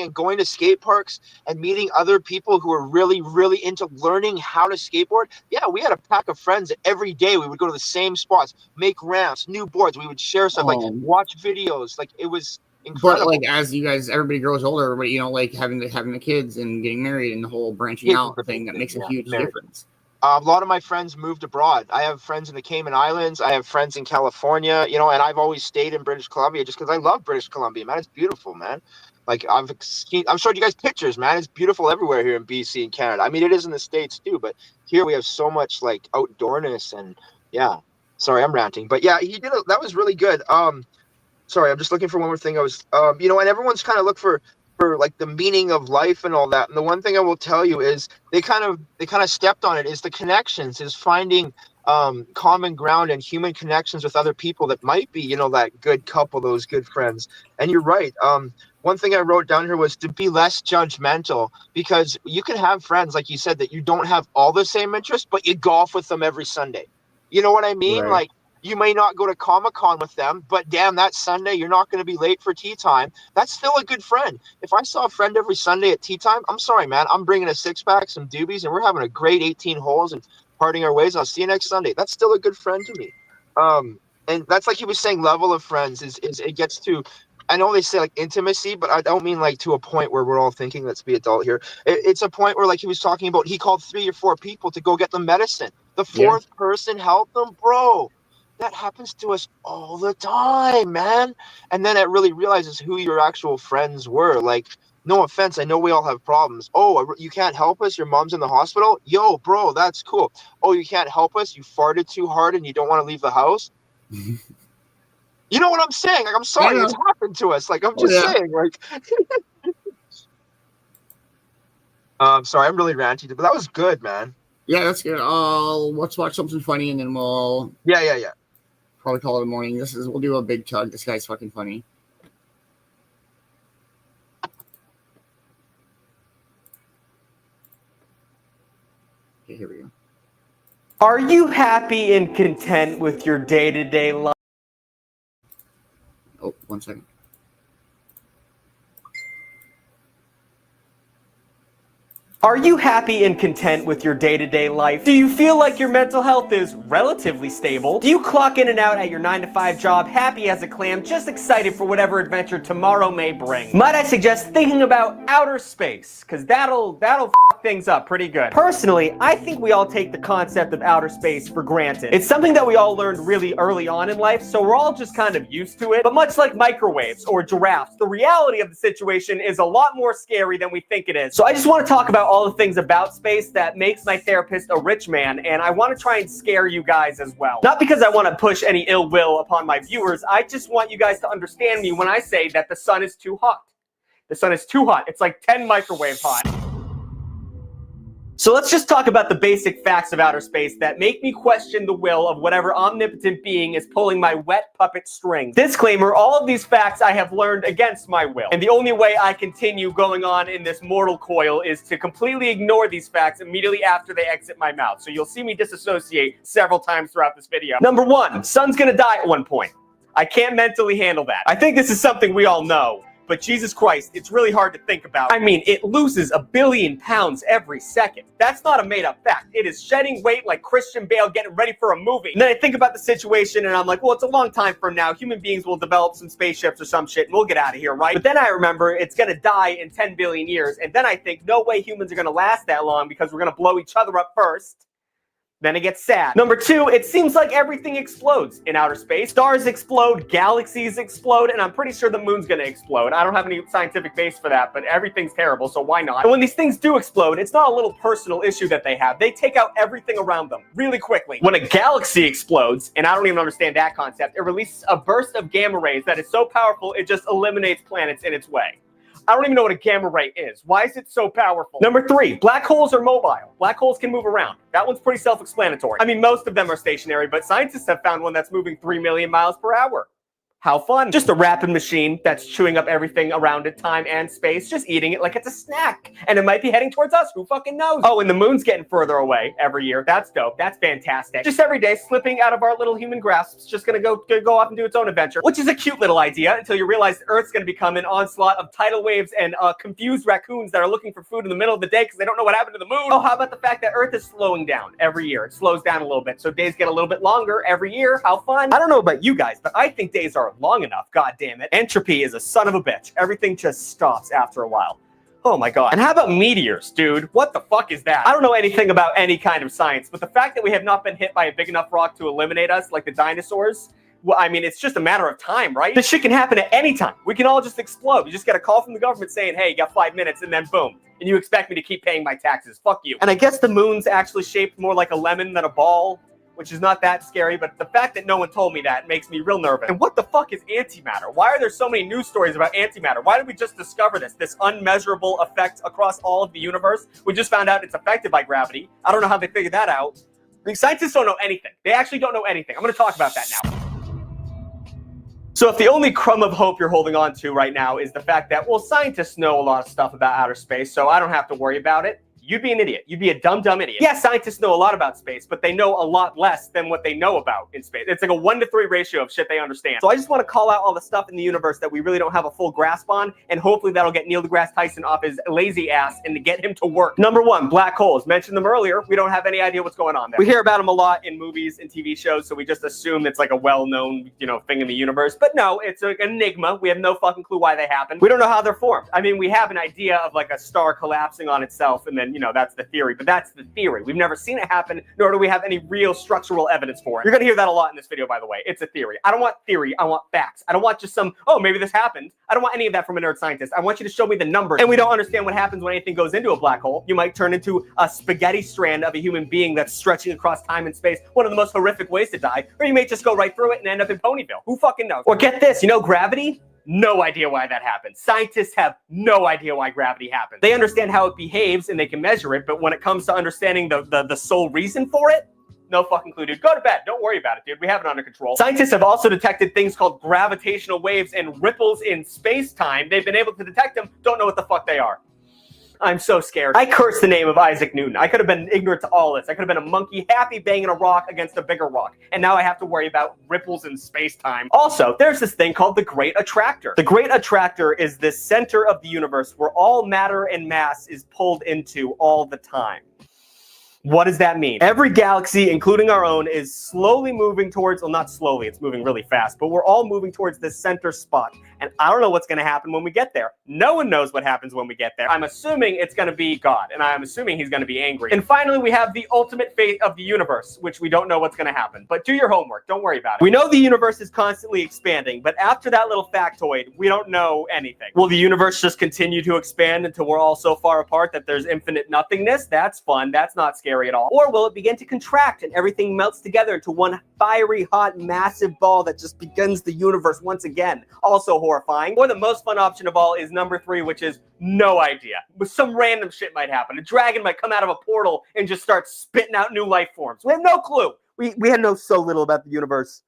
F: and going to skate parks and meeting other people who were really, really into learning how to skateboard, we had a pack of friends that every day we would go to the same spots, make ramps, new boards. We would share stuff, like watch videos. Like it was incredible.
E: But like as you guys, everybody grows older, everybody, like having the kids and getting married and the whole branching out thing, that makes a huge difference.
F: A lot of my friends moved abroad. I have friends in the Cayman Islands. I have friends in California, and I've always stayed in British Columbia just because I love British Columbia, man. It's beautiful, man. Like I'm showing you guys pictures, man. It's beautiful everywhere here in BC and Canada. I mean, it is in the States too, but here we have so much like outdoorness and yeah. Sorry, I'm ranting, but yeah, that was really good. Sorry, I'm just looking for one more thing. I was, and everyone's kind of look for like the meaning of life and all that. And the one thing I will tell you is they kind of stepped on it, is the connections, is finding common ground and human connections with other people that might be, that good couple, those good friends. And you're right. One thing I wrote down here was to be less judgmental, because you can have friends, like you said, that you don't have all the same interests, but you golf with them every Sunday. You know what I mean?
E: Right.
F: Like, you may not go to Comic-Con with them, but damn, that Sunday, you're not going to be late for tea time. That's still a good friend. If I saw a friend every Sunday at tea time, I'm sorry, man. I'm bringing a six-pack, some doobies, and we're having a great 18 holes and parting our ways. I'll see you next Sunday. That's still a good friend to me. And that's like he was saying, level of friends is it gets to, I know they say like intimacy, but I don't mean like to a point where we're all thinking, let's be adult here. It's a point where, like he was talking about, he called 3 or 4 people to go get them medicine. The 4th person helped them, bro. That happens to us all the time, man. And then it really realizes who your actual friends were. Like, no offense, I know we all have problems. Oh, you can't help us? Your mom's in the hospital? Yo, bro, that's cool. Oh, you can't help us? You farted too hard and you don't want to leave the house? You know what I'm saying? Like, I'm sorry, it's happened to us. Like, I'm just saying, like. Sorry, I'm really ranty, but that was good, man.
E: Yeah, that's good. Let's watch something funny and then we'll.
F: Yeah.
E: Probably call it a morning. We'll do a big chug. This guy's fucking funny. Okay, here we go.
I: Are you happy and content with your day-to-day life?
E: Oh, 1 second.
I: Are you happy and content with your day-to-day life? Do you feel like your mental health is relatively stable? Do you clock in and out at your 9-to-5 job happy as a clam, just excited for whatever adventure tomorrow may bring? Might I suggest thinking about outer space, because that'll f things up pretty good. Personally, I think we all take the concept of outer space for granted. It's something that we all learned really early on in life, so we're all just kind of used to it. But much like microwaves or giraffes, the reality of the situation is a lot more scary than we think it is. So I just want to talk about all the things about space that makes my therapist a rich man, and I want to try and scare you guys as well. Not because I want to push any ill will upon my viewers, I just want you guys to understand me when I say that the sun is too hot. The sun is too hot. It's like 10 microwaves hot. So let's just talk about the basic facts of outer space that make me question the will of whatever omnipotent being is pulling my wet puppet strings. Disclaimer, all of these facts I have learned against my will. And the only way I continue going on in this mortal coil is to completely ignore these facts immediately after they exit my mouth. So you'll see me disassociate several times throughout this video. Number 1, sun's gonna die at one point. I can't mentally handle that. I think this is something we all know. But Jesus Christ, it's really hard to think about. I mean, it loses 1 billion pounds every second. That's not a made-up fact. It is shedding weight like Christian Bale getting ready for a movie. And then I think about the situation and I'm like, well, it's a long time from now. Human beings will develop some spaceships or some shit and we'll get out of here, right? But then I remember it's gonna die in 10 billion years. And then I think, no way humans are gonna last that long because we're gonna blow each other up first. Then it gets sad. Number 2, it seems like everything explodes in outer space. Stars explode, galaxies explode, and I'm pretty sure the moon's gonna explode. I don't have any scientific base for that, but everything's terrible, so why not? And when these things do explode, it's not a little personal issue that they have. They take out everything around them really quickly. When a galaxy explodes, and I don't even understand that concept, it releases a burst of gamma rays that is so powerful it just eliminates planets in its way. I don't even know what a gamma ray is. Why is it so powerful? Number 3, black holes are mobile. Black holes can move around. That one's pretty self-explanatory. I mean, most of them are stationary, but scientists have found one that's moving 3 million miles per hour. How fun. Just a rapid machine that's chewing up everything around it, time and space, just eating it like it's a snack. And it might be heading towards us, who fucking knows? Oh, and the moon's getting further away every year. That's dope, that's fantastic. Just every day, slipping out of our little human grasps, just gonna go off and do its own adventure. Which is a cute little idea until you realize the Earth's gonna become an onslaught of tidal waves and confused raccoons that are looking for food in the middle of the day because they don't know what happened to the moon. Oh, how about the fact that Earth is slowing down every year? It slows down a little bit, so days get a little bit longer every year. How fun. I don't know about you guys, but I think days are for long enough, god damn it, entropy is a son of a bitch. Everything just stops after a while. Oh my god. And how about meteors, dude? What the fuck is that? I don't know anything about any kind of science, but the fact that we have not been hit by a big enough rock to eliminate us, like the dinosaurs, well, I mean, it's just a matter of time, right? This shit can happen at any time. We can all just explode. You just get a call from the government saying, hey, you got 5 minutes, and then boom. And you expect me to keep paying my taxes. Fuck you. And I guess the moon's actually shaped more like a lemon than a ball, which is not that scary, but the fact that no one told me that makes me real nervous. And what the fuck is antimatter? Why are there so many news stories about antimatter? Why did we just discover this unmeasurable effect across all of the universe? We just found out it's affected by gravity. I don't know how they figured that out. I mean, scientists don't know anything. They actually don't know anything. I'm going to talk about that now. So if the only crumb of hope you're holding on to right now is the fact that, well, scientists know a lot of stuff about outer space, so I don't have to worry about it, you'd be an idiot. You'd be a dumb idiot. Yeah, scientists know a lot about space, but they know a lot less than what they know about in space. It's like a 1-to-3 ratio of shit they understand. So I just want to call out all the stuff in the universe that we really don't have a full grasp on, and hopefully that'll get Neil deGrasse Tyson off his lazy ass and to get him to work. Number 1, black holes. Mentioned them earlier. We don't have any idea what's going on there. We hear about them a lot in movies and TV shows, so we just assume it's like a well-known, thing in the universe. But no, it's an enigma. We have no fucking clue why they happen. We don't know how they're formed. I mean, we have an idea of like a star collapsing on itself, and then, that's the theory. But that's the theory. We've never seen it happen, nor do we have any real structural evidence for it. You're going to hear that a lot in this video, by the way. It's a theory. I don't want theory. I want facts. I don't want just some, oh, maybe this happened. I don't want any of that from a nerd scientist. I want you to show me the numbers. And we don't understand what happens when anything goes into a black hole. You might turn into a spaghetti strand of a human being that's stretching across time and space, one of the most horrific ways to die, or you may just go right through it and end up in Ponyville. Who fucking knows? Or get this, gravity? No idea why that happens. Scientists have no idea why gravity happens. They understand how it behaves and they can measure it, but when it comes to understanding the sole reason for it, no fucking clue, dude. Go to bed. Don't worry about it, dude. We have it under control. Scientists have also detected things called gravitational waves and ripples in space-time. They've been able to detect them, don't know what the fuck they are. I'm so scared. I curse the name of Isaac Newton. I could have been ignorant to all this. I could have been a monkey happy banging a rock against a bigger rock. And now I have to worry about ripples in space-time. Also, there's this thing called the Great Attractor. The Great Attractor is the center of the universe where all matter and mass is pulled into all the time. What does that mean? Every galaxy, including our own, is slowly moving towards, well, not slowly, it's moving really fast, but we're all moving towards this center spot. And I don't know what's going to happen when we get there. No one knows what happens when we get there. I'm assuming it's going to be God, and I'm assuming he's going to be angry. And finally, we have the ultimate fate of the universe, which we don't know what's going to happen. But do your homework. Don't worry about it. We know the universe is constantly expanding, but after that little factoid, we don't know anything. Will the universe just continue to expand until we're all so far apart that there's infinite nothingness? That's fun. That's not scary at all. Or will it begin to contract and everything melts together into one fiery, hot, massive ball that just begins the universe once again? Also horrifying. Or the most fun option of all is number 3, which is no idea. But some random shit might happen. A dragon might come out of a portal and just start spitting out new life forms. We have no clue. We had know so little about the universe.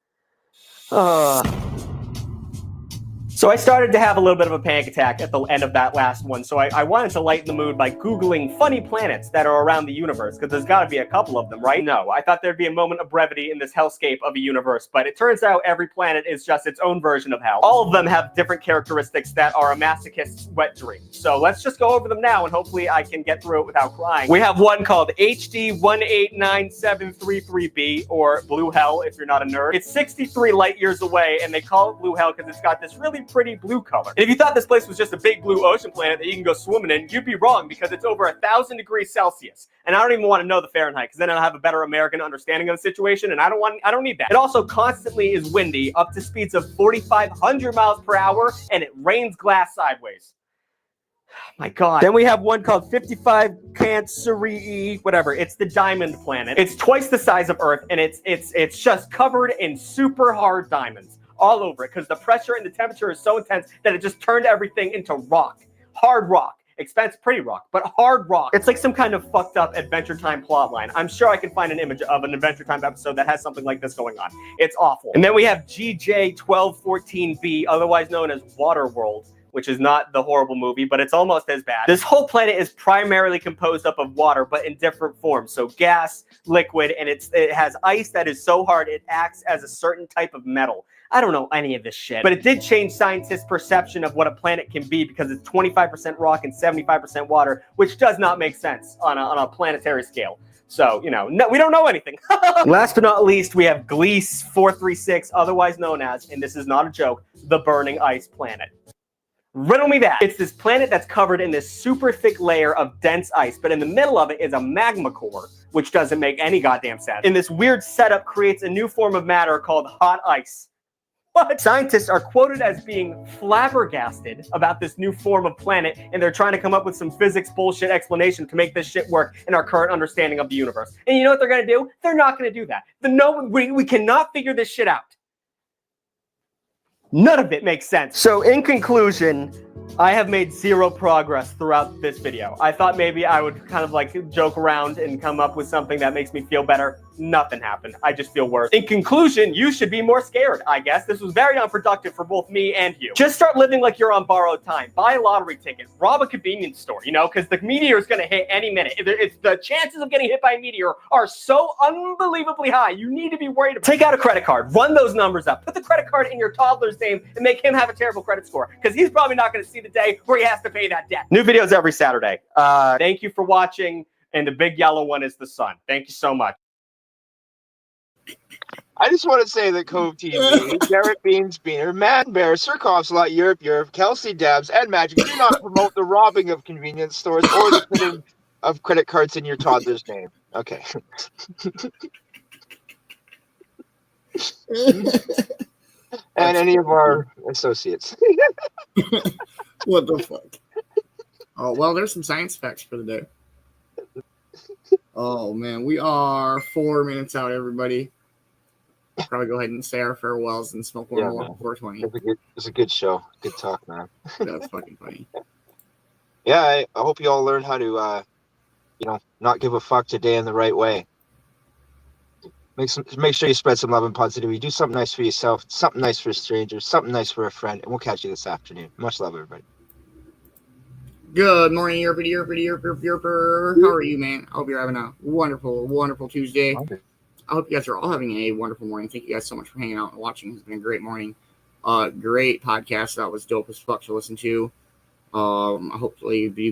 I: So I started to have a little bit of a panic attack at the end of that last one, so I wanted to lighten the mood by Googling funny planets that are around the universe, because there's got to be a couple of them, right? No, I thought there'd be a moment of brevity in this hellscape of a universe, but it turns out every planet is just its own version of hell. All of them have different characteristics that are a masochist's wet dream. So let's just go over them now, and hopefully I can get through it without crying. We have one called HD 189733b, or Blue Hell if you're not a nerd. It's 63 light years away, and they call it Blue Hell because it's got this really pretty blue color. And if you thought this place was just a big blue ocean planet that you can go swimming in, you'd be wrong, because it's over 1,000 degrees Celsius. And I don't even want to know the Fahrenheit, because then I'll have a better American understanding of the situation, and I don't need that. It also constantly is windy, up to speeds of 4,500 miles per hour, and it rains glass sideways. My God. Then we have one called 55 Canceri, whatever. It's the diamond planet. It's twice the size of Earth, and it's just covered in super hard diamonds all over it, because the pressure and the temperature is so intense that it just turned everything into rock. Hard rock. Expensive, pretty rock, but hard rock. It's like some kind of fucked up Adventure Time plotline. I'm sure I can find an image of an Adventure Time episode that has something like this going on. It's awful. And then we have GJ1214b, otherwise known as Waterworld, which is not the horrible movie, but it's almost as bad. This whole planet is primarily composed up of water, but in different forms. So gas, liquid, and it has ice that is so hard it acts as a certain type of metal. I don't know any of this shit, but it did change scientists' perception of what a planet can be, because it's 25% rock and 75% water, which does not make sense on a planetary scale. So, you know, no, we don't know anything. Last but not least, we have Gliese 436, otherwise known as, and this is not a joke, the burning ice planet. Riddle me that. It's this planet that's covered in this super thick layer of dense ice, but in the middle of it is a magma core, which doesn't make any goddamn sense. And this weird setup creates a new form of matter called hot ice. What? Scientists are quoted as being flabbergasted about this new form of planet, and they're trying to come up with some physics bullshit explanation to make this shit work in our current understanding of the universe. And you know what they're gonna do? They're not gonna do that. We cannot figure this shit out. None of it makes sense. So in conclusion, I have made zero progress throughout this video. I thought maybe I would kind of like joke around and come up with something that makes me feel better. Nothing happened. I just feel worse. In conclusion, you should be more scared, I guess. This was very unproductive for both me and you. Just start living like you're on borrowed time. Buy a lottery ticket. Rob a convenience store, you know, because the meteor is going to hit any minute. It's the chances of getting hit by a meteor are so unbelievably high. You need to be worried about it. Take out a credit card. Run those numbers up. Put the credit card in your toddler's name and make him have a terrible credit score, because he's probably not going to see the day where he has to pay that debt. New videos every Saturday. Thank you for watching. And the big yellow one is the sun. Thank you so much.
F: I just want to say that Cove-TV, Garrett Beanz, Man-Bear, Sir Cough-Slot, Europe, Kelsey Dabs, and Magic do not promote the robbing of convenience stores or the putting of credit cards in your toddler's name. Okay. And any of our associates.
E: What the fuck? Oh, well, there's some science facts for the day. Oh, man. We are 4 minutes out, everybody. Probably go ahead and say our farewells and smoke one more before 420.
F: It's a good show. Good talk, man.
E: That's fucking funny.
F: Yeah, I hope you all learn how to, not give a fuck today in the right way. Make sure you spread some love and positivity. Do something nice for yourself, something nice for a stranger, something nice for a friend, and we'll catch you this afternoon. Much love, everybody.
E: Good morning, Yerper. How are you, man? I hope you're having a wonderful, wonderful Tuesday. I hope you guys are all having a wonderful morning. Thank you guys so much for hanging out and watching. It's been a great morning. Great podcast. That was dope as fuck to listen to. Hopefully be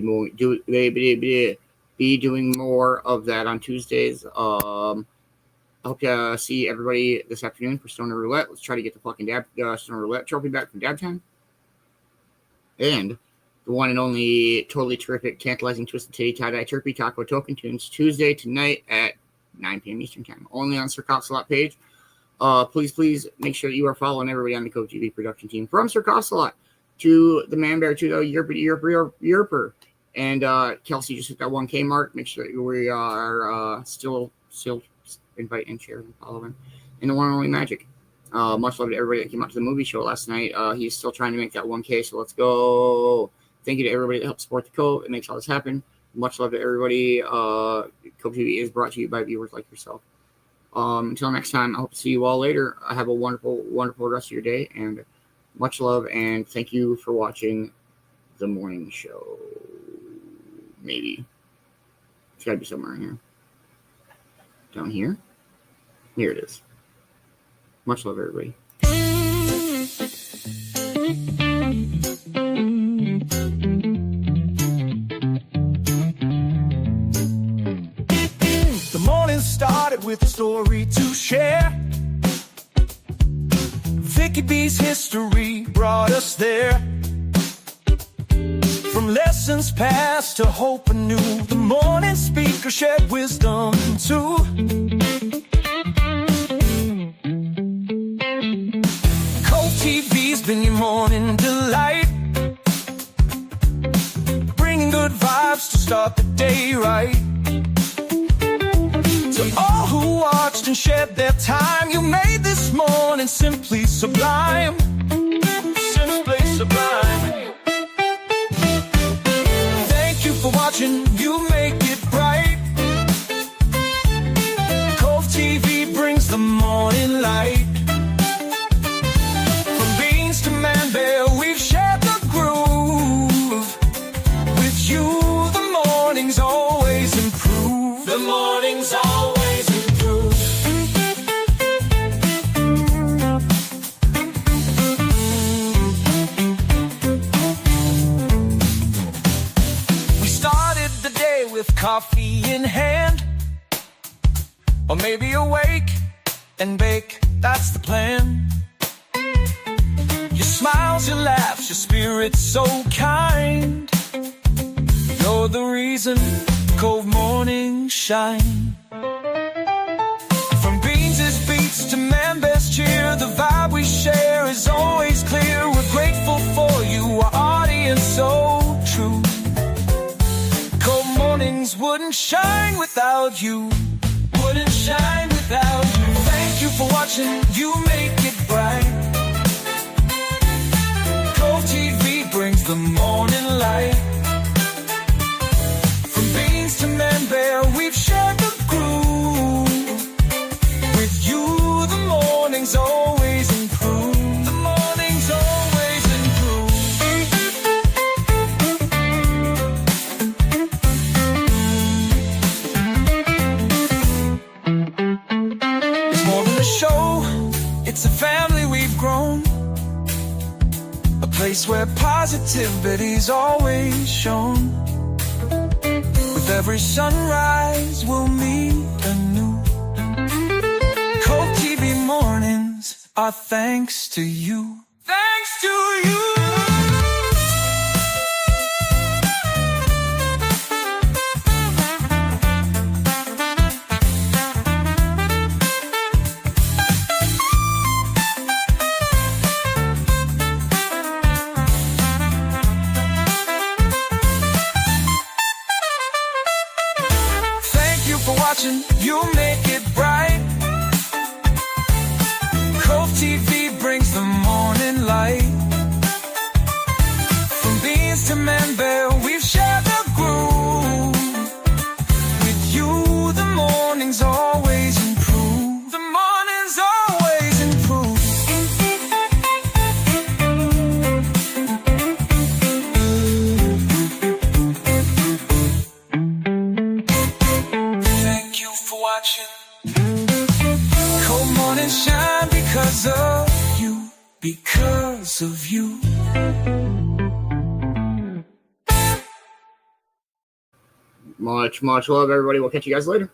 E: doing more of that on Tuesdays. I hope to see everybody this afternoon for Stoner Roulette. Let's try to get the fucking Stoner Roulette trophy back from Dab Time. And the one and only totally terrific, tantalizing, twisted titty, tie-dye, turkey, taco, token tunes, Tuesday tonight at 9 p.m. Eastern Time. Only on Sir Cough-Slot page. Please make sure you are following everybody on the Cove-TV production team. From Sir Cough-Slot to the Man-Bear to the Yerper. And Kelsey just hit that 1K mark. Make sure we are still invite and share and follow him. And the one and only Magic. Much love to everybody that came out to the movie show last night. He's still trying to make that 1K, so let's go. Thank you to everybody that helped support the Cove. It makes all this happen. Much love to everybody. Cove-TV is brought to you by viewers like yourself. Until next time, I hope to see you all later. Have a wonderful, wonderful rest of your day, and much love, and thank you for watching the morning show. Maybe. It's got to be somewhere in here. Down here? Here it is. Much love, everybody.
B: The morning started with a story to share. Vicki B's history brought us there. From lessons past to hope anew, the morning speaker shared wisdom too. Cove-TV's been your morning delight, bringing good vibes to start the day right. To all who watched and shared their time, you made this morning simply sublime. Simply sublime. For watching, you make it bright. Cove-TV brings the morning light. From Beanz to Man-Bear, we've shared the groove. With you, the mornings always improve. The mornings always improve. Baby, awake and bake, that's the plan. Your smiles, your laughs, your spirit's so kind. You're the reason Cove mornings shine. From Beanz' beats to Man-Bear's cheer, the vibe we share is always clear. We're grateful for you, our audience so true. Cove mornings wouldn't shine without you. Wouldn't shine without you. Thank you for watching, you make it bright. Cove-TV brings the morning light. From Beanz to Man-Bear, we've shared the groove. With you, the mornings always improve. The mornings always improve. It's more than a show, it's a family we've grown. A place where positivity's always shown. With every sunrise, we'll meet anew. Cove-TV mornings are thanks to you. Thanks to you. For watching, you make it bright. Cove-TV brings the morning light. From Beanz to Man-Bear, we've shared the groove. With you, the mornings always improve. The mornings always improve. Watching Cove morning shine because of you, because of you.
E: Much love, everybody. We'll catch you guys later.